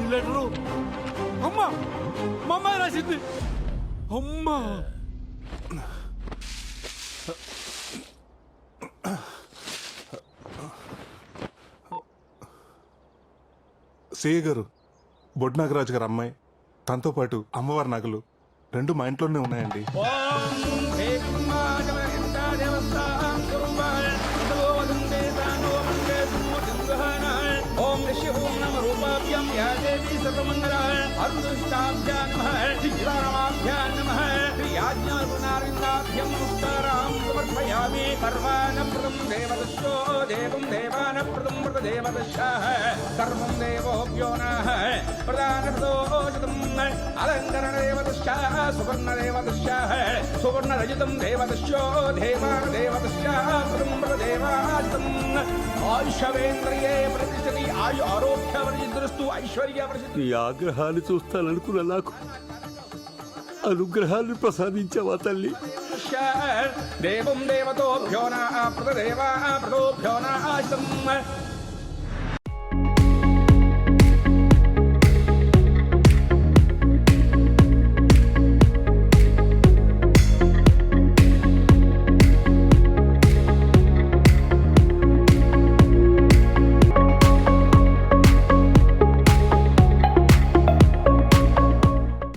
ఈ లెటరు? అమ్మా, మా అమ్మాయి రాసింది. అమ్మా, సేయ గారు, బొడ్ నాగరాజు గారు అమ్మాయి, తనతో పాటు అమ్మవారి నగలు రెండు మా ఇంట్లోనే ఉన్నాయండి. ఓం ఓం నమ రూపాభ్యాం యా దేవీ సర్వమంగళాః అరుణుష్టాభ్యాం నమః శ్రీరామాభ్యాం నమః శ్రీయాజ్ఞానారిందాభ్యం నమస్కారం సమర్పయామి. సర్వానప్రదం దేవదశో దేవం దేవానప్రదం ప్రదేవదశాః సర్వం దేవోభ్యో నః ప్రదానప్రదోషితం అలంకరణదేవదశాః సువర్ణదేవదశాః సువర్ణరజితం దేవదశో దేవానదేవదశాః ప్రదం ప్రదేవాజితం ఆయుషవేంద్రియే ప్రతిష్టతి ఆయు ఆరోగ్య వర్జిద్రస్తు ఐశ్వర్య వర్జిద్రస్తు. ఈ ఆగ్రహాన్ని చూస్తాననుకున్న నాకు అనుగ్రహాన్ని ప్రసాదించావా తల్లి? దేవం దేవతోభ్యో నః ప్రదేవా ప్రదోభ్యో నః